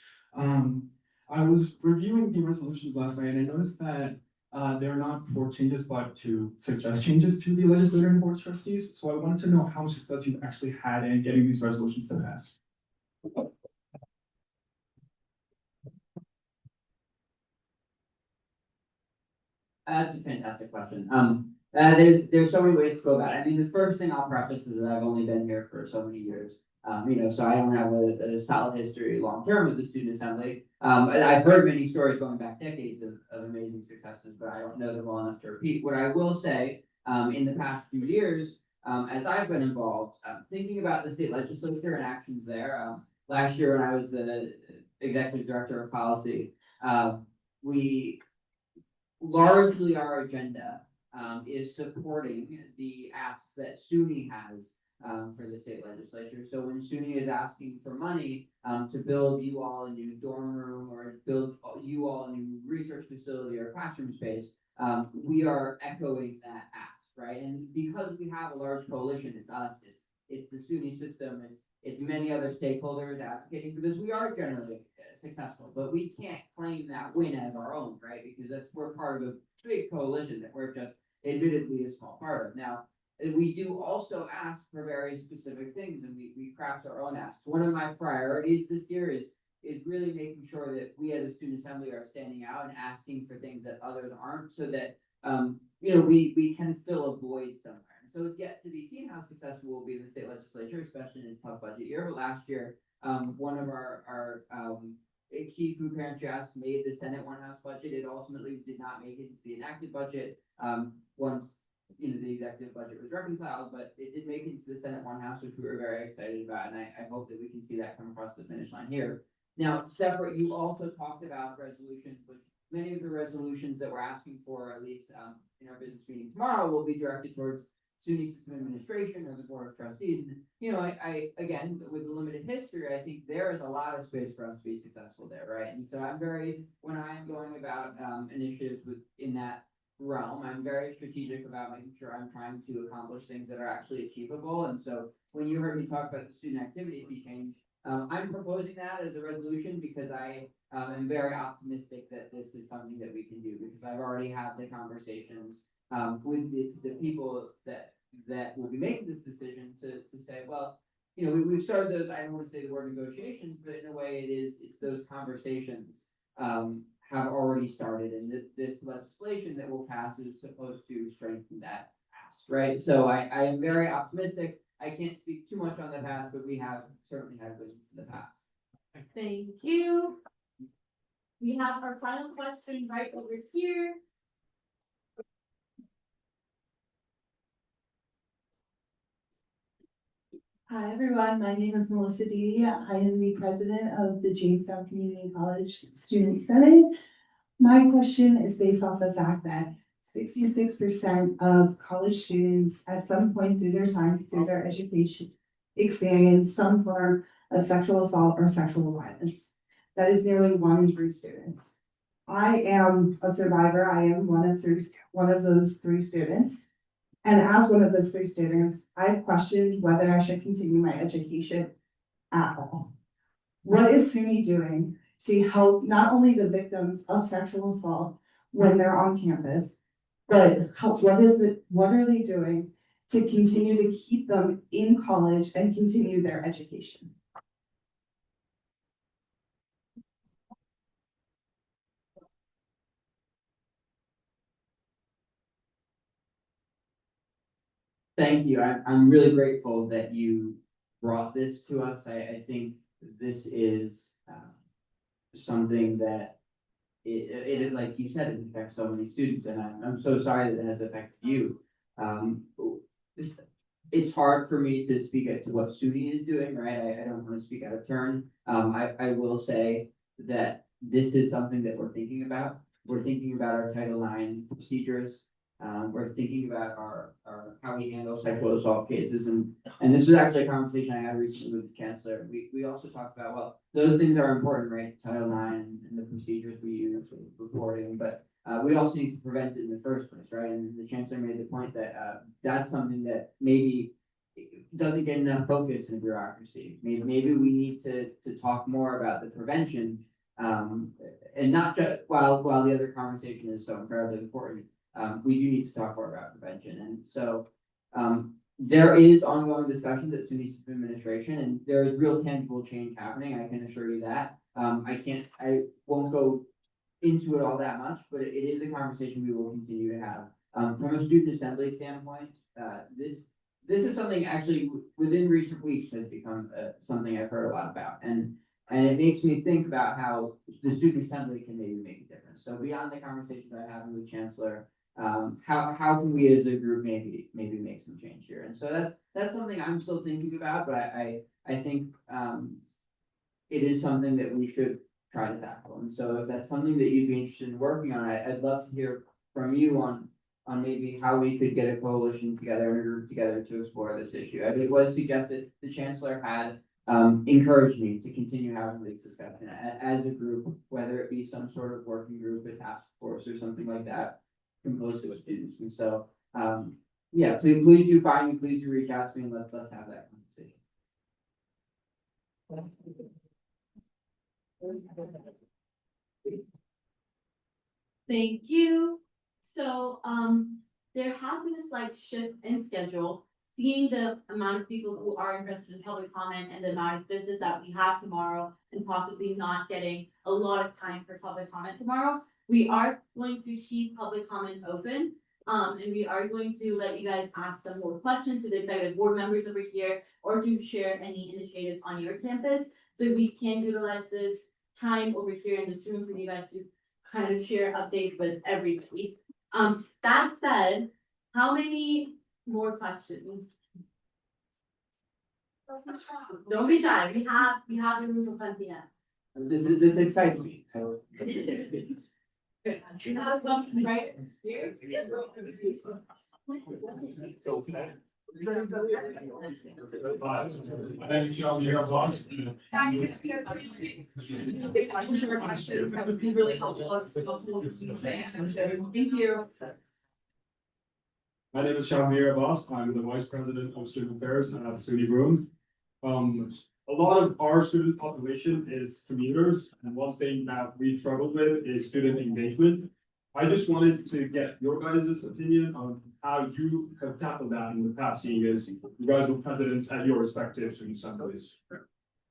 I was reviewing the resolutions last night and I noticed that they're not for changes, but to suggest changes to the legislature and board of trustees. So I wanted to know how much success you've actually had in getting these resolutions to pass. That's a fantastic question. There's so many ways to go about it. I mean, the first thing I'll preface is that I've only been here for so many years. So I don't have a solid history long term with the student assembly. And I've heard many stories going back decades of amazing successes, but I don't know them well enough to repeat. What I will say, in the past few years, as I've been involved, thinking about the state legislature and actions there. Last year when I was the executive director of policy, we largely our agenda is supporting the asks that SUNY has for the state legislature. So when SUNY is asking for money to build you all a new dorm room or build you all a new research facility or classroom space, we are echoing that ask, right? And because we have a large coalition, it's us, it's the SUNY system, it's many other stakeholders advocating for this. We are generally successful, but we can't claim that win as our own, right? Because we're part of a big coalition that we're just admittedly a small part of. Now, we do also ask for very specific things, and we craft our own asks. One of my priorities this year is really making sure that we as a student assembly are standing out and asking for things that others aren't, so that we can fill a void somewhere. And so it's yet to be seen how successful we'll be in the state legislature, especially in a tough budget year. But last year, one of our key food pantry asks made the Senate one house budget. It ultimately did not make it into the enacted budget once the executive budget was reconciled, but it did make it into the Senate one house, which we were very excited about, and I hope that we can see that come across the finish line here. Now, separate, you also talked about resolutions, which many of the resolutions that we're asking for, at least in our business meeting tomorrow, will be directed towards SUNY system administration or the board of trustees. And I again, with the limited history, I think there is a lot of space for us to be successful there, right? And so when I am going about initiatives in that realm, I'm very strategic about making sure I'm trying to accomplish things that are actually achievable. And so when you heard me talk about the student activity fee change, I'm proposing that as a resolution because I am very optimistic that this is something that we can do, because I've already had the conversations with the people that will be making this decision to say, well, we've started those, I don't want to say the word negotiations, but in a way it's those conversations have already started, and this legislation that will pass is supposed to strengthen that ask, right? So I am very optimistic. I can't speak too much on the past, but we have certainly had wins in the past. Thank you. We have our final question right over here. Hi, everyone. My name is Melissa Dee. I am the president of the Jamestown Community College Student Senate. My question is based off the fact that 66% of college students at some point through their time, through their education, experience some form of sexual assault or sexual violence. That is nearly 1 in 3 students. I am a survivor. I am one of those 3 students. And as one of those 3 students, I've questioned whether I should continue my education at all. What is SUNY doing to help not only the victims of sexual assault when they're on campus, but what are they doing to continue to keep them in college and continue their education? Thank you. I'm really grateful that you brought this to us. I think this is something that it like you said, it affects so many students, and I'm so sorry that it has affected you. It's hard for me to speak to what SUNY is doing, right? I don't want to speak out of turn. I will say that this is something that we're thinking about. We're thinking about our Title IX procedures. We're thinking about our how we handle sexual assault cases, and this was actually a conversation I had recently with the chancellor. We also talked about, well, those things are important, right? Title IX and the procedures we use for reporting, but we also need to prevent it in the first place, right? And the chancellor made the point that that's something that maybe doesn't get enough focus in bureaucracy. Maybe we need to talk more about the prevention, and not just while the other conversation is so incredibly important. We do need to talk more about prevention. And so there is ongoing discussions at SUNY System Administration, and there is real tangible change happening. I can assure you that. I won't go into it all that much, but it is a conversation we will continue to have From a student assembly standpoint, this is something actually within recent weeks has become something I've heard a lot about, and it makes me think about how the student assembly can maybe make a difference. So beyond the conversations I have with the chancellor, how can we as a group maybe make some change here? And so that's something I'm still thinking about, but I think it is something that we should try to tackle. And so if that's something that you'd be interested in working on, I'd love to hear from you on maybe how we could get a coalition together and a group together to explore this issue. I mean, it was suggested, the chancellor had encouraged me to continue having this discussion as a group, whether it be some sort of working group, a task force or something like that, composed of students. And so yeah, please do find me, please do reach out to me, and let's have that conversation. Thank you. So, there has been a slight shift in schedule, seeing the amount of people who are interested in public comment and the amount of business that we have tomorrow and possibly not getting a lot of time for public comment tomorrow. We are going to keep public comment open. And we are going to let you guys ask some more questions to the executive board members over here or to share any initiatives on your campus. So we can utilize this time over here in this room for you guys to kind of share updates with everybody. That said, how many more questions? Don't be shy. We have the room for plenty now. This excites me. So You have one right here. My name is Sean, your boss. Guys, if you have questions or questions, that would be really helpful if thank you. My name is Shamir Abbas. I'm the Vice President of Student Affairs at SUNY Broome. A lot of our student population is commuters, and one thing that we've struggled with is student engagement. I just wanted to get your guys' opinion on how you have tackled that in the past, seeing as you guys were presidents at your respective student assemblies.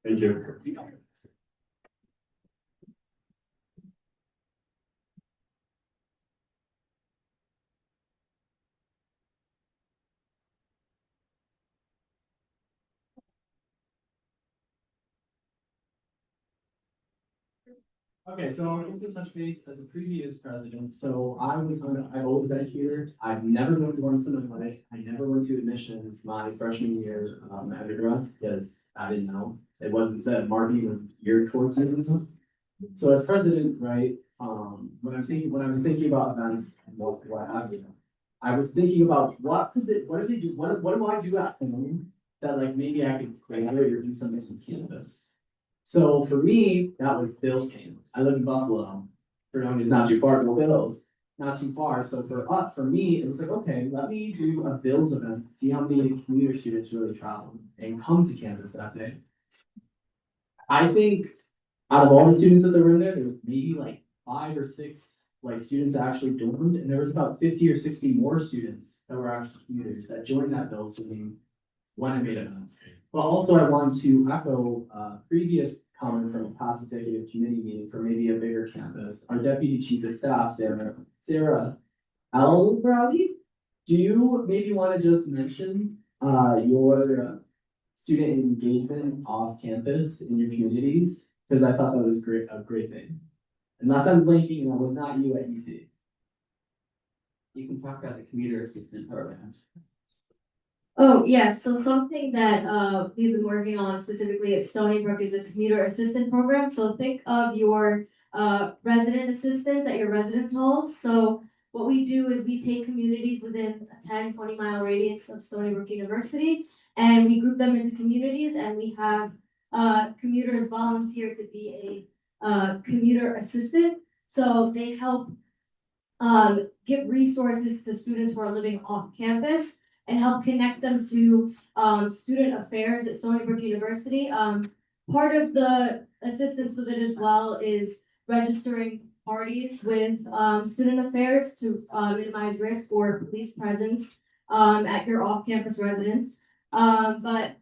Thank you. Okay, so I'm going to touch base as a previous president. So I've always been a tutor. I've never been to once in my life. I never went to admissions my freshman year at undergrad because I didn't know. It wasn't that marketing was geared towards me. So as president, right, when I was thinking about events and what have you, I was thinking about what do they do? What do I do at home that like maybe I could create or do something from campus. So for me, that was Bills game. I live in Buffalo. For known as not too far, go Bills. Not too far. So for me, it was like, okay, let me do a Bills event, see how many commuter students really travel and come to campus that day. I think out of all the students that were in there was maybe like 5 or 6 like students that actually joined, and there was about 50 or 60 more students that were actually commuters that joined that Bills game when I made events. But also I want to echo previous comment from a past executive committee meeting for maybe a bigger campus. Our deputy chief of staff, Sarah L. Browdy, do you maybe want to just mention your student engagement off campus in your communities? Because I thought that was a great thing. Unless I'm blanking and that was not you at EC. you can talk about the commuter assistant programs. Oh, yes, so something that we've been working on specifically at Stony Brook is a commuter assistant program. So think of your resident assistants at your residence halls. So what we do is we take communities within a 10-20 mile radius of Stony Brook University, and we group them into communities, and we have commuters volunteer to be a commuter assistant. So they help give resources to students who are living off campus and help connect them to student affairs at Stony Brook University. Part of the assistance with it as well is registering parties with student affairs to minimize risk or police presence at your off-campus residence. But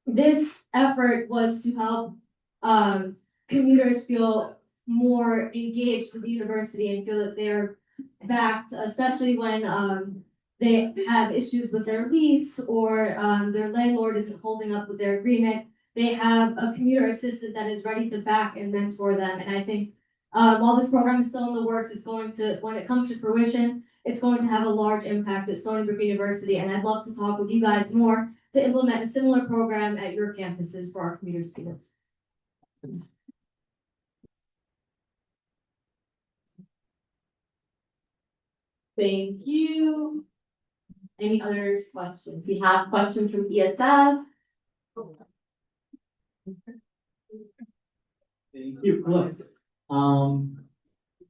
this effort was to help commuters feel more engaged with the university and feel that they're backed, especially when they have issues with their lease or their landlord isn't holding up with their agreement. They have a commuter assistant that is ready to back and mentor them. And I think while this program is still in the works, it's going to, when it comes to fruition, it's going to have a large impact at Stony Brook University. And I'd love to talk with you guys more to implement a similar program at your campuses for our commuter students. Thank you. Any other questions? We have questions from ESF. Thank you. Look,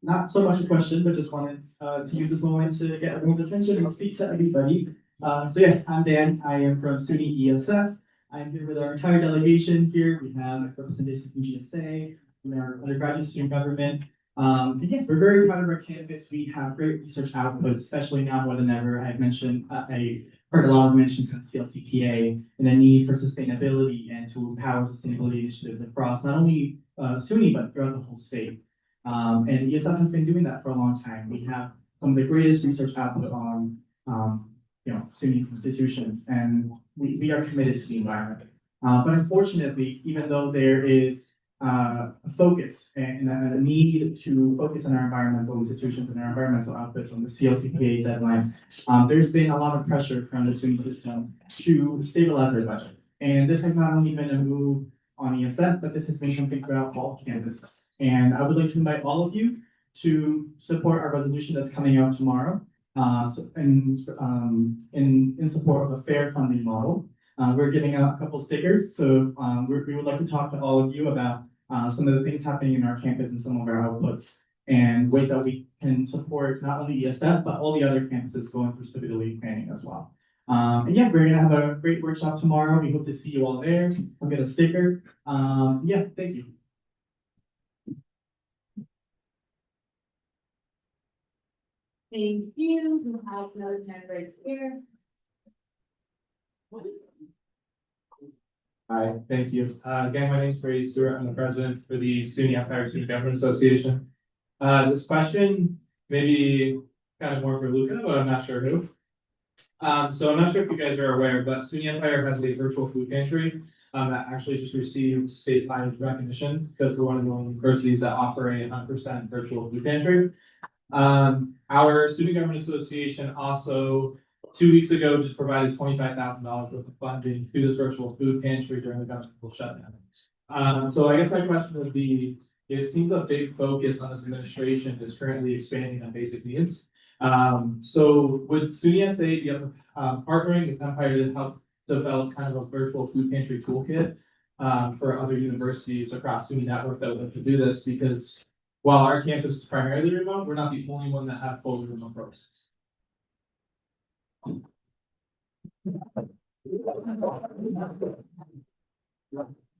not so much a question, but just wanted to use this moment to get everyone's attention and speak to everybody. So yes, I'm Dan. I am from SUNY ESF. I'm here with our entire delegation here. We have representation from GSA, from our undergraduate student government. And yes, we're very proud of our campus. We have great research output, especially now more than ever. I've mentioned, I heard a lot of mentions of CLCPA and the need for sustainability and to empower sustainability initiatives across not only SUNY, but throughout the whole state. And ESF has been doing that for a long time. We have some of the greatest research output on, SUNY's institutions, and we are committed to the environment. But unfortunately, even though there is a focus and a need to focus on our environmental institutions and our environmental outputs on the CLCPA deadlines, there's been a lot of pressure from the SUNY system to stabilize our budget. And this has not only been a move on ESF, but this has been something throughout all campuses. And I would like to invite all of you to support our resolution that's coming out tomorrow. In support of a fair funding model. We're giving out a couple stickers, so we would like to talk to all of you about some of the things happening in our campus and some of our outputs and ways that we can support not only ESF, but all the other campuses going through stability planning as well. And yeah, we're gonna have a great workshop tomorrow. We hope to see you all there. I'll get a sticker. Yeah, thank you. Thank you. We have another hand right here. Hi, thank you. Again, my name is Brady Stewart. I'm the president for the SUNY Empire Student Government Association. This question may be kind of more for Luca, but I'm not sure who. So I'm not sure if you guys are aware, but SUNY Empire has a virtual food pantry that actually just received statewide recognition because we're one of the only universities that offer a 100% virtual food pantry. Our Student Government Association also 2 weeks ago just provided $25,000 worth of funding to this virtual food pantry during the governmental shutdown. So I guess my question would be, it seems a big focus on this administration is currently expanding on basic needs. So would SUNY SA be partnering with Empire to help develop kind of a virtual food pantry toolkit for other universities across SUNY network that would like to do this? Because while our campus is primarily remote, we're not the only one that have full remote programs.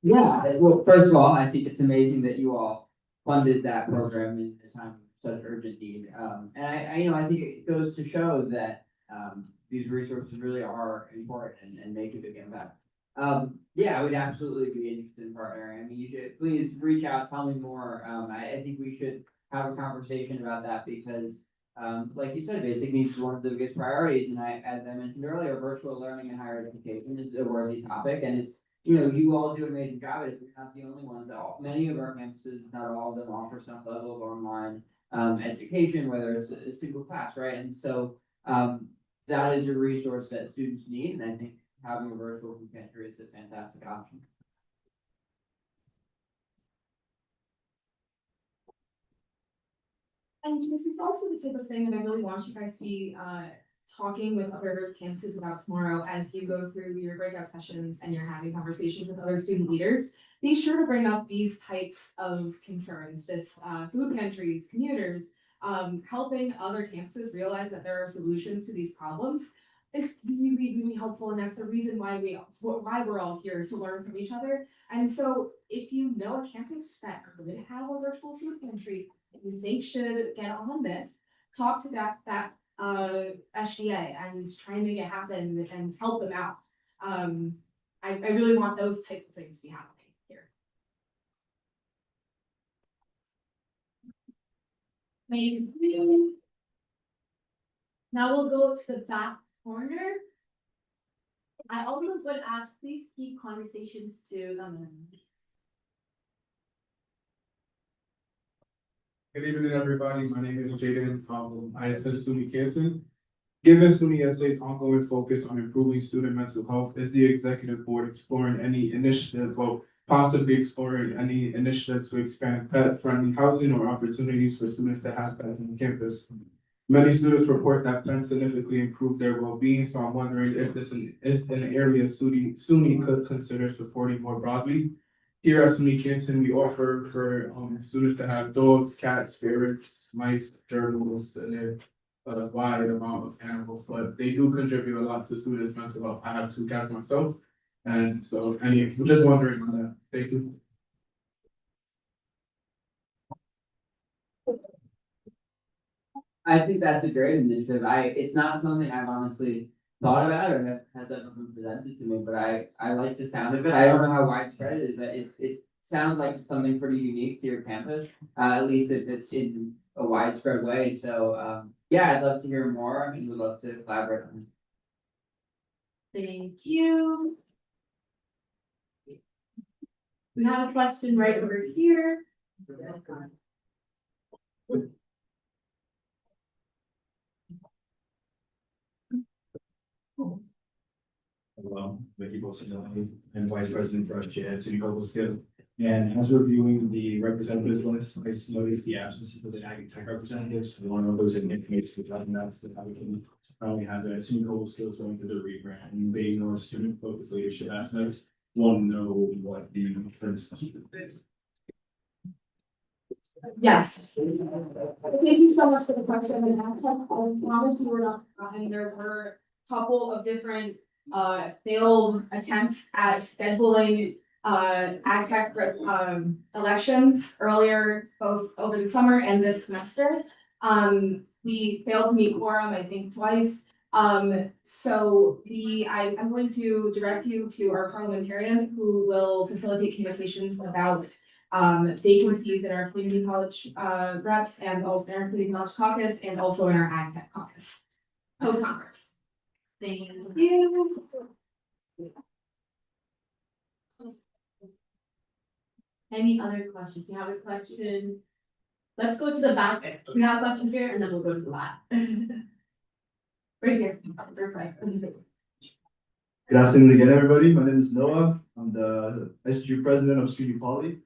Yeah, well, first of all, I think it's amazing that you all funded that program in this time of such urgent need. And I think it goes to show that these resources really are important and make a big impact. Yeah, I would absolutely be interested in partnering. I mean, you should please reach out, tell me more. I think we should have a conversation about that because, like you said, basic needs is one of the biggest priorities. And as I mentioned earlier, virtual learning in higher education is a worthy topic, and it's, you all do an amazing job. We're not the only ones. Many of our campuses, not all of them, offer some level of online education, whether it's a single class, right? And so that is a resource that students need, and I think having a virtual food pantry is a fantastic option. And this is also the type of thing that I really want you guys to be talking with other campuses about tomorrow as you go through your breakout sessions and you're having conversations with other student leaders. Be sure to bring up these types of concerns, this food pantries, commuters, helping other campuses realize that there are solutions to these problems is really, really helpful. And that's the reason why we're all here, is to learn from each other. And so if you know a campus that could have a virtual food pantry that you think should get on this, talk to that SGA and try and make it happen and help them out. I really want those types of things to be happening here. Thank you. Now we'll go to the back corner. I also would ask, please keep conversations to Good evening, everybody. My name is Jaden. I attend SUNY Canton. Given SUNY SA's ongoing focus on improving student mental health, is the executive board exploring any initiative or possibly exploring any initiatives to expand pet-friendly housing or opportunities for students to have pets on campus? Many students report that pets significantly improve their well-being, so I'm wondering if this is an area SUNY could consider supporting more broadly. Here at SUNY Canton, we offer for students to have dogs, cats, ferrets, mice, gerbils, and a wide amount of animals, but they do contribute a lot to students' mental health. I have 2 cats myself, and so I'm just wondering on that. Thank you. I think that's a great initiative. It's not something I've honestly thought about or has ever been presented to me, but I like the sound of it. I don't know how widespread it is. It sounds like it's something pretty unique to your campus, at least if it's in a widespread way. So yeah, I'd love to hear more. I mean, we'd love to collaborate on it. Thank you. We have a question right over here. Hello, Vicky Bolsonaro, and Vice President for SJ at SUNY Global Skill. And as reviewing the representatives list, I noticed the absences of the ag tech representatives. One of those information regarding that, so how we can probably have the SUNY Global Skills going to the rebrand and being more student focused leadership aspects. Want to know what the difference is. Yes. Thank you so much for the question. And I promise you we're not, and there were a couple of different failed attempts at scheduling ag tech elections earlier, both over the summer and this semester. We failed to meet quorum, I think twice. So I'm going to direct you to our parliamentarian who will facilitate communications about vacancies in our community college reps and also in our community college caucus and also in our ag tech caucus post conference. Thank you. Any other questions? If you have a question, let's go to the back. We have a question here and then we'll go to the back. Right here. Good afternoon again, everybody. My name is Noah. I'm the SG president of SUNY Poly.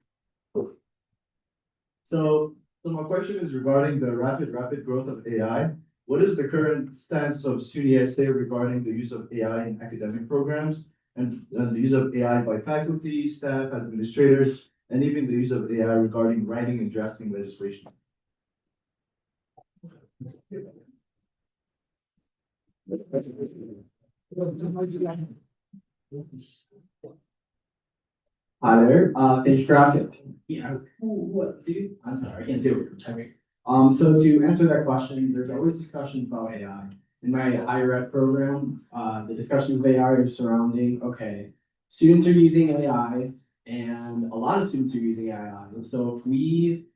So my question is regarding the rapid growth of AI. What is the current stance of SUNY SA regarding the use of AI in academic programs and the use of AI by faculty, staff, administrators, and even the use of AI regarding writing and drafting legislation? Hi there, thanks for asking. Yeah, what, dude? I'm sorry, I can't see what you're checking. So to answer that question, there's always discussions about AI. In my higher ed program, the discussion of AI is surrounding, okay, students are using AI and a lot of students are using AI. And so if we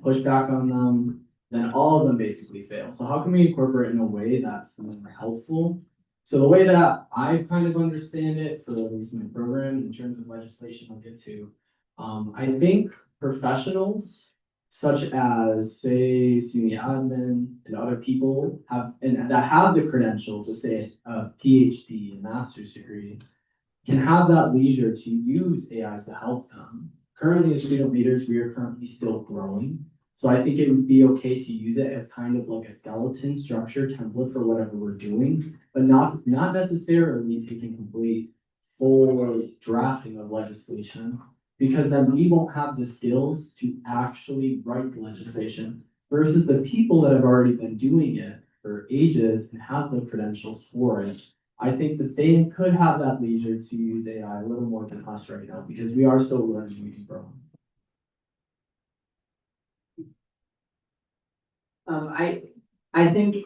push back on them, then all of them basically fail. So how can we incorporate in a way that's more helpful? So the way that I kind of understand it for at least my program in terms of legislation I'll get to, I think professionals such as say SUNY admin and other people that have the credentials of say a PhD, a master's degree, can have that leisure to use AI to help them. Currently as student leaders, we are currently still growing. So I think it would be okay to use it as kind of like a skeleton structure template for whatever we're doing, but not necessarily taking complete full drafting of legislation, because then we won't have the skills to actually write legislation versus the people that have already been doing it for ages and have the credentials for it. I think that they could have that leisure to use AI a little more than us right now because we are still learning and growing. I think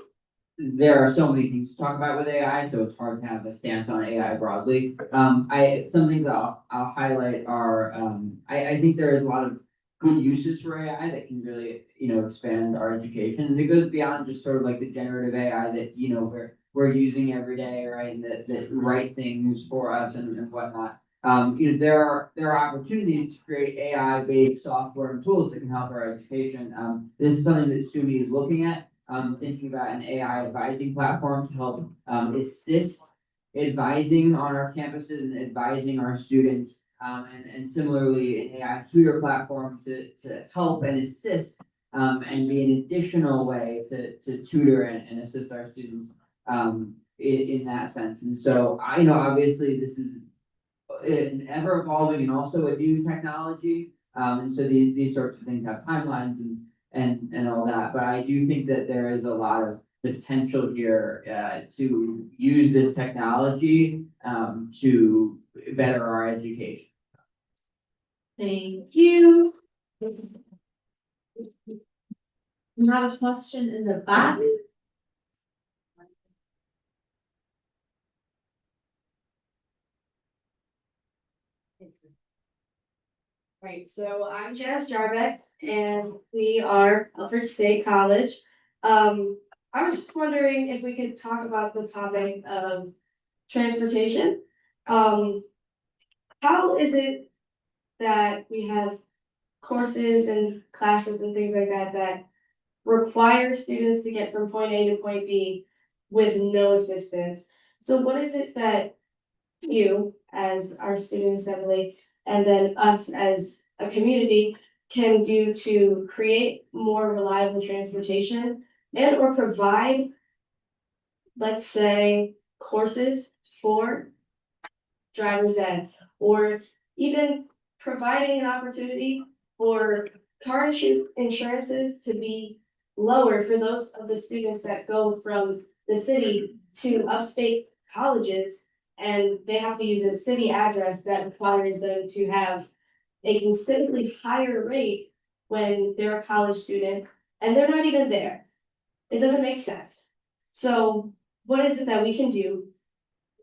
there are so many things to talk about with AI, so it's hard to have a stance on AI broadly. Some things I'll highlight are I think there is a lot of good uses for AI that can really, expand our education. And it goes beyond just sort of like the generative AI that, we're using every day, right? And that write things for us and whatnot. There are opportunities to create AI-based software and tools that can help our education. This is something that SUNY is looking at, thinking about an AI advising platform to help assist advising on our campuses and advising our students. And similarly, an AI tutor platform to help and assist and be an additional way to tutor and assist our students in that sense. And so obviously this is an ever evolving and also a new technology. And so these sorts of things have timelines and all that. But I do think that there is a lot of potential here to use this technology to better our education. Thank you. We have a question in the back. Right, so I'm Jazz Jarbeck and we are Alfred State College. I was just wondering if we could talk about the topic of transportation. How is it that we have courses and classes and things like that that require students to get from point A to point B with no assistance? So what is it that you, as our student assembly, and then us as a community can do to create more reliable transportation and or provide, let's say, courses for driver's ed, or even providing an opportunity for car insurances to be lower for those of the students that go from the city to upstate colleges, and they have to use a city address that requires them to have a considerably higher rate when they're a college student, and they're not even there. It doesn't make sense. So what is it that we can do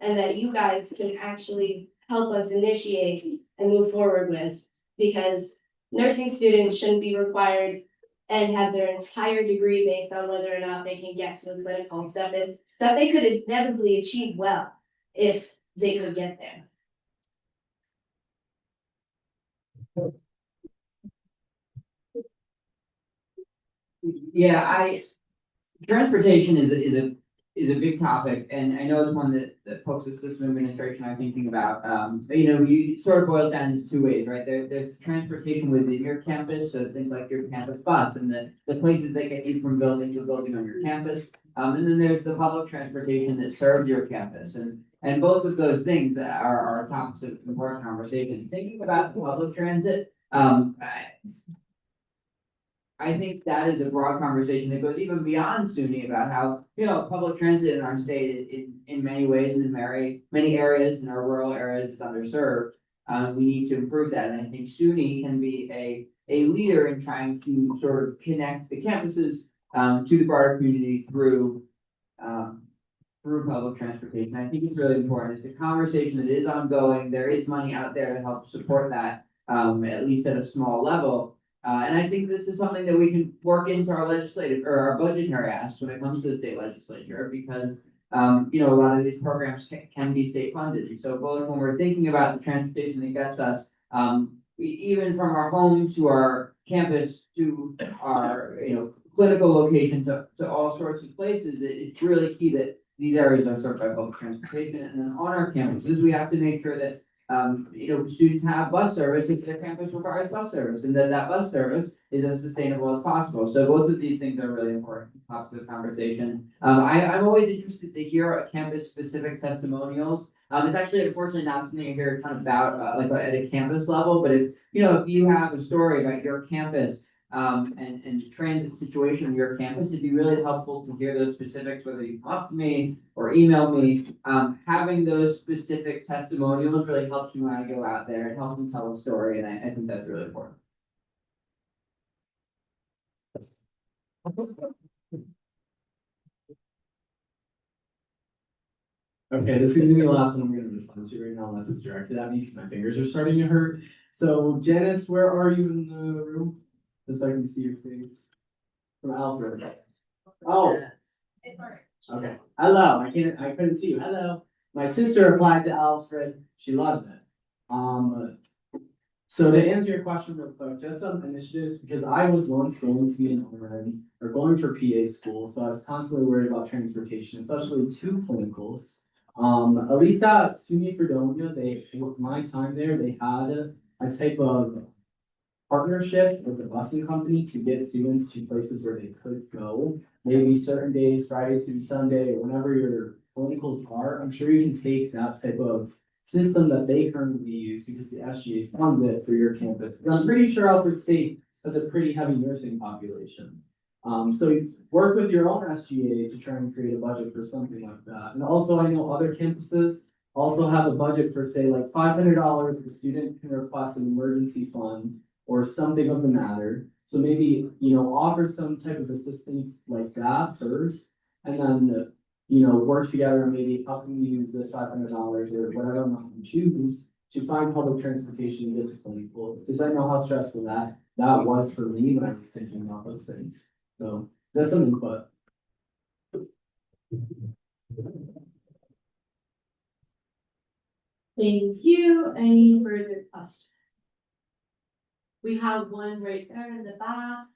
and that you guys can actually help us initiate and move forward with? Because nursing students shouldn't be required and have their entire degree based on whether or not they can get to a clinical that they could inevitably achieve well if they could get there. Yeah, transportation is a big topic, and I know it's one that folks at system administration are thinking about. You sort of boil it down into two ways, right? There's transportation within your campus, so things like your campus bus and the places that get you from building to building on your campus. And then there's the public transportation that serves your campus, and both of those things are topics of important conversation. Thinking about the public transit, I think that is a broad conversation that goes even beyond SUNY about how, public transit in our state in many ways and in many areas in our rural areas is underserved. We need to improve that. And I think SUNY can be a leader in trying to sort of connect the campuses to the broader community through public transportation. I think it's really important. It's a conversation that is ongoing. There is money out there to help support that, at least at a small level. And I think this is something that we can work into our legislative or our budgetary asks when it comes to the state legislature, because a lot of these programs can be state funded. And so both when we're thinking about the transportation that gets us, even from our home to our campus to our clinical location to all sorts of places, it's really key that these areas are served by public transportation. And then on our campuses, we have to make sure that students have bus service if their campus requires bus service, and that bus service is as sustainable as possible. So both of these things are really important topics of conversation. I'm always interested to hear campus-specific testimonials. It's actually unfortunately not something I hear a ton about like at a campus level, but if you have a story about your campus and the transit situation of your campus, it'd be really helpful to hear those specifics, whether you come up to me or email me. Having those specific testimonials really helps me when I go out there and helps me tell the story, and I think that's really important. Okay, this is gonna be the last one I'm gonna respond to right now, unless it's directed at me, because my fingers are starting to hurt. So Janice, where are you in the room? Just so I can see your face. From Alfred. Oh. Okay. Hello. I couldn't see you. Hello. My sister applied to Alfred. She loves it. So to answer your question real quick, just some initiatives, because I was once going to be an RN or going for PA school, so I was constantly worried about transportation, especially to clinicals. At least at SUNY Fredonia, my time there, they had a type of partnership with the busing company to get students to places where they could go. Maybe certain days, Friday through Sunday, or whenever your clinicals are, I'm sure you can take that type of system that they currently use because the SGA funds it for your campus. And I'm pretty sure Alfred State has a pretty heavy nursing population. So you work with your own SGA to try and create a budget for something like that. And also I know other campuses also have a budget for say like $500 a student can request an emergency fund or something of the matter. So maybe, offer some type of assistance like that first, and then, work together and maybe how can we use this $500 or whatever amount you choose to find public transportation and get to clinical. Because I know how stressful that was for me when I was thinking about those things. So that's some input. Thank you. Any further questions? We have one right there in the back.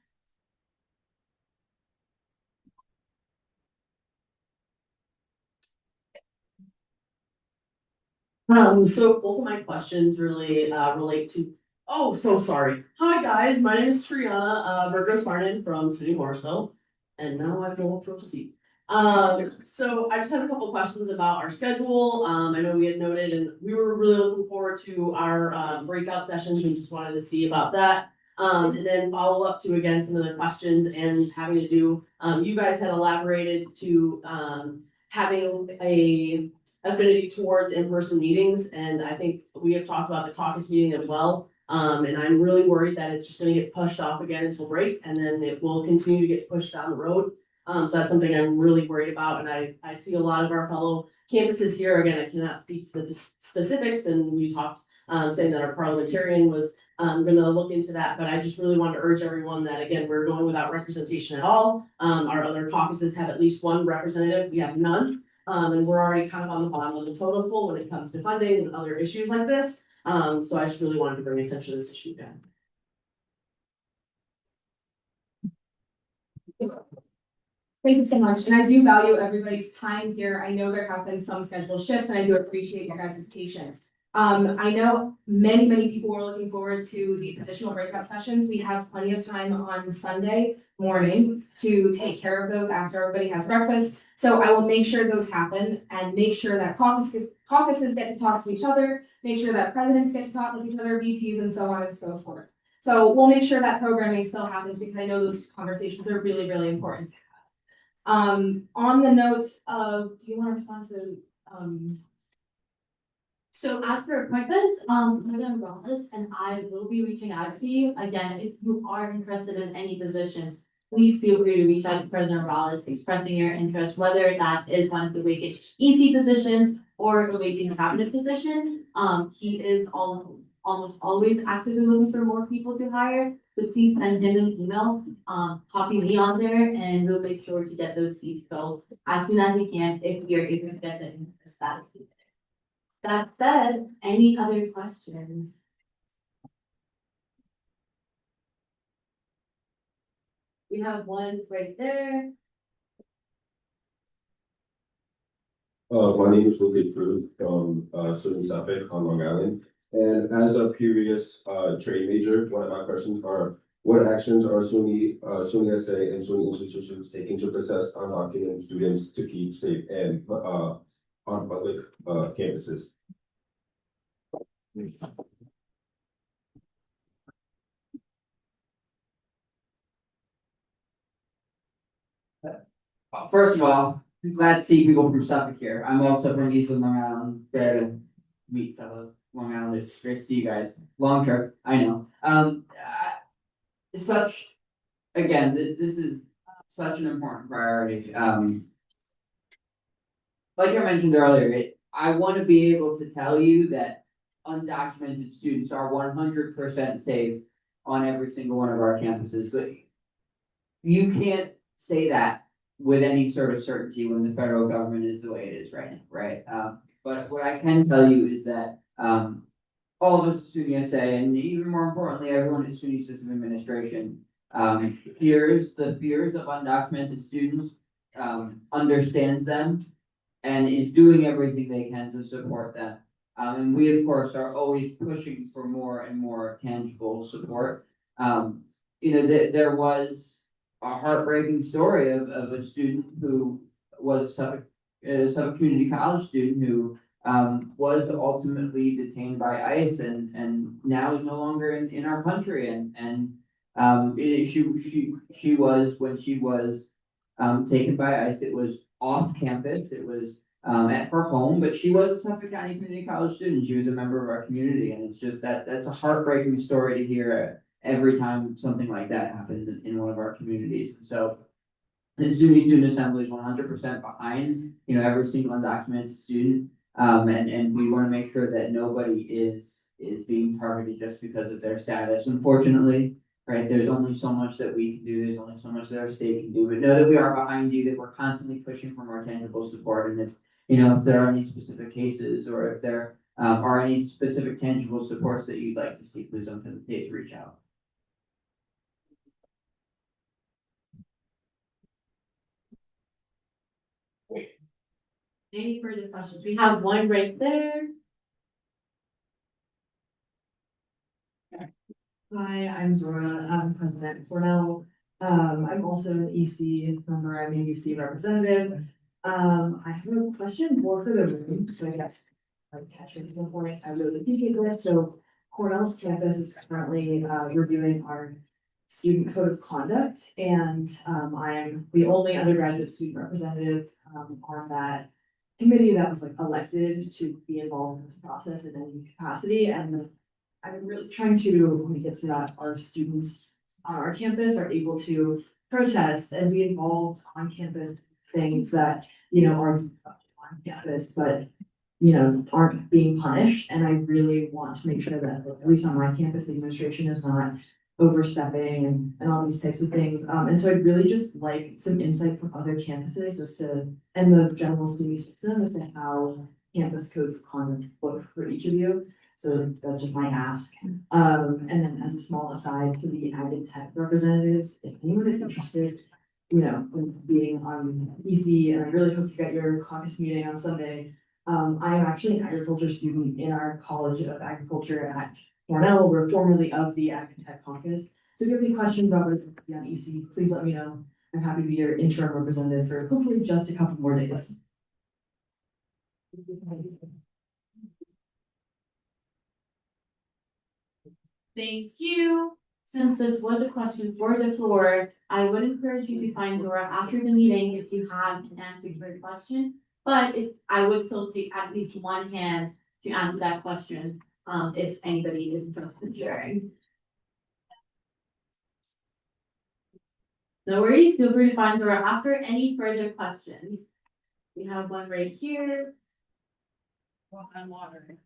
So both of my questions really relate to. Oh, so sorry. Hi guys, my name is Triana Burgos Martin from SUNY Morrisville, and now I will proceed. So I just have a couple questions about our schedule. I know we had noted, and we were really looking forward to our breakout sessions. We just wanted to see about that. And then follow up to again some of the questions and having to do. You guys had elaborated to having a affinity towards in-person meetings, and I think we have talked about the caucus meeting as well. And I'm really worried that it's just gonna get pushed off again until break, and then it will continue to get pushed down the road. So that's something I'm really worried about, and I see a lot of our fellow campuses here, again, I cannot speak to the specifics, and we talked, saying that our parliamentarian was gonna look into that, but I just really want to urge everyone that, again, we're going without representation at all. Our other caucuses have at least one representative, we have none. And we're already kind of on the bottom of the totem pole when it comes to funding and other issues like this. So I just really wanted to bring attention to this issue again. Thank you so much, and I do value everybody's time here. I know there have been some schedule shifts, and I do appreciate your guys' patience. I know many people were looking forward to the positional breakout sessions. We have plenty of time on Sunday morning to take care of those after everybody has breakfast. So I will make sure those happen and make sure that caucuses get to talk to each other, make sure that presidents get to talk with each other, VPs and so on and so forth. So we'll make sure that programming still happens because I know those conversations are really important to have. On the note of, do you want to respond to So as for appointments, President Rollins and I will be reaching out to you. Again, if you are interested in any positions, please feel free to reach out to President Rollins expressing your interest, whether that is one of the vacant EC positions or a vacant cabinet position. He is almost always actively looking for more people to hire. So please send him an email, copy me on there, and we'll make sure to get those seats filled as soon as we can if we are able to get the interest status. That said, any other questions? We have one right there. My name is Lucas Cruz from SUNY Suffolk on Long Island. And as a previous trade major, one of my questions are, what actions are SUNY SA and SUNY institutions taking to assess undocumented students to keep safe and on public campuses? First of all, glad to see people from Suffolk here. I'm also from East Long Island, there to meet fellow Long Islanders. Great to see you guys. Long trip, I know. This is such an important priority. Like I mentioned earlier, I want to be able to tell you that undocumented students are 100% safe on every single one of our campuses, but you can't say that with any sort of certainty when the federal government is the way it is right now, right? But what I can tell you is that, all of us at SUNY SA, and even more importantly, everyone at SUNY System Administration, the fears of undocumented students, understands them and is doing everything they can to support them. And we, of course, are always pushing for more and more tangible support. There was a heartbreaking story of a student who was a Suffolk Community College student who was ultimately detained by ICE and now is no longer in our country. She was, when she was taken by ICE, it was off campus, it was at her home, but she was a Suffolk County Community College student. She was a member of our community, and it's just that's a heartbreaking story to hear every time something like that happens in one of our communities. And so the SUNY Student Assembly is 100% behind, every single undocumented student. And we want to make sure that nobody is being targeted just because of their status. Unfortunately, right, there's only so much that we can do, there's only so much that our state can do, but know that we are behind you, that we're constantly pushing for more tangible support. And if there are any specific cases or if there are any specific tangible supports that you'd like to see, please don't hesitate to reach out. Any further questions? We have one right there. Hi, I'm Zora. I'm president of Cornell. I'm also an EC member. I'm a UC representative. I have a question more for the room, so I guess I'm catching some point. I really appreciate this. So Cornell's campus is currently reviewing our student code of conduct, and I am the only undergraduate student representative on that committee that was elected to be involved in this process in any capacity. And I'm really trying to make it so that our students on our campus are able to protest and be involved on campus things that, are on campus, but, aren't being punished. And I really want to make sure that, at least on my campus, the administration is not overstepping and all these types of things. And so I'd really just like some insight from other campuses and the general SUNY system as to how campus codes of conduct look for each of you. So that's just my ask. And then as a small aside to the ag and tech representatives, if anyone is interested, in being on EC, and I really hope you get your caucus meeting on Sunday. I am actually an agriculture student in our College of Agriculture at Cornell. We're formerly of the Ag and Tech Caucus. So if you have any questions about whether to be on EC, please let me know. I'm happy to be your interim representative for hopefully just a couple more days. Thank you. Since this was a question for the floor, I would encourage you to find Zora after the meeting if you have an answer to your question. But if I would still take at least one hand to answer that question, if anybody is interested in sharing. No worries, feel free to find Zora after any further questions. We have one right here. Water.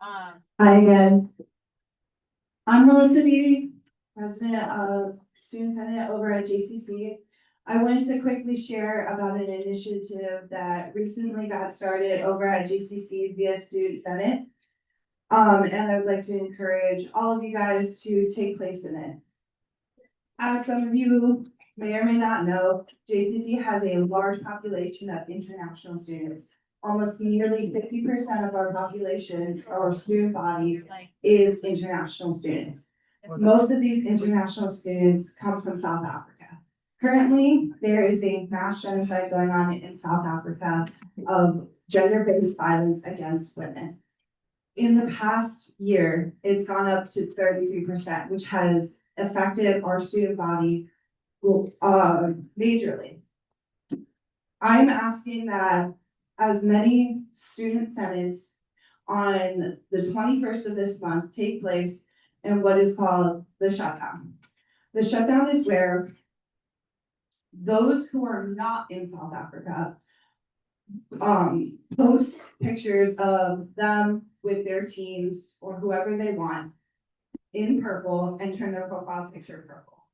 Hi again. I'm Melissa Beatty, president of Student Senate over at JCC. I wanted to quickly share about an initiative that recently got started over at JCC via Student Senate. And I would like to encourage all of you guys to take place in it. As some of you may or may not know, JCC has a large population of international students. Almost nearly 50% of our population, our student body, is international students. Most of these international students come from South Africa. Currently, there is a mass genocide going on in South Africa of gender-based violence against women. In the past year, it's gone up to 33%, which has affected our student body majorly. I'm asking that as many student senates on the 21st of this month take place in what is called the shutdown. The shutdown is where those who are not in South Africa post pictures of them with their teams or whoever they want in purple and turn their profile picture purple.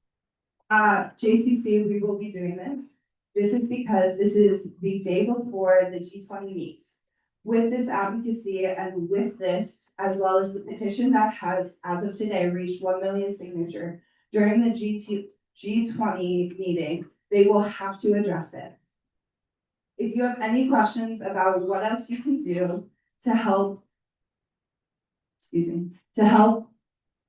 JCC, we will be doing this. This is because this is the day before the G20 meets. With this advocacy and with this, as well as the petition that has, as of today, reached 1 million signature during the G20 meeting, they will have to address it. If you have any questions about what else you can do to help, to help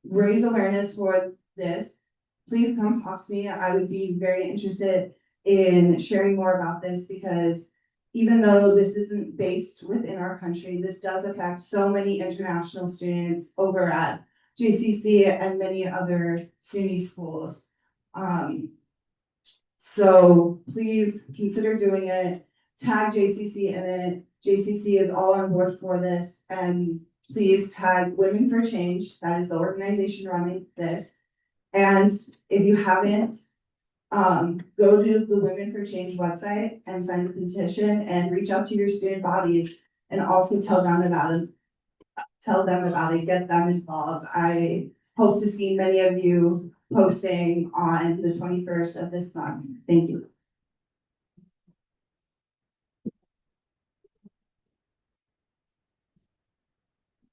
raise awareness for this, please come talk to me. I would be very interested in sharing more about this because even though this isn't based within our country, this does affect so many international students over at JCC and many other SUNY schools. So please consider doing it. Tag JCC in it. JCC is all on board for this, and please tag Women for Change. That is the organization running this. And if you haven't, go to the Women for Change website and sign the petition and reach out to your student bodies and also tell them about it. Get them involved. I hope to see many of you posting on the 21st of this month. Thank you.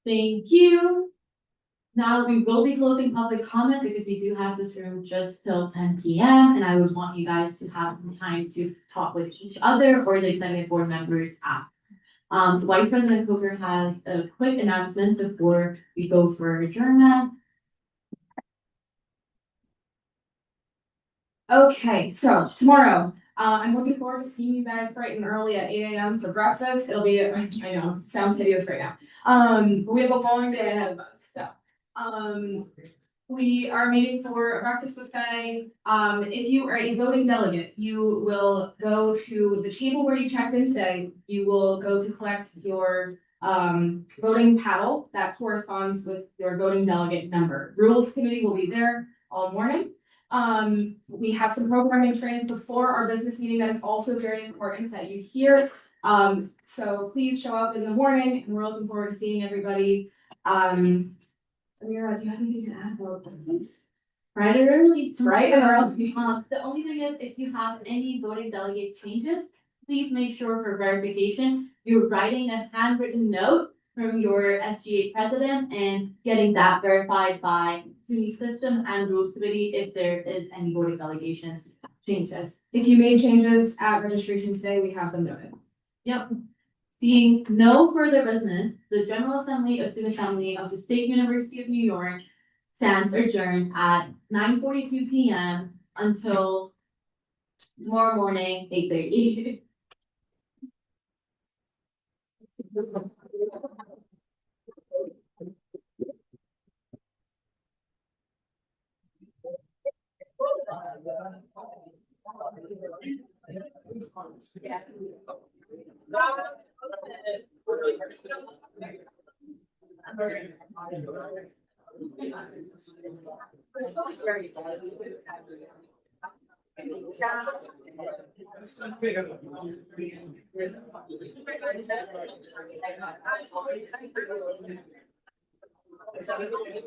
Thank you. Now we will be closing public comment because we do have this room just till 10 p.m. and I would want you guys to have time to talk with each other or the executive board members after. Vice President Coker has a quick announcement before we go for adjournment. Okay, so tomorrow, I'm looking forward to seeing you guys bright and early at 8 a.m. for breakfast. It'll be, I know, it sounds hideous right now. We have a long day ahead of us, so. We are meeting for a breakfast buffet. If you are a voting delegate, you will go to the table where you checked in today. You will go to collect your voting paddle that corresponds with your voting delegate number. Rules committee will be there all morning. We have some programming trainings before our business meeting that is also very important that you hear. So please show up in the morning and we're looking forward to seeing everybody. Amira, do you have anything to add about this? Bright and early. Bright and early. The only thing is, if you have any voting delegate changes, please make sure for verification, you're writing a handwritten note from your SGA president and getting that verified by SUNY system and rules committee if there is any voting delegations changes. If you made changes at registration today, we have them noted. Yep. Seeing no further business, the General Assembly of Student Assembly of the State University of New York stands adjourned at 9:42 p.m. until tomorrow morning, 8:30.